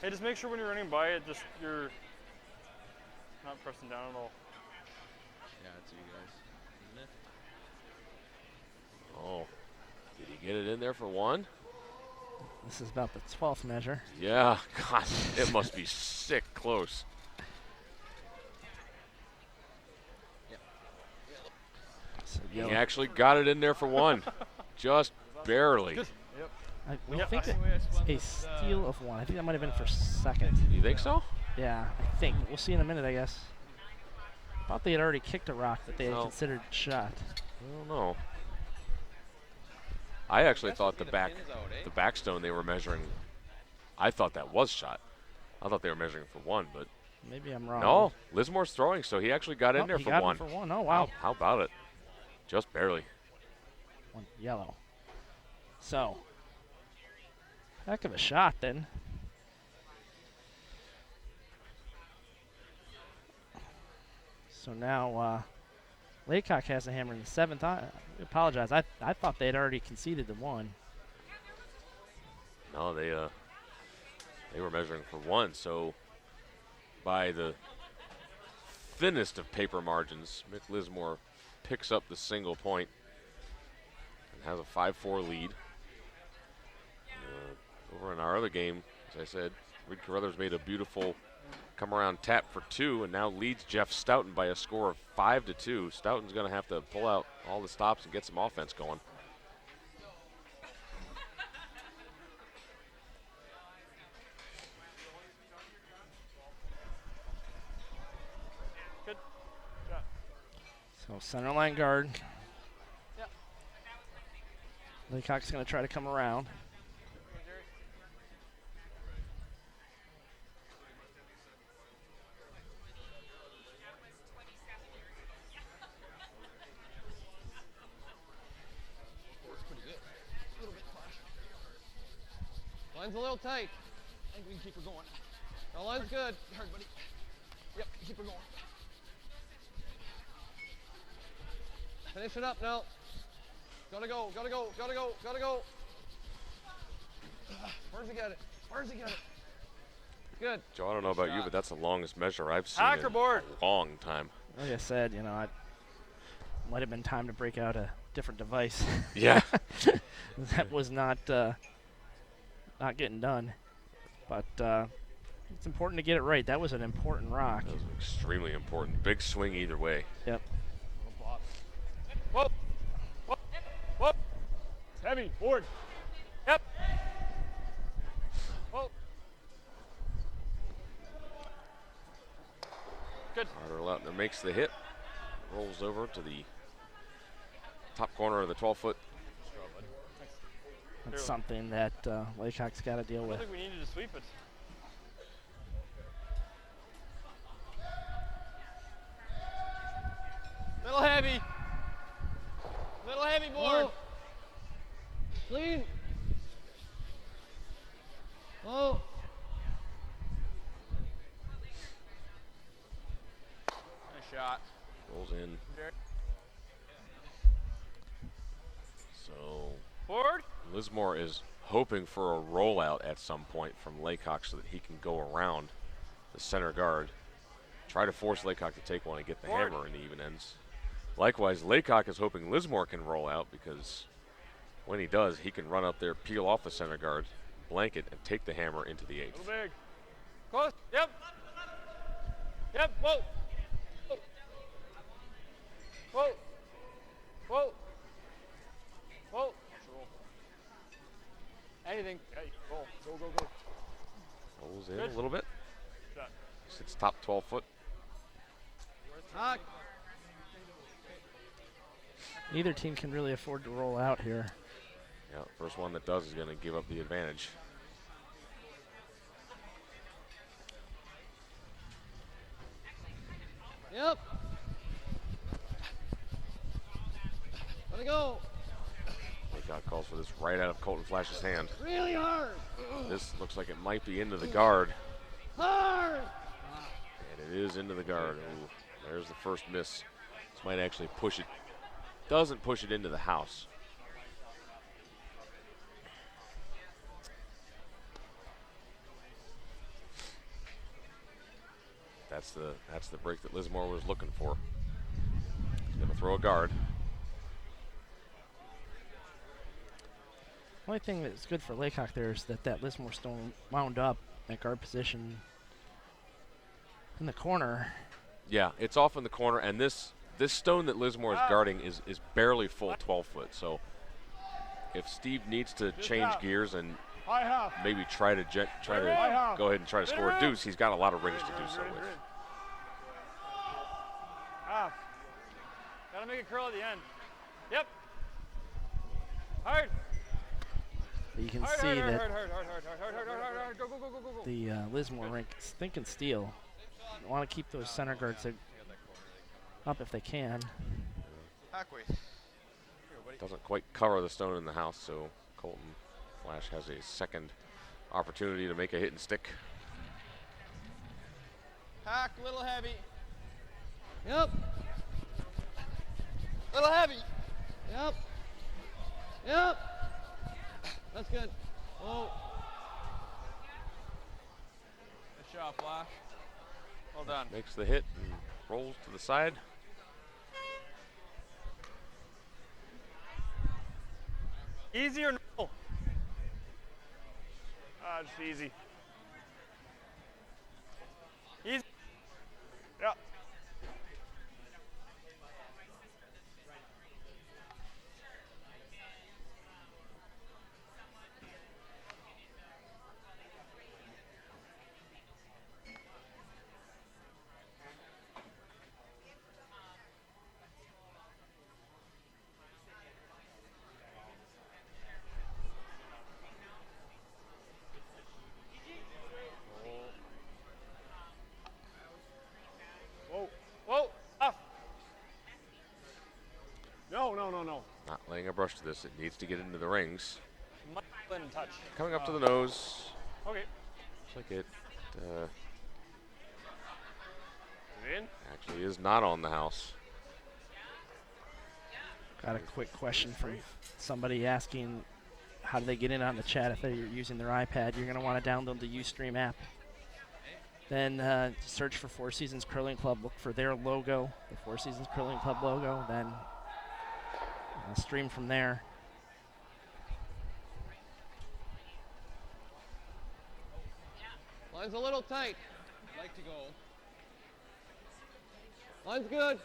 Hey, just make sure when you're running by it, just you're not pressing down at all. Yeah, it's you guys, isn't it? Oh, did he get it in there for one? This is about the 12th measure. Yeah, God, it must be sick close. So He actually got it in there for one, just barely. we think that it's a steal of one. I think that might have been for second. You think so? Yeah, I think. We'll see in a minute, I guess. Thought they had already kicked a rock that they had No. considered shot. I don't know. I actually thought the backstone they were measuring, I thought that was shot. I thought they were measuring for one, but Maybe I'm wrong. no. Lizmore's throwing, so he actually got in there he for got one. it for one. Oh, wow. How about it? Just barely. One yellow. So, heck of a shot then. So now Laycock has a hammer in the 7th. I apologize. I thought they had already conceded the one. No, they were measuring for one. So by the thinnest of paper margins, Mick Lizmore picks up the single point and has a 5-4 lead. Over in our other game, as I said, Reed Carruthers made a beautiful come-around tap for two, and now leads Jeff Stouton by a score of 5-2. Stouton's going to have to pull out all the stops and get some offense going. Good job. So center line guard. Yep. Laycock's going to try to come around. Line's a little tight. I think we can keep her going. The line's good. Hard, buddy. Yep, keep her going. Finish it up now. Gotta go, gotta go, gotta go, gotta go. Where's he got it? Where's he got it? Good. Joe, I don't know about you, but that's the longest measure I've seen Hacker in board. a long time. Like I said, you know, it might have been time to break out a different device. Yeah. That was not getting done. But it's important to get it right. That was an important rock. That was extremely important. Big swing either way. Yep. Whoa. Whoa. Whoa. It's heavy. Board. Yep. Whoa. Good. Carter Lautner makes the hit. Rolls over to the top corner of the 12-foot. That's something that Laycock's got to deal I don't with. think we needed to sweep it. Little heavy. Little heavy board. Oh. Clean. Oh. Nice shot. Rolls in. Lizmore is hoping for a rollout at some point from Laycock so that he can go around the center guard, try to force Laycock to take one and get the hammer in the even ends. Likewise, Laycock is hoping Lizmore can roll out because when he does, he can run up there, peel off the center guard, blanket, and take the hammer into the eighth. Little big. Close. Yep. Yep. Whoa. Whoa. Whoa. Whoa. Anything. Hey, roll. Go, go, go. Rolls in Good. a little bit. Shot. Sits top 12 foot. Knock. Neither team can really afford to roll out here. Yeah, first one that does is going to give up the advantage. Yep. Let it go. Laycock calls for this right out of Colton Flash's hand. Really hard. This looks like it might be into the guard, Hard. and it is into the guard. Ooh, there's the first miss. This might actually push it. Doesn't push it into the house. That's the break that Lizmore was looking for. He's going to throw a guard. Only thing that's good for Laycock there is that Lismore stone wound up at guard position in the corner. Yeah, it's off in the corner, and this stone that Lizmore is guarding is barely full 12 foot. So if Steve needs to change gears and High half. maybe try to go ahead and try to score a deuce, he's got a lot of rings to do so with. Half. Gotta make it curl at the end. Yep. Hard. But you can Hard, see hard, that hard, hard, hard, hard, hard, hard, hard, hard, hard. Go, go, go, go, go, go. the Lismore rank is thinking steel. Want to keep those center guards up if they can. Halfway. Doesn't quite cover the stone in the house, so Colton Flash has a second opportunity to make a hit and stick. Hack, little heavy. Yep. Little heavy. Yep. Yep. That's good. Oh. Good shot, Flash. Well done. Makes the hit and rolls to the side. Easy or no? Just easy. Easy. Yeah. Whoa. Off. No, no, no, no. Not laying a brush to this. It needs to get into the rings. Michael in touch. Coming up to the nose. Okay. Looks like it Is it in? actually is not on the house. Got a quick question from somebody asking how do they get in on the chat if they're using their iPad. You're going to want to download the Ustream app. Then search for Four Seasons Curling Club. Look for their logo, the Four Seasons Curling Club logo. Then stream from there. Line's a little tight. Like to go. Line's good.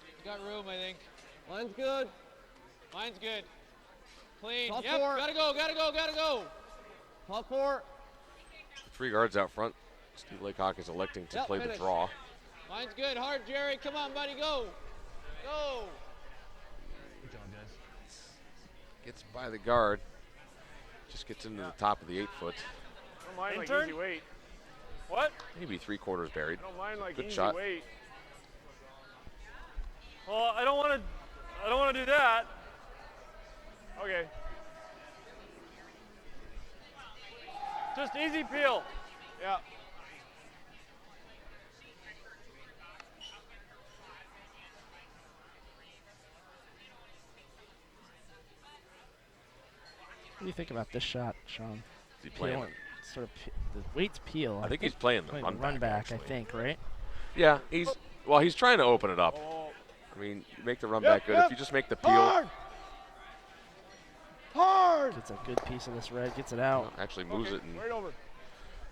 You got room, I think. Line's good. Mine's good. Clean. Top Yep. four. Gotta go. Gotta go. Gotta go. Top four. 3 guards out front. Steve Laycock is electing to Yep, play the finish. draw. Mine's good. Hard, Jerry. Come on, buddy. Go. Go. Gets by the guard. Just gets into the top of the 8 foot. I don't mind like Intern? easy weight. What? Maybe 3/4 buried. I don't mind like Good easy shot. weight. Well, I don't want to do that. Okay. Just easy peel. Yeah. do you think about this shot, Sean? Is he playing? Peeling, sort of the weights peel. I think he's playing the run back. I actually. think, right? Yeah, he's trying to open it up. I mean, you make the run back good. If you just make the peel. Hard! Gets a good piece of this red, gets it out. Actually moves it and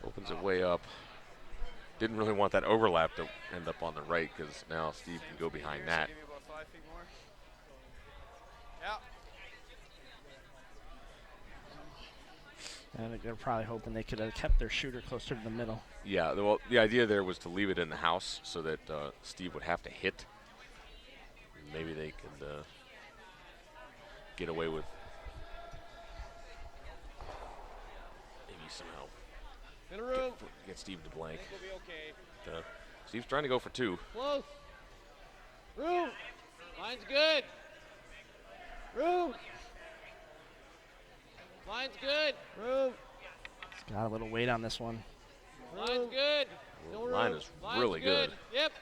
opens it way up. Didn't really want that overlap to end up on the right because now Steve can go behind that. Give me about 5 feet more. Yeah. And they're probably hoping they could have kept their shooter closer to the middle. Yeah, well, the idea there was to leave it in the house so that Steve would have to hit. Maybe they could get away with somehow In a room. get Steve to blank. We'll be okay. Steve's trying to go for 2. Close. Room. Line's good. Room. Line's good. Room. It's got a little weight on this one. Line's good. The No line room. is Line's really good. Yep.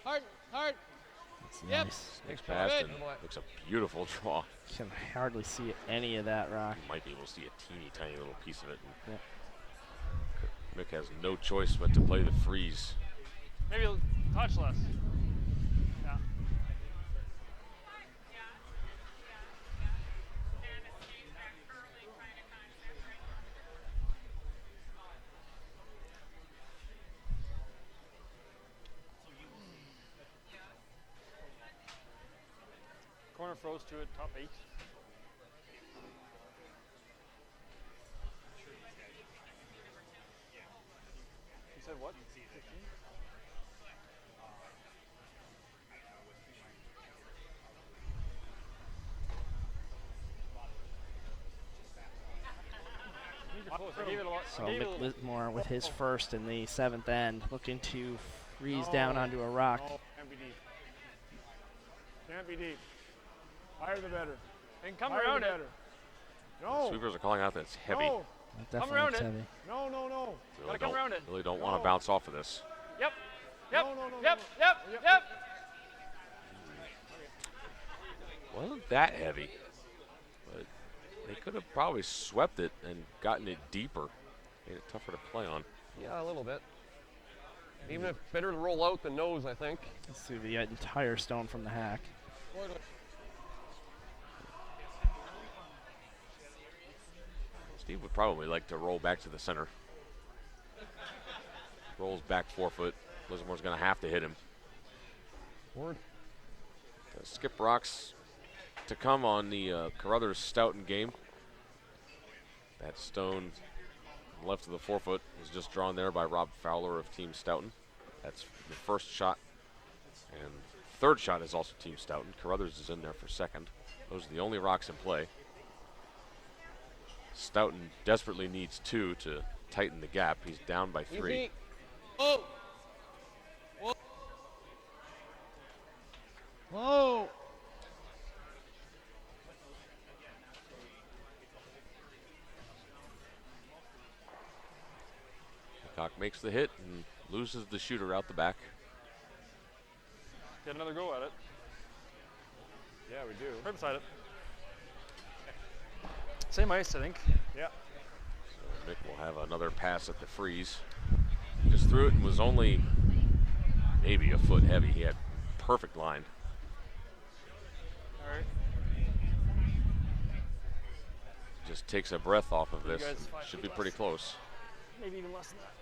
Hard. Hard. It's Yep. nice. Next pass Good. and looks a beautiful draw. Can hardly see any of that rock. You might be able to see a teeny tiny little piece of it. Yeah. Mick has no choice but to play the freeze. Maybe a touch less. Yeah. Corner froze to it, top 8. You said what? 15? So Mick Lizmore with his first in the 7th end, looking to freeze down onto a rock. No, can't be deep. Can't be deep. Higher the better. And come Higher around the it. better. No. Sweepers are calling out that it's heavy. No. That definitely around looks it. heavy. No, no, no. Gotta come around it. Really don't want No. to bounce off of this. Yep. Yep. No, no, no, yep. no. Yep. Yep. Yep. Wasn't that heavy, but they could have probably swept it and gotten it deeper, made it tougher to play on. Yeah, a little bit. Even if better to roll out than nose, I think. Let's see the entire stone from the hack. Steve would probably like to roll back to the center. Rolls back 4 foot. Lizmore's going to have to hit him. Forward. Skip rocks to come on the Carruthers Stouton game. That stone left of the 4 foot was just drawn there by Rob Fowler of Team Stouton. That's the first shot. And third shot is also Team Stouton. Carruthers is in there for second. Those are the only rocks in play. Stouton desperately needs 2 to tighten the gap. He's down by 3. Easy. Oh. Whoa. Whoa. Laycock makes the hit and loses the shooter out the back. Get another go at it. Yeah, we do. Right beside it. Same ice, I think. Yeah. So Mick will have another pass at the freeze. He just threw it and was only maybe a foot heavy. He had perfect line. All right. Just takes a breath off of this. guys 5 Should feet be pretty less. close. Maybe even less than that.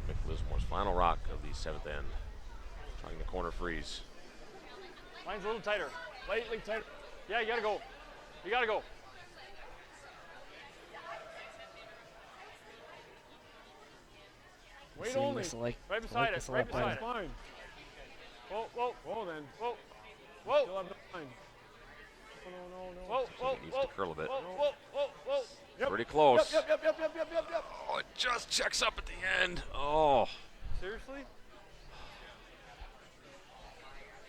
Mick Lizmore's final rock of the 7th end. Trying the corner freeze. Line's a little tighter. Slightly tighter. Yeah, you gotta go. You gotta go. Wait Seeing only. this like, Right beside this it. a Right lot better. beside it. Fine. Whoa, whoa, Whoa then. whoa, Still whoa, have no line. No, no, no. whoa, whoa, He needs whoa, to curl a bit. whoa, whoa, whoa, whoa. Yep. Pretty close. Yep, yep, yep, yep, yep, yep, yep. Oh, it just checks up at the end. Oh. Seriously?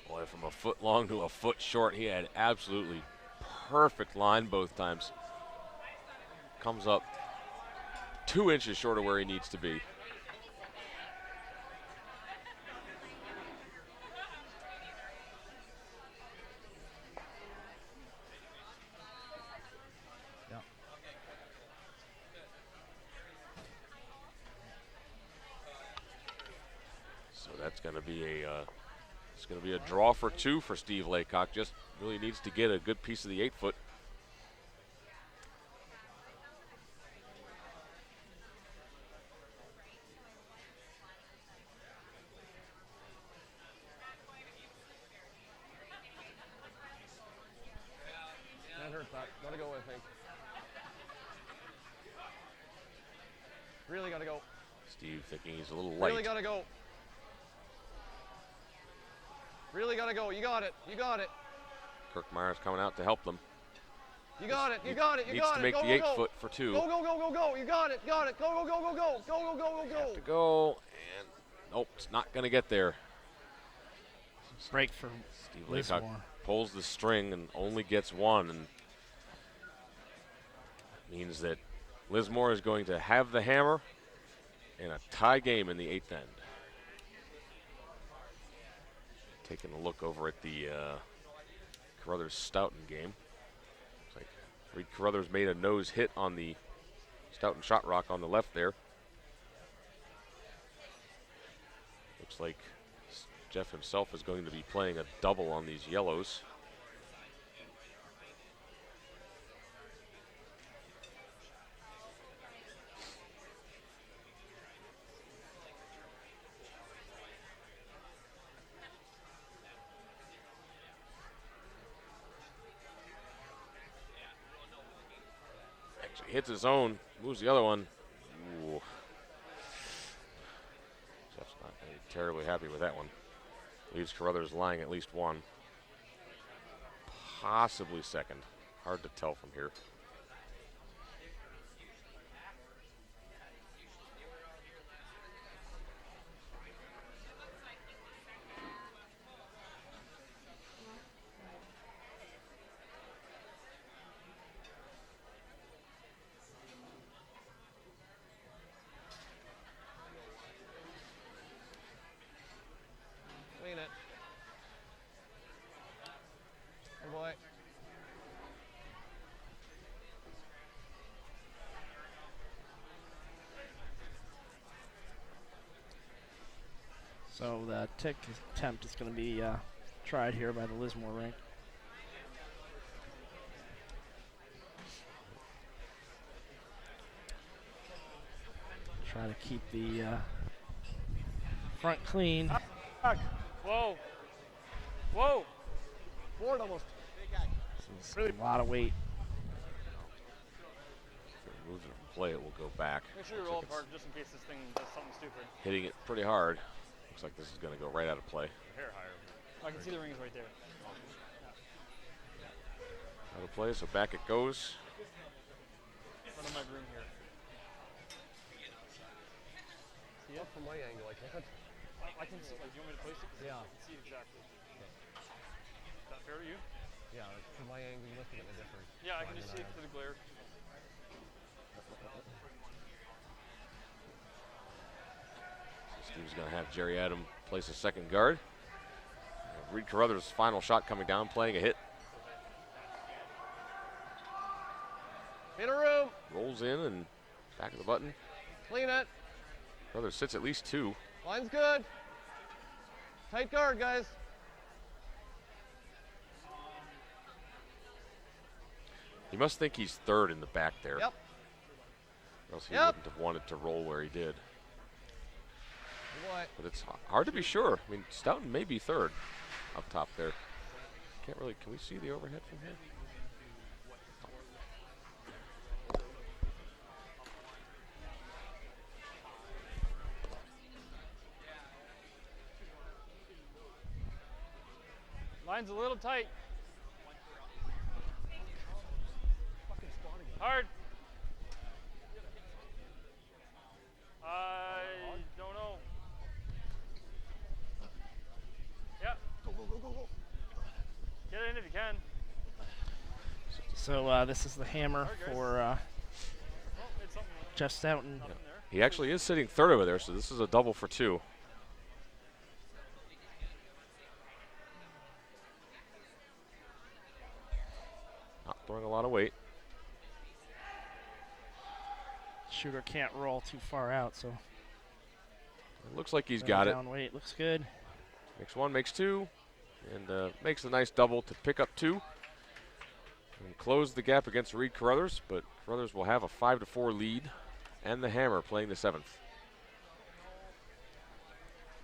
Boy, from a foot long to a foot short, he had absolutely perfect line both times. Comes up 2 inches short of where he needs to be. that's going to be it's going to be a draw for 2 for Steve Laycock. Just really needs to get a good piece of the 8-foot. That hurt that. Gotta go, I think. Really gotta go. Steve thinking he's a little light. Really gotta go. Really gotta go. You got it. You got it. Kirk Myers coming out to help them. You got it. You got it. You Needs got to it. make Go, the go, 8-foot for 2. go. Go, go, go, go, go. You got it. Got it. Go, go, go, go, go. Go, go, go, go, go. To go, and nope, it's not going to get there. Break for Steve Laycock Lizmore. pulls the string and only gets 1, and means that Lizmore is going to have the hammer in a tie game in the 8th end. Taking a look over at the Carruthers Stouton game. Looks like Reed Carruthers made a nose hit on the Stouton shot rock on the left there. Looks like Jeff himself is going to be playing a double on these yellows. Actually hits his own, moves the other one. Ooh. Jeff's not going to be terribly happy with that one. Leaves Carruthers lying at least 1. Possibly second. Hard to tell from here. Clean it. Good boy. So the tick attempt is going to be tried here by the Lizmore rank. Try to keep the front clean. Whoa. Whoa. Forward almost. This is a lot of weight. If it moves it from play, it will go back. Make sure you Looks roll like apart just in case this thing does something stupid. it's hitting it pretty hard. Looks like this is going to go right out of play. Hair higher. I can see the rings right there. Out of play, so back it goes. Front of my broom here. See it? From my angle, I can't. I can see. Like, do you want me to place it? 'Cause Yeah. I can see exactly. Is that fair to you? Yeah, from my angle, you must be getting a different. Yeah, I can just see it through the glare. Steve's going to have Jerry Adam place a second guard. Reed Carruthers' final shot coming down, playing a hit. In a room. Rolls in and back of the button. Clean it. Carruthers sits at least 2. Line's good. Tight guard, guys. He must think he's third in the back there. Yep. Or else he Yep. wouldn't have wanted to roll where he did. Good boy. But it's hard to be sure. I mean, Stouton may be third up top there. Can't really, can we see the overhead from here? Line's a little tight. Hard. I don't know. Yeah. Go, go, go, go, go. Get it in if you can. So this is the hammer Alright, guys. for Oh, it's something. Jeff Stouton. Nothing there. He actually is sitting third over there, so this is a double for 2. Not throwing a lot of weight. Shooter can't roll too far out, so It looks like he's got it. Down weight looks good. Makes one, makes two, and makes a nice double to pick up two and close the gap against Reed Carruthers, but Carruthers will have a 5-4 lead, and the Hammer playing the 7th.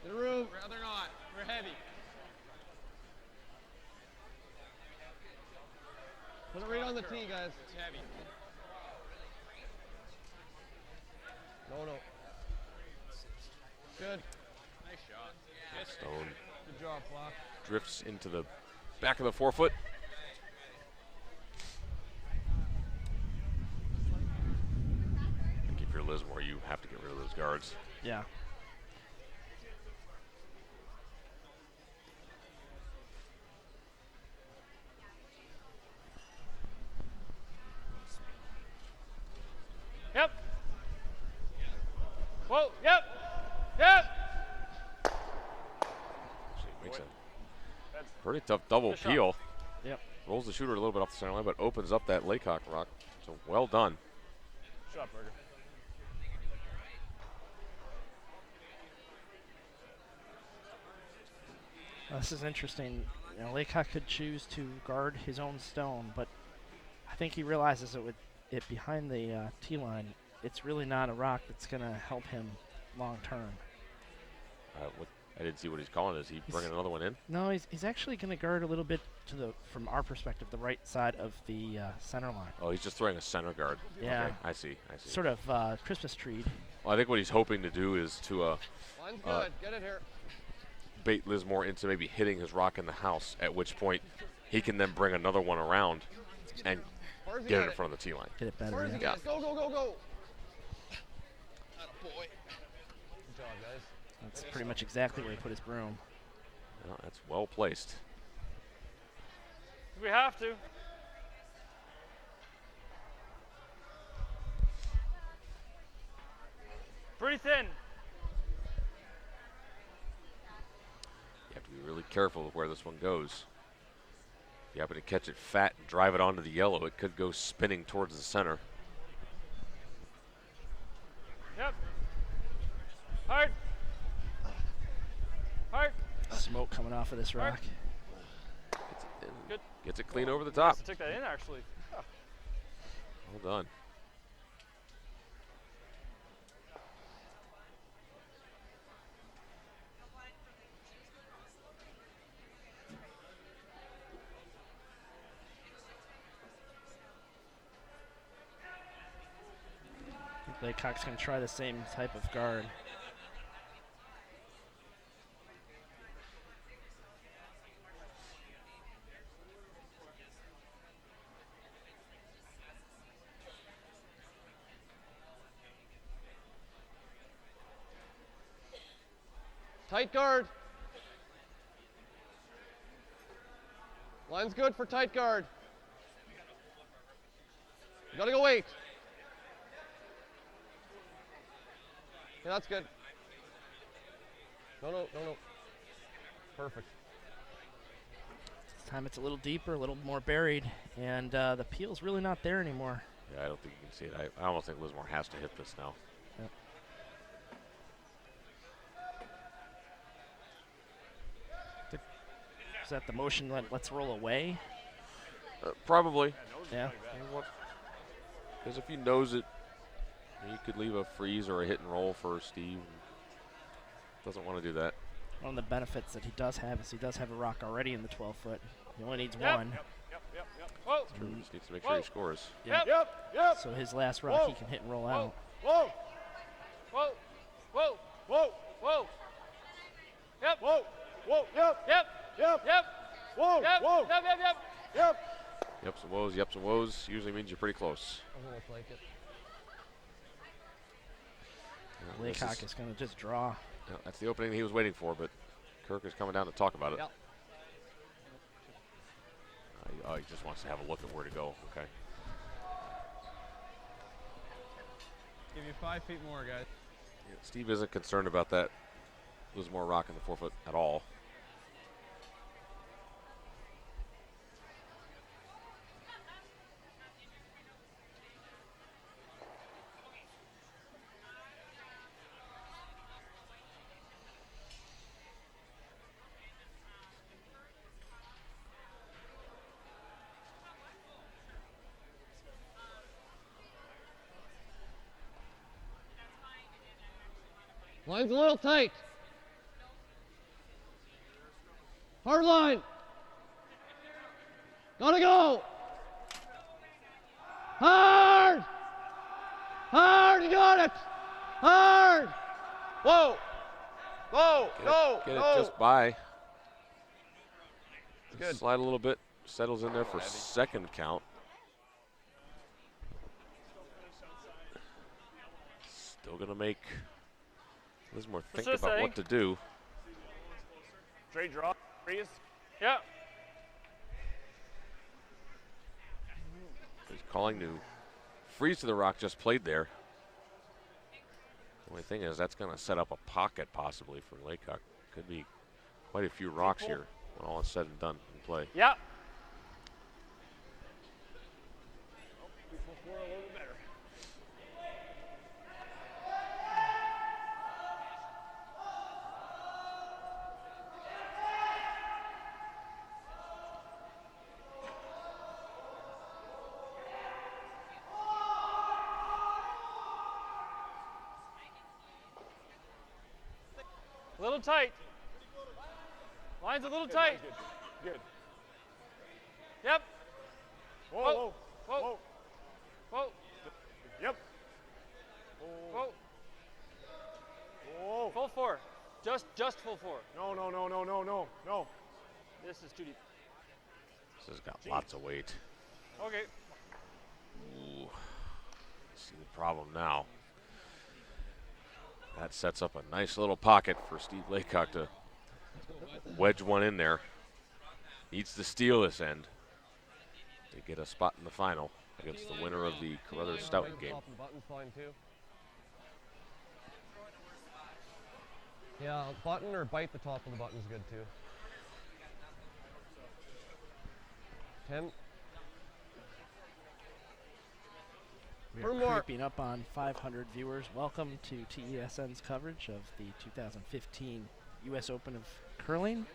In a room. Rather not. We're heavy. Put it right on the tee, guys. It's heavy. No. Good. Nice shot. Stone Good job, Flock. drifts into the back of the forefoot. I think if you're Lizmore, you have to get rid of those guards. Yeah. Yep. Whoa, yep. Yep. Actually makes a pretty tough double Good shot. peel. Yep. Rolls the shooter a little bit off the center line, but opens up that Laycock rock. So well done. Shot, Burger. This is interesting. You know, Laycock could choose to guard his own stone, but I think he realizes that with it behind the tee line, it's really not a rock that's going to help him long term. I didn't see what he's calling. Is he bringing another one in? No, he's actually going to guard a little bit to the, from our perspective, the right side of the center line. Oh, he's just throwing a center guard. Yeah. Okay, I see. Sort of Christmas tree. Well, I think what he's hoping to do is to Line's good. Get it here. bait Lizmore into maybe hitting his rock in the house, at which point he can then bring another one around and Where's he get it at in front of the tee line. Get it better. Where's he Yeah. at? Go. Attaboy. Good job, guys. That's pretty much exactly where he put his broom. Well, that's well placed. We have to. Pretty thin. You have to be really careful with where this one goes. If you happen to catch it fat and drive it onto the yellow, it could go spinning towards the center. Yep. Hard. Hard. Smoke coming off of this rock. Gets it, Good. Gets it clean over the top. Took that in actually. Huh. Well done. Laycock's going to try the same type of guard. Tight guard. Line's good for tight guard. You gotta go wait. Yeah, that's good. No. Perfect. This time it's a little deeper, a little more buried, and the peel's really not there anymore. Yeah, I don't think you can see it. I almost think Lizmore has to hit this now. Yep. Is that the motion, let's roll away? Probably. Yeah. Because if he knows it, he could leave a freeze or a hit and roll for Steve. Doesn't want to do that. One of the benefits that he does have is he does have a rock already in the 12-foot. He only needs Yep. one. Yep. Whoa. True. He just needs to make sure he scores. Yep. Yep. So his last rock he can hit and roll out. Whoa. Whoa. Whoa. Whoa. Whoa. Yep. Whoa. Yep. Yep. Yep. Yep. Whoa. Yep. Whoa. Yep. Yep. Yeps and woes usually means you're pretty close. Doesn't look like it. Yeah, this Laycock is going to just draw. yeah, that's the opening he was waiting for, but Kirk is coming down to talk about it. Yep. He just wants to have a look at where to go. Okay. Give you 5 feet more, guys. Yeah, Steve isn't concerned about that Lizmore rock in the 4-foot at all. Line's a little tight. Hard line. Gotta go. Hard. Hard, you got it. Hard. Whoa. Whoa, no, Get no. it just by. Good. Slide a little bit, settles in there for second count. Still gonna make Lizmore think this about thing? what to do. Straight draw, freeze. Yeah. He's calling to freeze to the rock, just played there. The only thing is that's gonna set up a pocket possibly for Laycock. Could be quite a few rocks here when all is said and done in play. Yeah. A little bit better. A little tight. Line's a little tight. Good. Good. Yep. Whoa, Whoa. whoa, Whoa. Whoa. Yep. Whoa. Whoa. Full four. Just full four. No, no, no, no, no, no, no. This is too deep. This has got lots of weight. Okay. Ooh. See the problem now. That sets up a nice little pocket for Steve Laycock to wedge one in there. Needs to steal this end to get a spot in the final against the winner of the Carruthers Stouton game. Top and button's fine too. Yeah, button or bite the top of the button's good too. 10. We One are more. creeping up on 500 viewers. Welcome to TESN's coverage of the 2015 U.S. Open of Curling.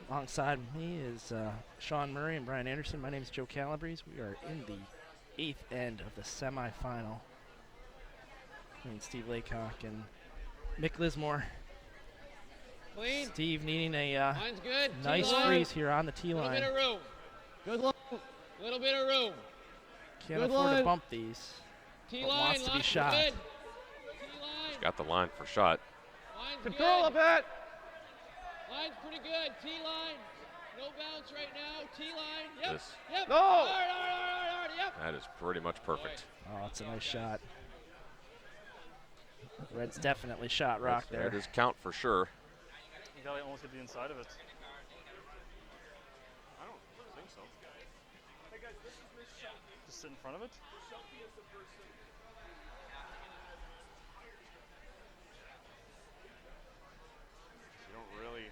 Alongside me is Sean Murray and Brian Anderson. My name is Joe Calabrese. We are in the 8th end of the semifinal between Steve Laycock and Mick Lizmore. Clean. Steve needing a Line's good. nice T-line. freeze here on the tee Little line. bit of room. Good line. Little bit of room. Can't good afford to line. bump these. T-line. wants to be line's shot. Good. He's T-line. got the line for shot. Line's Control good. a bit. Line's pretty good. T-line. No bounce right now. T-line. Yep. This- Yep. No. Hard. Yep. That is pretty much perfect. Oh, it's a nice shot. Red's definitely shot rock there. That is count for sure. You gotta almost hit the inside of it. I don't think so. Just sit in front of it. You don't really.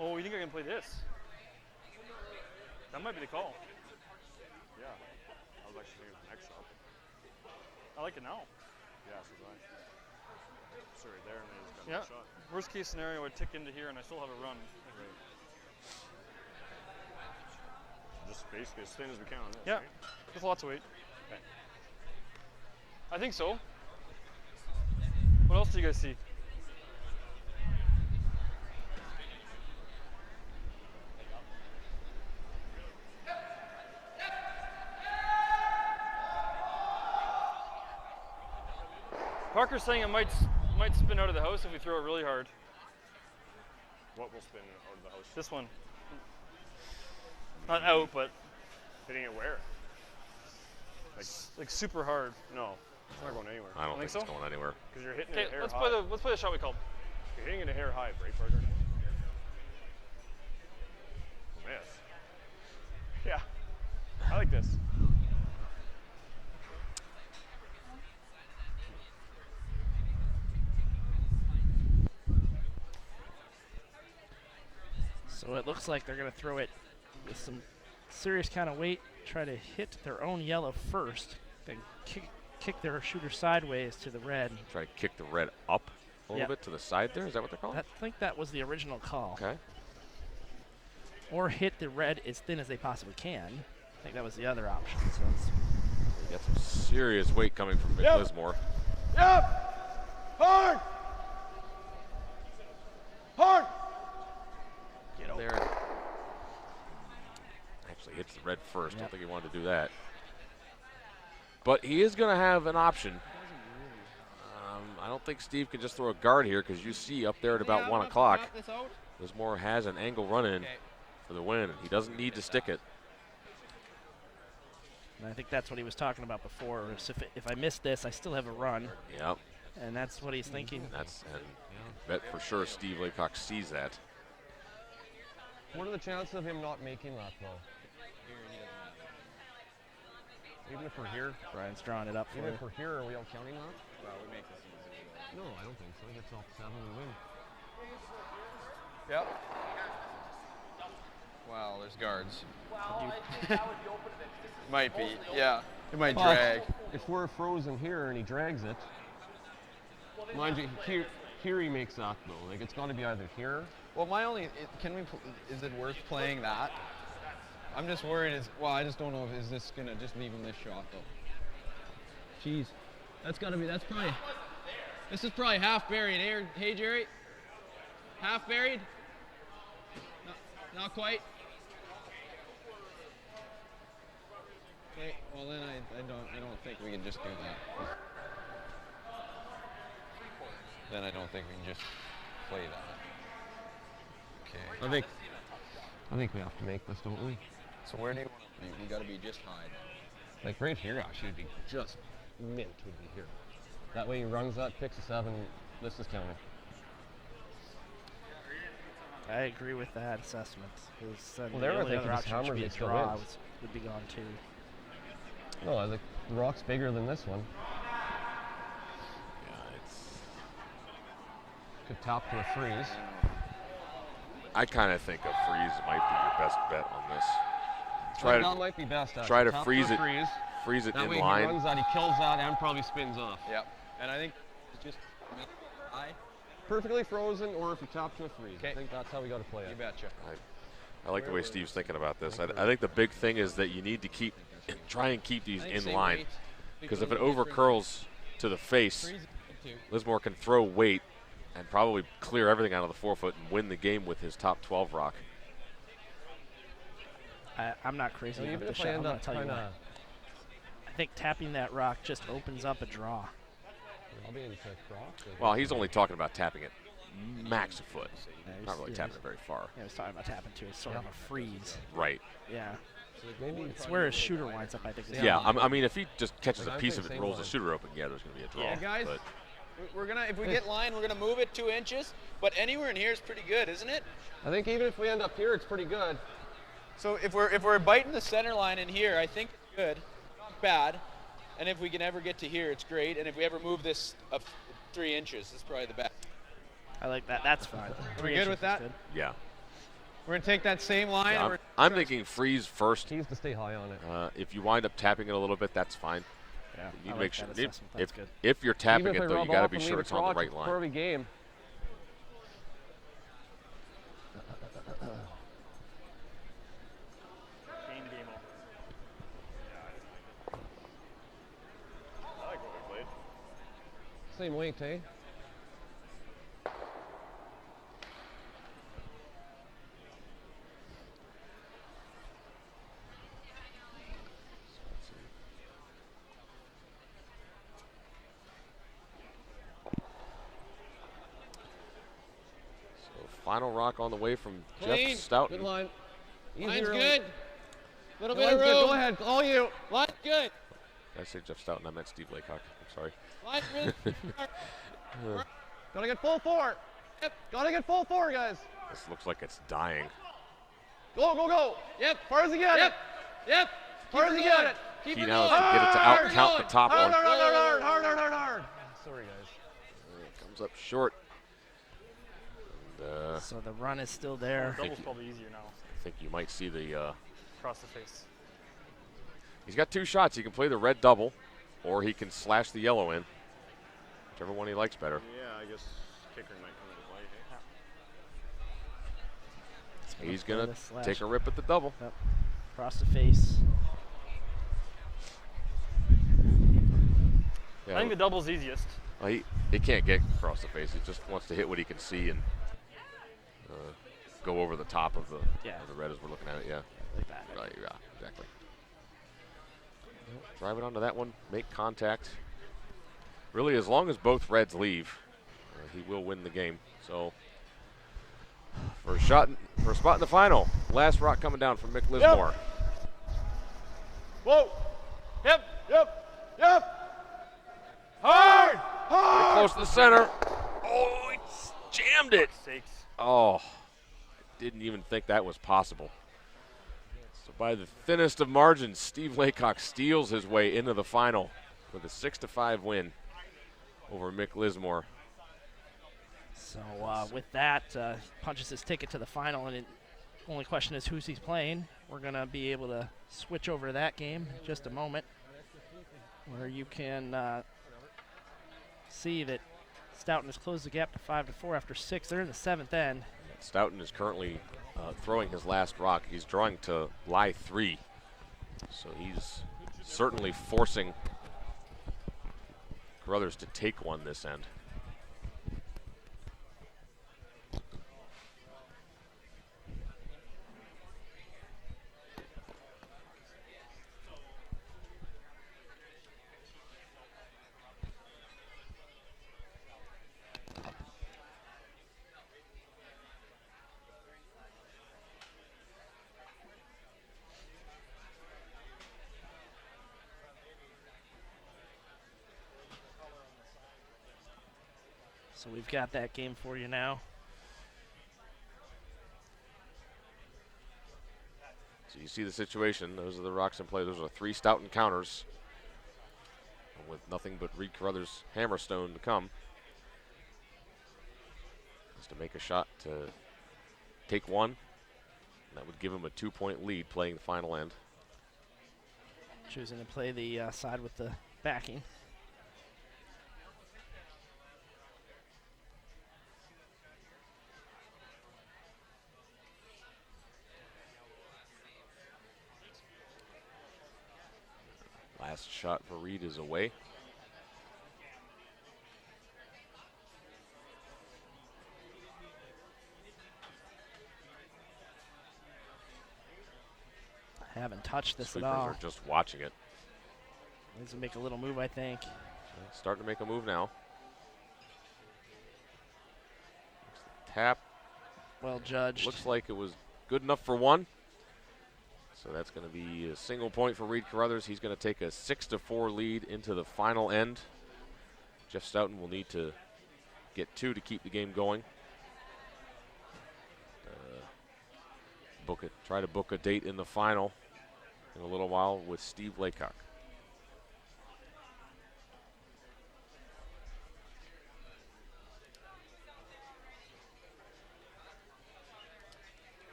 Oh, you think I can play this? That might be the call. Yeah. I was actually thinking of the next shot. I like it now. Yeah, so was I. It's right there, and then he's got Yeah. the shot. Worst case scenario, I tick into here and I still have a run. Right. Just basically as thin as we can on this. Yeah. Right? With lots of weight. Okay. I think so. What else do you guys see? Parker's saying it might spin out of the house if we throw it really hard. What will spin out of the house? This one. Not out, but Hitting it where? like super hard. No, it's not going anywhere. I don't think think it's so? going anywhere. Because you're hitting Okay, it hair let's high. play the shot we called. You're hitting it a hair high, right, Parker? Miss. Yeah. I like this. So it looks like they're going to throw it with some serious kind of weight, try to hit their own yellow first, then kick their shooter sideways to the red. Try to kick the red up a little Yep. bit to the side there. Is that what they're calling? I think that was the original call. Okay. Or hit the red as thin as they possibly can. I think that was the other option. So it's Got some serious weight coming from Mick Lizmore. Yep. Hard. Hard. Get there. Actually hits the red first. Don't think he wanted to do that. But he is going to have an option. I don't think Steve can just throw a guard here because you see up there at about 1 o'clock, Lizmore has an angle run in for the win. He doesn't need to stick it. And I think that's what he was talking about before. Is if I miss this, I still have a run. Yep. And that's what he's thinking. And bet for sure Steve Laycock sees that. What are the chances of him not making that, though? Even if we're here? Brian's drawing it up for Even you. if we're here, are we all counting that? Well, we make this easy. No, I don't think so. He gets off 7, we win. Yep. Wow, there's guards. Might be, yeah. It might drag. If we're frozen here and he drags it, mind you, here he makes that though. Like it's got to be either here. Well, my only, is it worth playing that? I'm just worried, I just don't know if, is this gonna just leave him this shot though? Jeez. That's probably, this is probably half buried. Hey, Jerry? Half buried? Not quite? Okay, well then I don't think we can just do that. Then I don't think we can just play that. Okay. I think we have to make this, don't we? So where do we gotta be just high then? Like right here actually would be just mint would be here. That way he runs that, picks a 7, this is counting. I agree with that assessment. Well, there I the only think other he just option should be a hammers, he still draw wins. would be gone too. No, the rock's bigger than this one. Yeah, it's. Could top to a freeze. I kind of think a freeze might be your best bet on this. That might be best. Try to Top freeze it. freeze. Freeze it That in way line. he runs that, he kills that, and probably spins off. Yep. And I think it's just high. Perfectly frozen, or if you top to a freeze. Okay. I think that's how we got to play You it. betcha. I like the way Steve's thinking about this. I think the big thing is that you need to try and keep these in line. Because if it over curls to the face, Lizmore can throw weight and probably clear everything out of the forefoot and win the game with his top 12 rock. I'm not crazy So about even this if I shot. I'm end going up to tell you kind why. of, I think tapping that rock just opens up a draw. I'll be into cross. Well, he's only talking about tapping it max a foot. Yeah, Not really tapping it very far. Yeah, I was talking about tapping too. It's sort of a freeze. Right. Yeah. Maybe It's where his shooter winds up, I think. is Yeah, the- I mean, if he just catches Like a I'm piece of it thinking and rolls same the line. shooter open, yeah, there's going to be a draw. Yeah. Guys, But we're gonna, if we get line, we're gonna move it 2 inches, but anywhere in here is pretty good, isn't it? I think even if we end up here, it's pretty good. So if we're biting the center line in here, I think it's good, not bad. And if we can ever get to here, it's great. And if we ever move this up 3 inches, it's probably the best. I like that. That's fine. Are we good with that? yeah. We're gonna take that same line. Yeah, I'm thinking freeze first. Keys to stay high on it. If you wind up tapping it a little bit, that's fine. Yeah, You need I to like make sure that assessment. That's good. if you're tapping Even if it they though, you rub got to off be and sure leave it's on the crotch, right it's line. for every game. I like what we played. Same weight, eh? So final rock on the way from Clean. Jeff Stouton. Good line. Easy Line's early. good. Little bit Line's of good. room. Go ahead. All you. Line's good. Did I say Jeff Stouton? I meant Steve Laycock. I'm sorry. Line's really Gotta get full 4. Yep. Gotta get full 4, guys. This looks like it's dying. Go, go, go. Yep. Far as he get Yep. it. Yep. Far as he get it. Keep Key it now is going. to get it to out count the top Hard, one. hard, hard, hard, hard, hard, hard, hard. Sorry, guys. It comes up short. And, So the run is still there. Double's probably easier now. I think you might see the. Across the face. He's got 2 shots. He can play the red double, or he can slash the yellow in. Whichever one he likes better. Yeah, I guess kicker might come into play. He's Play gonna the slash. take a rip at the double. Yep. Across the face. Yeah, I think the double's easiest. well, he can't get across the face. He just wants to hit what he can see and go over the top of the red as we're looking at it. Yeah. Like that. Right. Yeah. Exactly. Drive it onto that one. Make contact. Really, as long as both reds leave, he will win the game. So, for a spot in the final, last rock coming down from Mick Lizmore. Whoa. Yep. Hard. Pretty close to the center. Oh, he jammed it. Sakes. Oh, didn't even think that was possible. So by the thinnest of margins, Steve Laycock steals his way into the final with a 6-5 win over Mick Lizmore. So with that, punches his ticket to the final, and the only question is who's he's playing. We're going to be able to switch over to that game in just a moment, where you can see that Stouton has closed the gap to 5-4 after 6. They're in the 7th end. Stouton is currently throwing his last rock. He's drawing to lie 3. So he's certainly forcing Carruthers to take one this end. So we've got that game for you now. So you see the situation. Those are the rocks in play. Those are 3 Stouton counters, with nothing but Reed Carruthers' hammerstone to come. Just to make a shot to take one. And that would give him a 2-point lead playing the final end. Choosing to play the side with the backing. Last shot for Reed is away. Haven't touched this Sweepers at all. are just watching it. Needs to make a little move, I think. Starting to make a move now. Tap. Well judged. Looks like it was good enough for one. So that's going to be a single point for Reed Carruthers. He's going to take a 6-4 lead into the final end. Jeff Stouton will need to get 2 to keep the game going. Try to book a date in the final in a little while with Steve Laycock.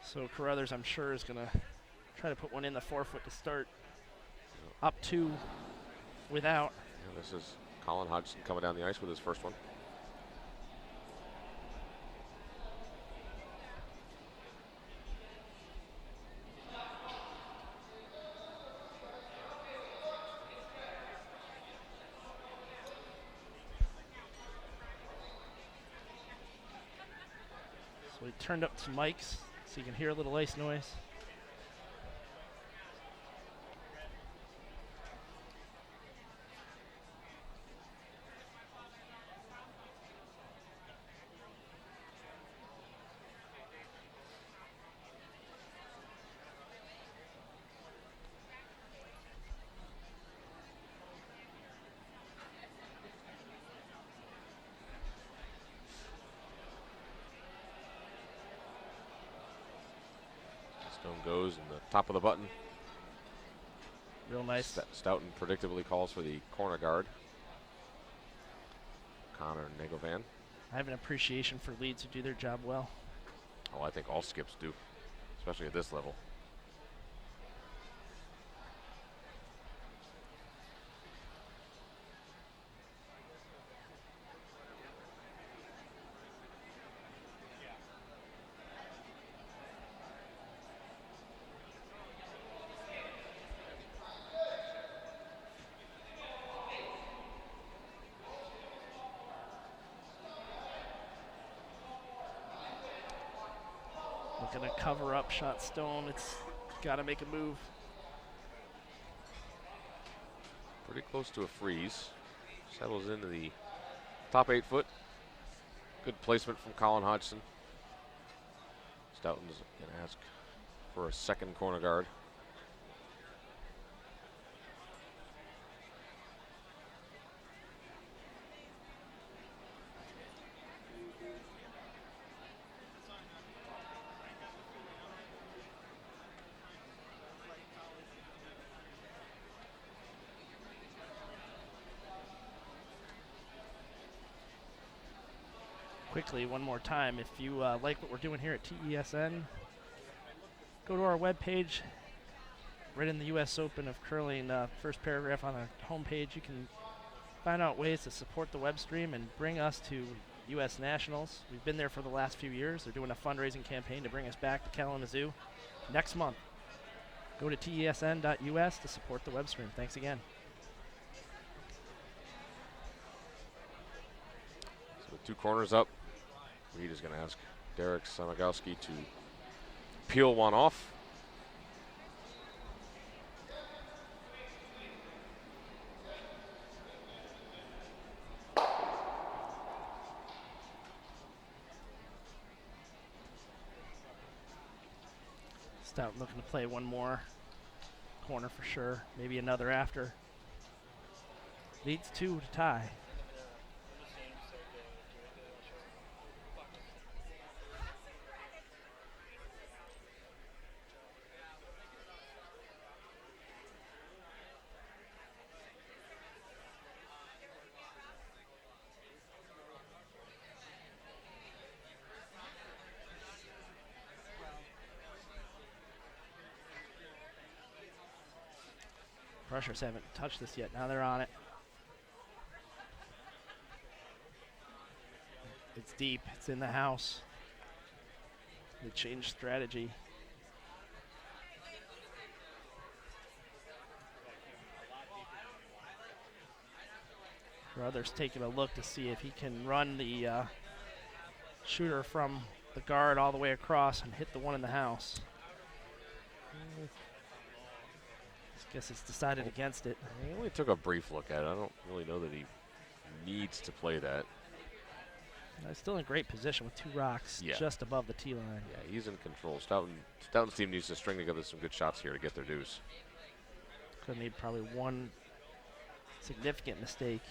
So Carruthers, I'm sure, is going to try to put one in the forefoot to start. Up 2 without. Yeah, this is Colin Hodgson coming down the ice with his first one. So he turned up some mics so you can hear a little ice noise. Stone goes in the top of the button. Real nice. Stouton predictably calls for the corner guard. Connor Negovan. I have an appreciation for leads who do their job well. Oh, I think all skips do, especially at this level. Looking to cover up shot Stone. It's got to make a move. Pretty close to a freeze. Settles into the top 8 foot. Good placement from Colin Hodgson. Stouton's going to ask for a second corner guard. Quickly, one more time, if you like what we're doing here at TESN, go to our webpage. Right in the U.S. Open of Curling, first paragraph on the homepage, you can find out ways to support the web stream and bring us to U.S. Nationals. We've been there for the last few years. They're doing a fundraising campaign to bring us back to Kalamazoo next month. Go to tesn.us to support the web stream. Thanks again. So with 2 corners up, Reed is going to ask Derek Samagowski to peel one off. Stouton looking to play one more corner for sure, maybe another after. Leads 2 to tie. Rushers haven't touched this yet. Now they're on it. It's deep. It's in the house. They changed strategy. Brothers taking a look to see if he can run the shooter from the guard all the way across and hit the one in the house. Guess it's decided against it. He only took a brief look at it. I don't really know that he needs to play that. He's still in great position with 2 rocks just above the tee line. Yeah, he's in control. Stouton's team needs to string together some good shots here to get their dues. Could need probably one significant mistake.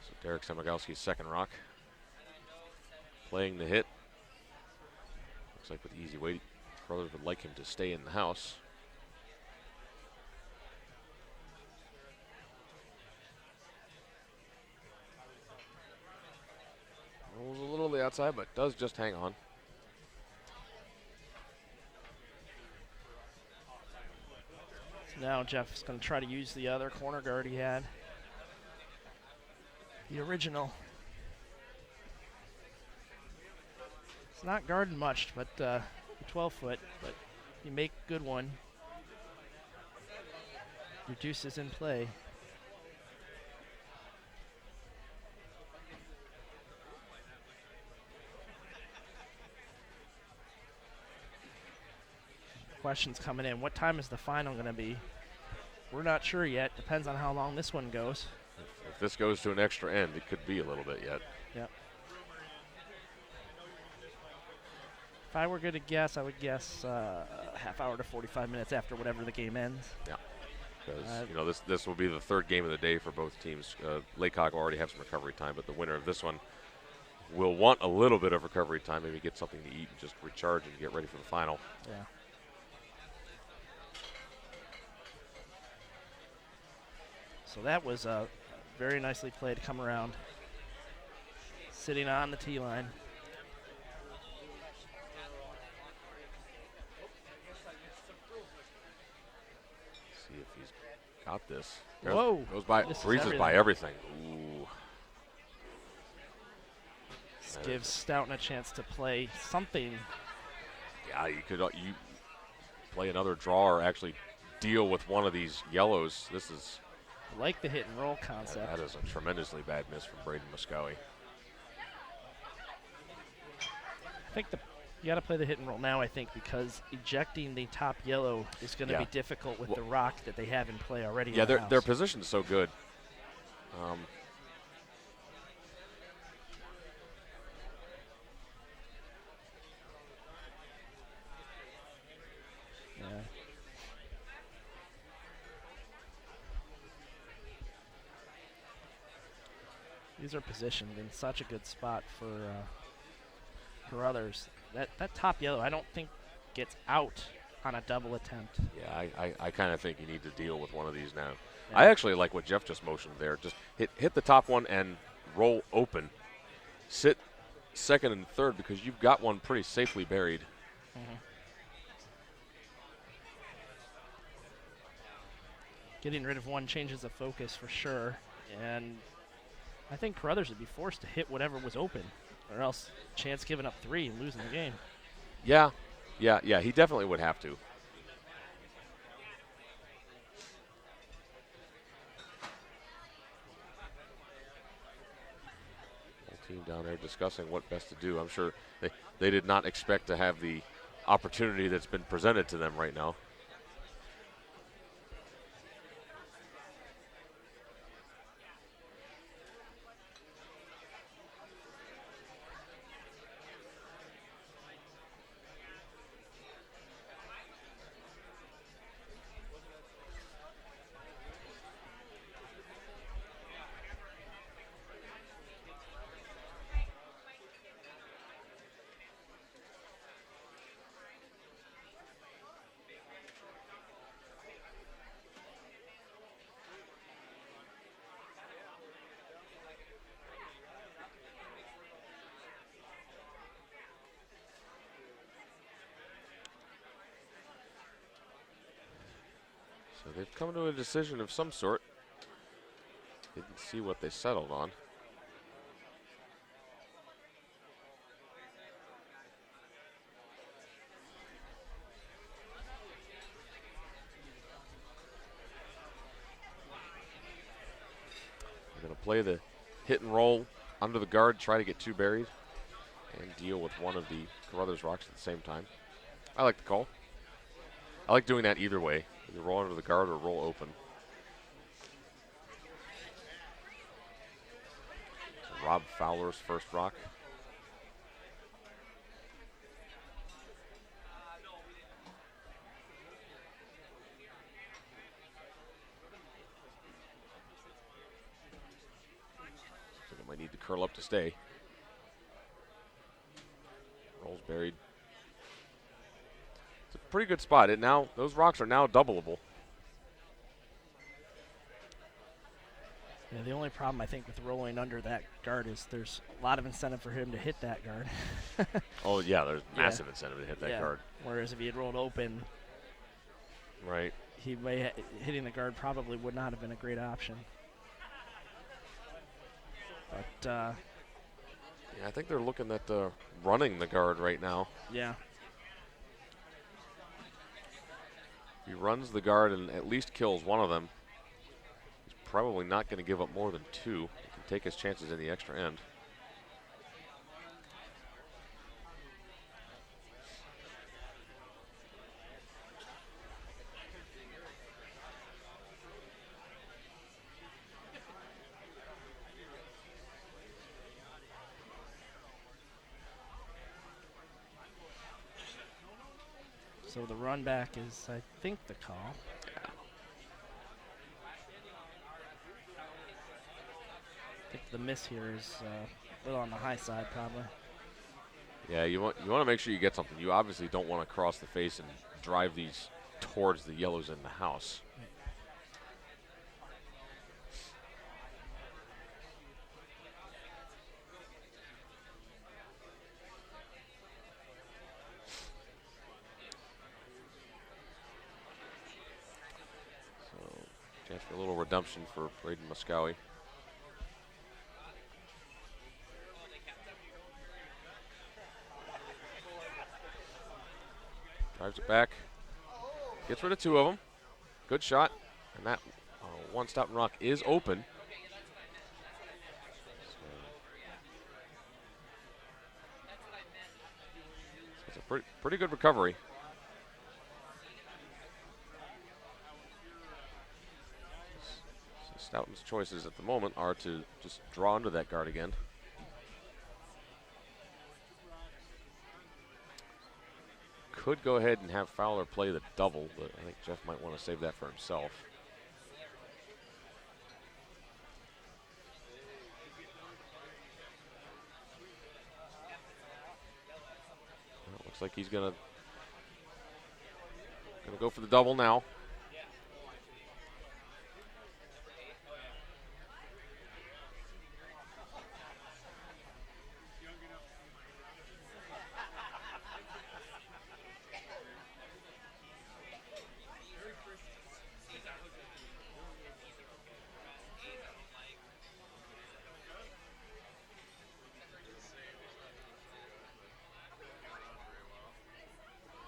So Derek Samagowski's second rock. Playing the hit. Looks like with easy weight, brothers would like him to stay in the house. Rolls a little to the outside, but does just hang on. So now Jeff's going to try to use the other corner guard he had. The original. It's not guarding much, but 12 foot, but you make a good one. Your deuce is in play. Questions coming in. What time is the final going to be? We're not sure yet. Depends on how long this one goes. If this goes to an extra end, it could be a little bit yet. Yep. If I were going to guess, I would guess half hour to 45 minutes after whatever the game ends. Yeah, because this will be the 3rd game of the day for both teams. Laycock will already have some recovery time, but the winner of this one will want a little bit of recovery time, maybe get something to eat and just recharge and get ready for the final. Yeah. So that was very nicely played, come around. Sitting on the tee line. See if he's got this. Whoa. Goes by, breezes by everything. Ooh. This gives Stouton a chance to play something. Yeah, you could you play another draw or actually deal with one of these yellows. This is I like the hit and roll concept. That is a tremendously bad miss from Braden Muscowie. I think you got to play the hit and roll now, I think, because ejecting the top yellow is going to be difficult with the rock that they have in play already. Yeah, their position is so good. Yeah. These are positioned in such a good spot for others. That top yellow, I don't think gets out on a double attempt. Yeah, I kind of think you need to deal with one of these now. Yeah. I actually like what Jeff just motioned there. Just hit the top one and roll open. Sit second and third because you've got one pretty safely buried. Mm-hmm. Getting rid of one changes the focus for sure, and I think Carruthers would be forced to hit whatever was open, or else chance giving up 3 and losing the game. Yeah, he definitely would have to. Whole team down there discussing what best to do. I'm sure they did not expect to have the opportunity that's been presented to them right now. So they've come to a decision of some sort. Didn't see what they settled on. They're going to play the hit and roll under the guard, try to get 2 buried, and deal with one of the Carruthers rocks at the same time. I like the call. I like doing that either way. Either roll under the guard or roll open. So Rob Fowler's first rock. So they might need to curl up to stay. Rolls buried. It's a pretty good spot. Those rocks are now doubleable. Yeah, the only problem I think with rolling under that guard is there's a lot of incentive for him to hit that guard. Oh yeah, there's massive incentive to hit that guard. Whereas if he had rolled open, right, hitting the guard probably would not have been a great option. But yeah, I think they're looking at running the guard right now. Yeah. If he runs the guard and at least kills one of them, he's probably not going to give up more than 2. He can take his chances in the extra end. So the run back is, I think, the call. I think the miss here is a little on the high side, probably. Yeah, you want to make sure you get something. You obviously don't want to cross the face and drive these towards the yellows in the house. A little redemption for Braden Muscowie. Drives it back. Gets rid of 2 of them. Good shot. And that one Stouton Rock is open. So it's a pretty good recovery. So Stouton's choices at the moment are to just draw under that guard again. Could go ahead and have Fowler play the double, but I think Jeff might want to save that for himself. Well, looks like he's gonna go for the double now.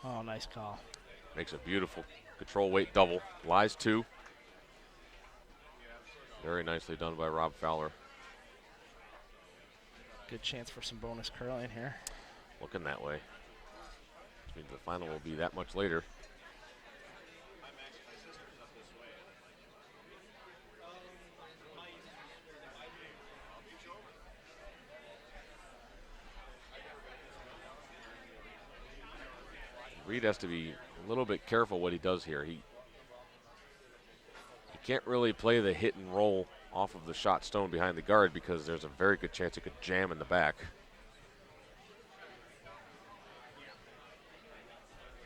Oh, nice call. Makes a beautiful control weight double. Lies 2. Very nicely done by Rob Fowler. Good chance for some bonus curling here. Looking that way. Which means the final will be that much later. Reed has to be a little bit careful what he does here. He can't really play the hit and roll off of the shot stone behind the guard because there's a very good chance it could jam in the back.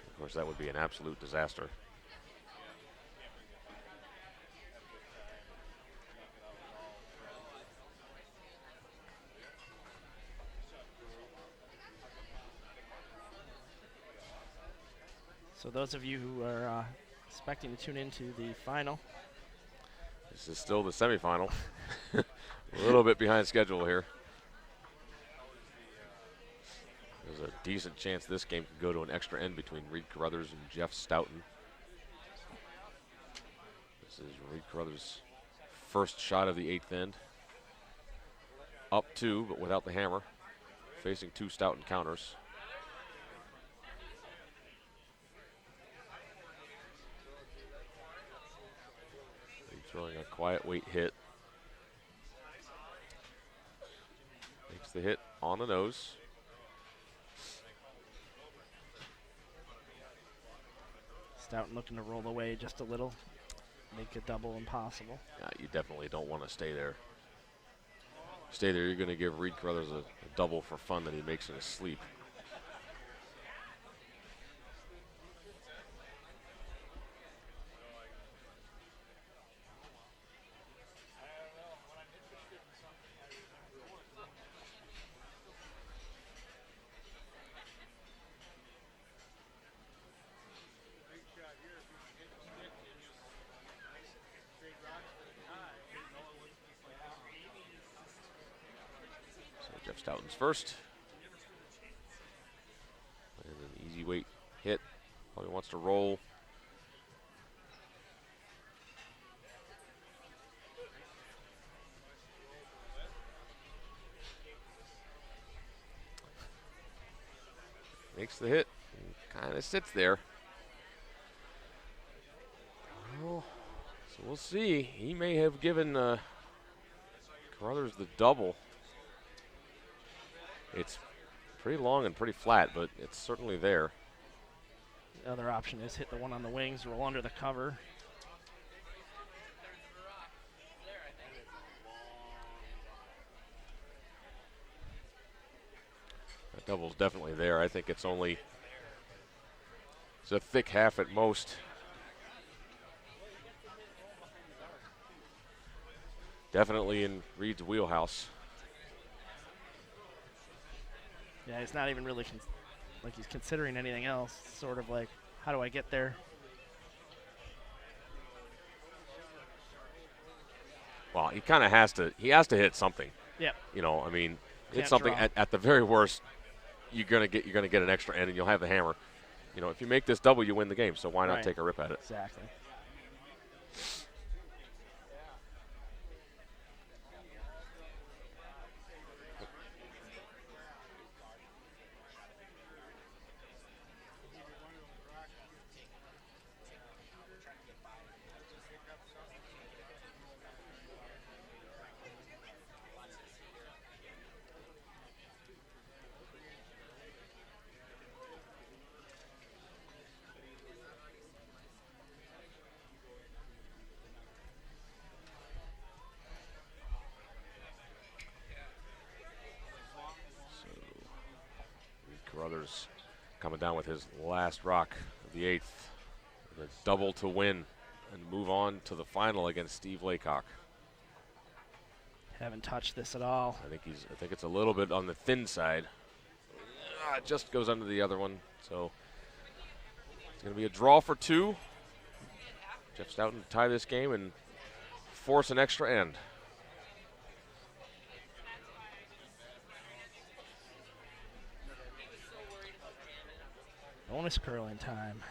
Of course, that would be an absolute disaster. So those of you who are expecting to tune into the final, this is still the semifinal. A little bit behind schedule here. There's a decent chance this game could go to an extra end between Reed Carruthers and Jeff Stouton. This is Reed Carruthers' first shot of the 8th end. Up 2, but without the hammer. Facing 2 Stouton counters. Throwing a quiet weight hit. Makes the hit on the nose. Stouton looking to roll away just a little, make a double impossible. Yeah, you definitely don't want to stay there. Stay there, you're going to give Reed Carruthers a double for fun that he makes in his sleep. Jeff Stouton's first. And an easy weight hit. Probably wants to roll. Makes the hit. Kind of sits there. Well, so we'll see. He may have given Carruthers the double. It's pretty long and pretty flat, but it's certainly there. The other option is hit the one on the wings, roll under the cover. That double's definitely there. I think it's only a thick half at most. Definitely in Reed's wheelhouse. Yeah, he's not even really like he's considering anything else. It's sort of like, how do I get there? Well, he kind of has to. He has to hit something. Yep. You know, I mean, Can't it's something draw. at the very worst. You're gonna get an extra end, and you'll have the hammer. You know, if you make this double, you win the game. So why not Right. take a rip at it? Exactly. Carruthers coming down with his last rock of the 8th. The double to win and move on to the final against Steve Laycock. Haven't touched this at all. I think it's a little bit on the thin side. It just goes under the other one. So it's going to be a draw for 2. Jeff Stouton to tie this game and force an extra end. Bonus curling time.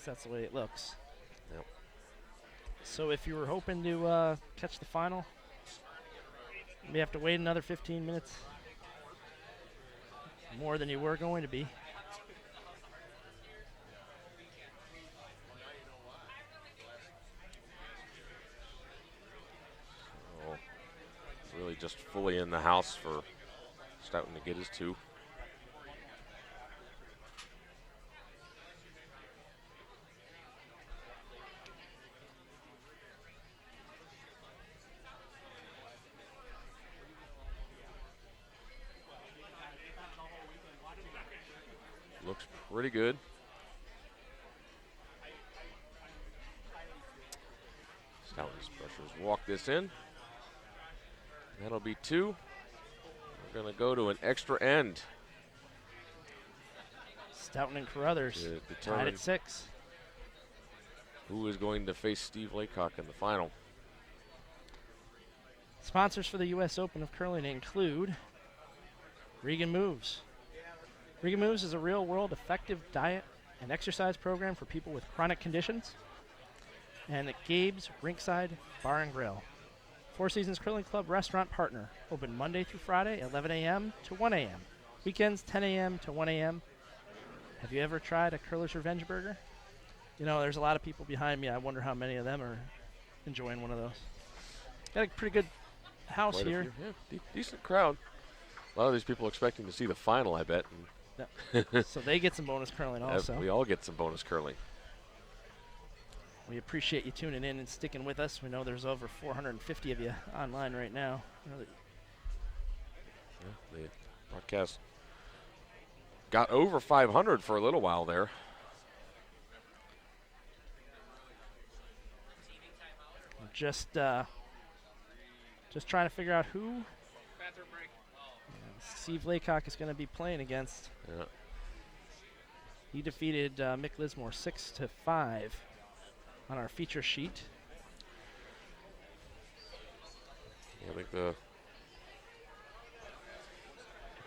That's the way it looks. Yep. So if you were hoping to catch the final, you have to wait another 15 minutes. More than you were going to be. So really just fully in the house for Stouton to get his 2. Looks pretty good. Stouton's pressures walk this in. That'll be 2. We're going to go to an extra end. Stouton and Carruthers To tied determine at 6. who is going to face Steve Laycock in the final. Sponsors for the U.S. Open of Curling include Regan Moves. Regan Moves is a real-world effective diet and exercise program for people with chronic conditions. And at Gabe's Rinkside Bar and Grill. Four Seasons Curling Club restaurant partner. Open Monday through Friday, 11 a.m. to 1 a.m. Weekends, 10 a.m. to 1 a.m. Have you ever tried a Curler's Revenge Burger? You know, there's a lot of people behind me. I wonder how many of them are enjoying one of those. Got a pretty good house Quite a here. few. Yeah, decent crowd. A lot of these people expecting to see the final, I bet. So they get some bonus curling also. We all get some bonus curling. We appreciate you tuning in and sticking with us. We know there's over 450 of you online right now. Yeah, the broadcast got over 500 for a little while there. Just trying to figure out who Steve Laycock is going to be playing against. Yeah. He defeated Mick Lizmore 6-5 on our feature sheet. I think the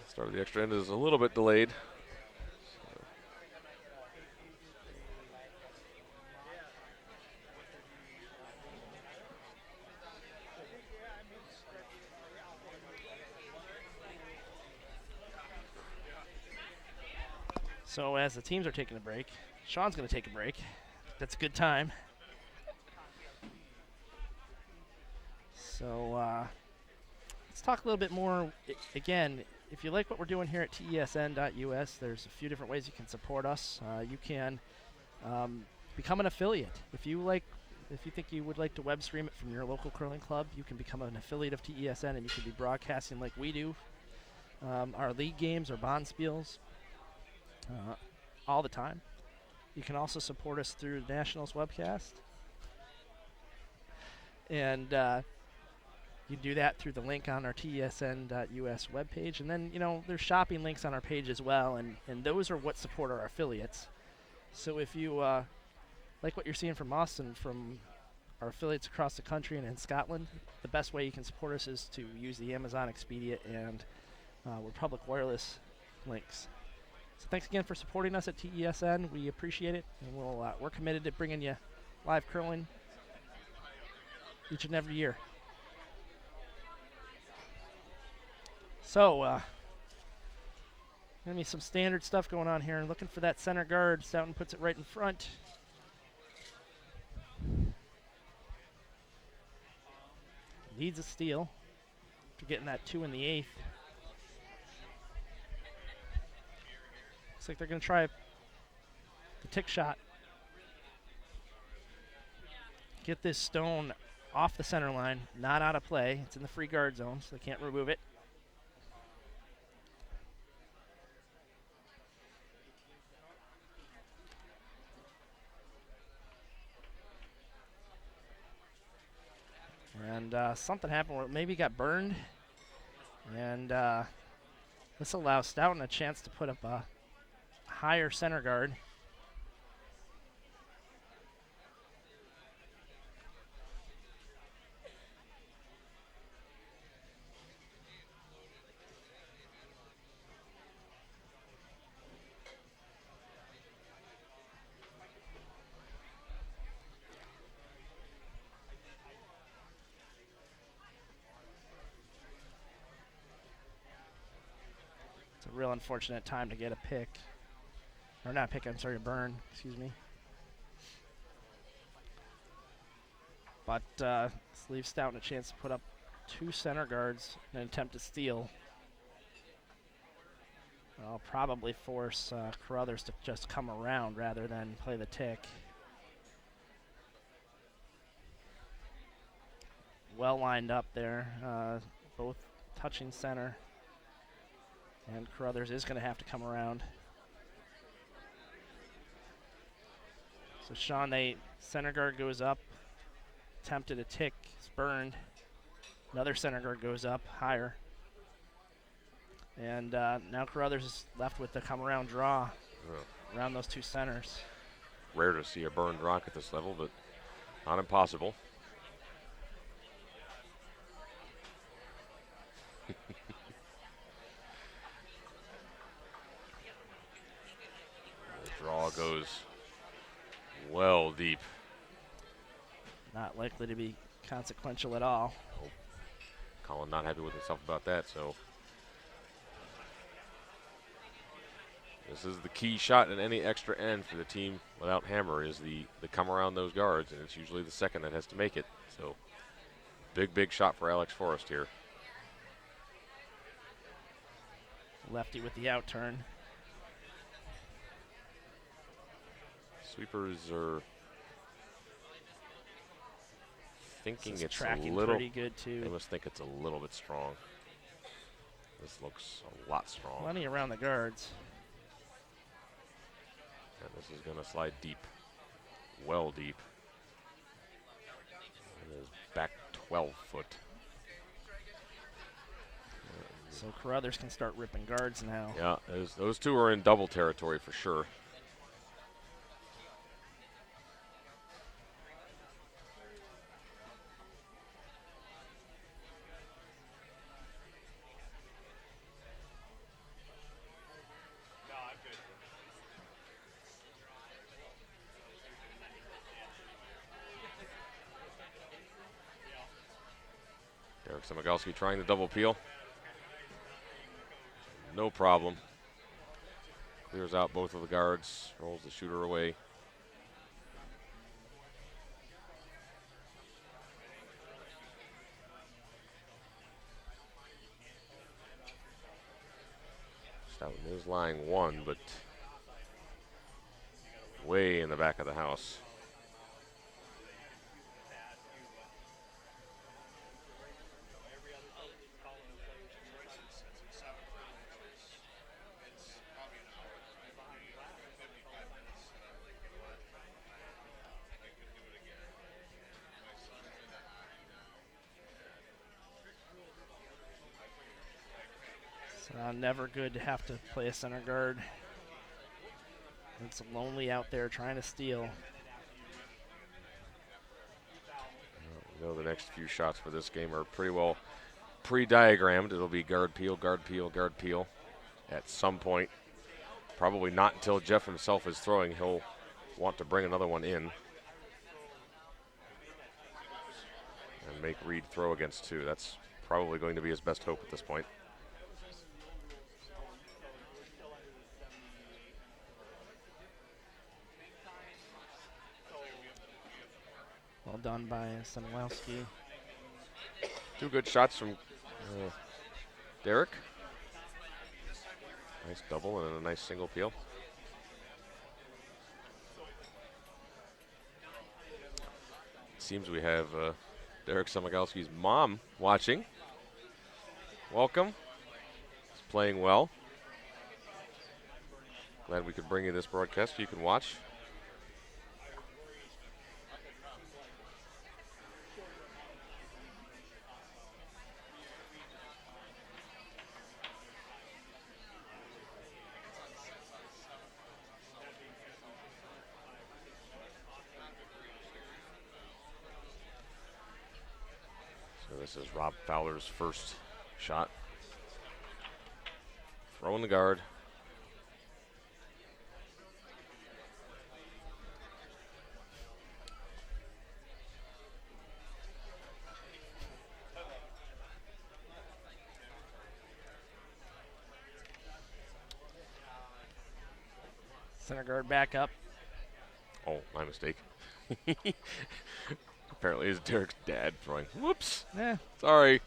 start of the extra end is a little bit delayed. So as the teams are taking a break, Sean's going to take a break. That's a good time. So let's talk a little bit more. Again, if you like what we're doing here at tesn.us, there's a few different ways you can support us. You can become an affiliate. If you think you would like to web stream it from your local curling club, you can become an affiliate of TESN and you can be broadcasting like we do. Our league games, our bonspiels, all the time. You can also support us through the Nationals webcast. And you do that through the link on our tesn.us webpage. And then, there's shopping links on our page as well. And those are what support our affiliates. So if you like what you're seeing from us and from our affiliates across the country and in Scotland. The best way you can support us is to use the Amazon Expedia and Republic Wireless links. So thanks again for supporting us at TESN. We appreciate it, and we're committed to bringing you live curling each and every year. So, gonna be some standard stuff going on here. Looking for that center guard. Stouton puts it right in front. Needs a steal after getting that 2 in the 8th. Looks like they're gonna try the tick shot. Get this stone off the center line, not out of play. It's in the free guard zone, so they can't remove it. And something happened where maybe he got burned. And this allows Stouton a chance to put up a higher center guard. It's a real unfortunate time to get a pick. Or not pick, I'm sorry, a burn, excuse me. But this leaves Stouton a chance to put up 2 center guards in an attempt to steal. I'll probably force Carruthers to just come around rather than play the tick. Well lined up there, both touching center. And Carruthers is going to have to come around. So Sean, center guard goes up, attempted a tick, it's burned. Another center guard goes up higher. And now Carruthers is left with the come around draw around those 2 centers. Rare to see a burned rock at this level, but not impossible. The draw goes well deep. Not likely to be consequential at all. Oh. Colin not happy with himself about that, so this is the key shot in any extra end for the team without hammer is the come around those guards, and it's usually the second that has to make it. So big shot for Alex Forrest here. Lefty with the out turn. Sweepers are thinking it's tracking a little pretty good too. They must think it's a little bit strong. This looks a lot strong. Plenty around the guards. And this is going to slide deep, well deep. And it is back 12 foot. So Carruthers can start ripping guards now. Yeah, those 2 are in double territory for sure. Derek Semigalski trying the double peel. No problem. Clears out both of the guards, rolls the shooter away. Stouton is lying 1, but way in the back of the house. Never good to have to play a center guard. It's lonely out there trying to steal. You know, the next few shots for this game are pretty well pre-diagrammed. It'll be guard peel, guard peel, guard peel at some point. Probably not until Jeff himself is throwing. He'll want to bring another one in and make Reed throw against two. That's probably going to be his best hope at this point. Well done by Samuelski. Two good shots from Derek. Nice double and a nice single peel. Seems we have Derek Samuelski's mom watching. Welcome. He's playing well. Glad we could bring you this broadcast so you can watch. So this is Rob Fowler's first shot. Throwing the guard. Center guard back up. Oh, my mistake. Apparently it's Derek's dad throwing. Whoops. Eh, Sorry.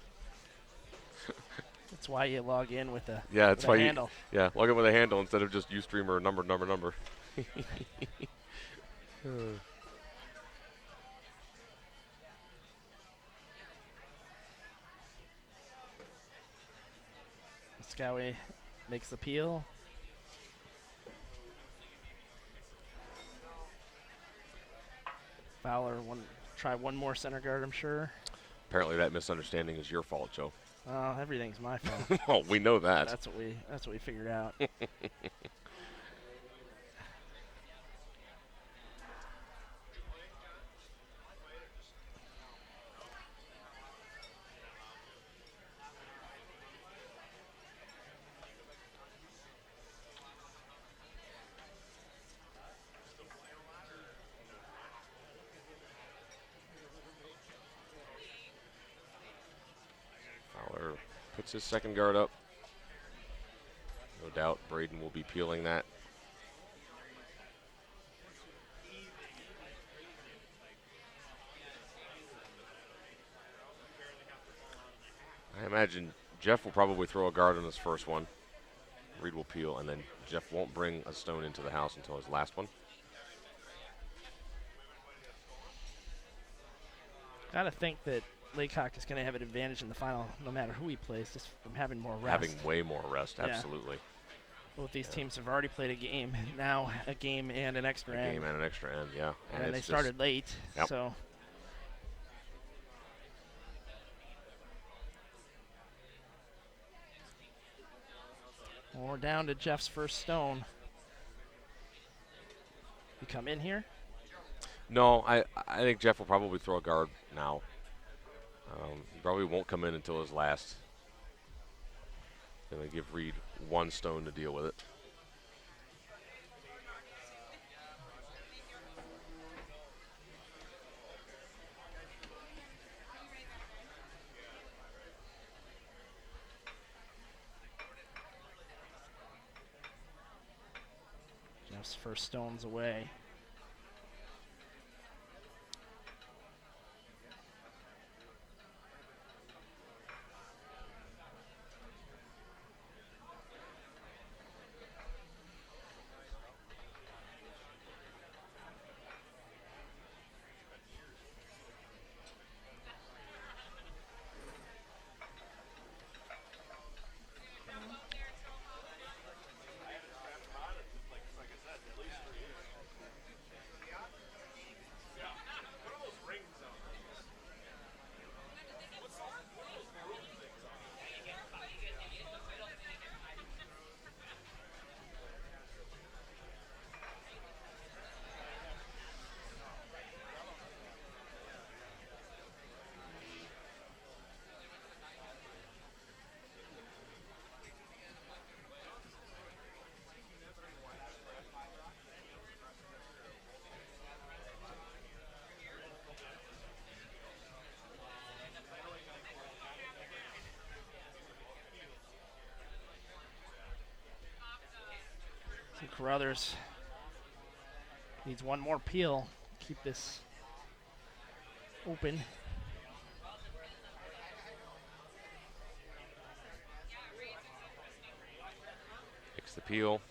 that's why you log in with a, Yeah, that's with why a you handle. Yeah, log in with a handle instead of just Ustream or number. Scowie makes the peel. Fowler try one more center guard, I'm sure. Apparently that misunderstanding is your fault, Joe. Everything's my fault. Oh, we know that. That's what we figured out. Fowler puts his second guard up. No doubt Braden will be peeling that. I imagine Jeff will probably throw a guard on his first one. Reed will peel, and then Jeff won't bring a stone into the house until his last one. Gotta think that Laycock is going to have an advantage in the final, no matter who he plays, just from having more rest. Having way more rest, Yeah. absolutely. Both these teams have already played a game, now a game and an extra A end. game and an extra end, yeah. And they it's started late, Yep. so. Well, we're down to Jeff's first stone. You come in here? No, I think Jeff will probably throw a guard now. He probably won't come in until his last. Gonna give Reed one stone to deal with it. Jeff's first stone's away. Carruthers needs one more peel. Keep this open. Makes the peel.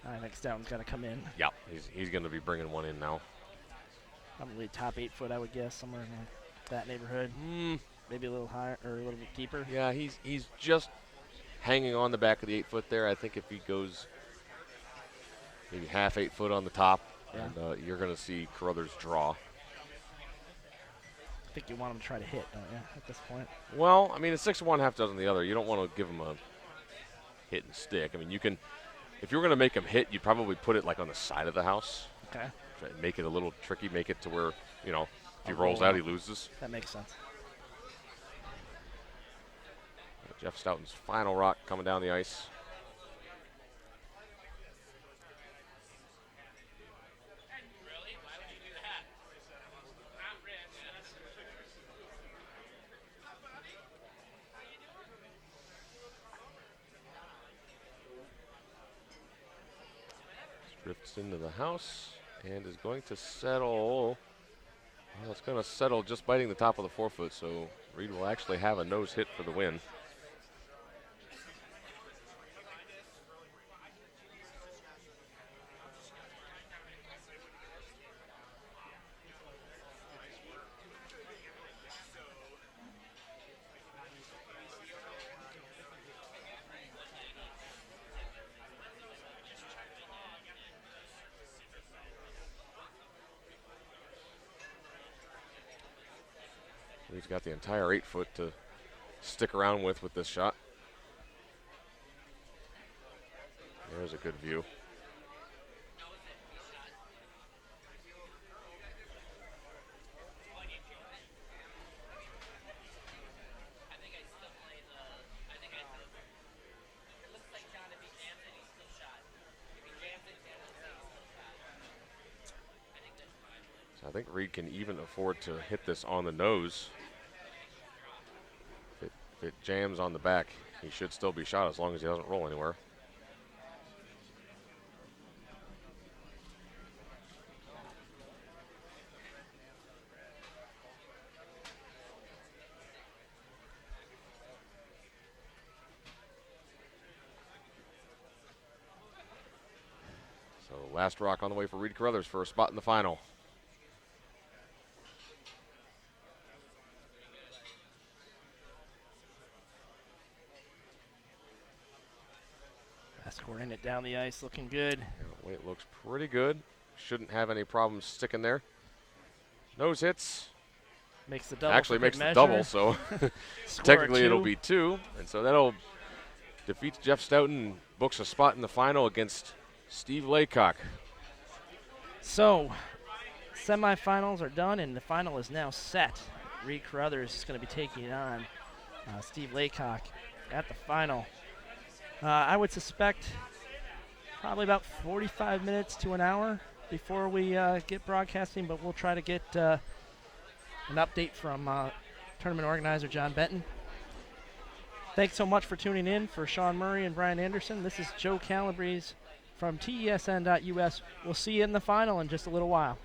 I think Stouton's got to come in. Yeah, he's going to be bringing one in now. Probably top 8 foot, I would guess, somewhere in that neighborhood. Maybe a little higher or a little bit deeper. Yeah, he's just hanging on the back of the 8 foot there. I think if he goes maybe half 8 foot on the top, yeah. and you're going to see Carruthers draw. I think you want him to try to hit, don't you, at this point? Well, I mean, a 6-1, half dozen the other. You don't want to give him a hit and stick. I mean, you can, if you were going to make him hit, you'd probably put it like on the side of the house. Okay. Try to make it a little tricky, make it to where, you know, if he rolls out, he loses. That makes sense. Jeff Stouton's final rock coming down the ice. Drifts into the house and is going to settle. Well, it's going to settle just biting the top of the 4 foot, so Reed will actually have a nose hit for the win. He's got the entire 8 foot to stick around with this shot. There's a good view. So I think Reed can even afford to hit this on the nose. If it jams on the back, he should still be shot as long as he doesn't roll anywhere. So last rock on the way for Reed Carruthers for a spot in the final. Scoring it down the ice, looking good. Yeah, weight looks pretty good. Shouldn't have any problems sticking there. Nose hits. Makes the double. Actually makes the double, so technically it'll be 2. And so that'll defeat Jeff Stouton and books a spot in the final against Steve Laycock. So semifinals are done and the final is now set. Reed Carruthers is going to be taking on Steve Laycock at the final. I would suspect probably about 45 minutes to an hour before we get broadcasting, but we'll try to get an update from tournament organizer John Benton. Thanks so much for tuning in. For Sean Murray and Brian Anderson, this is Joe Calabrese from TESN.US. We'll see you in the final in just a little while.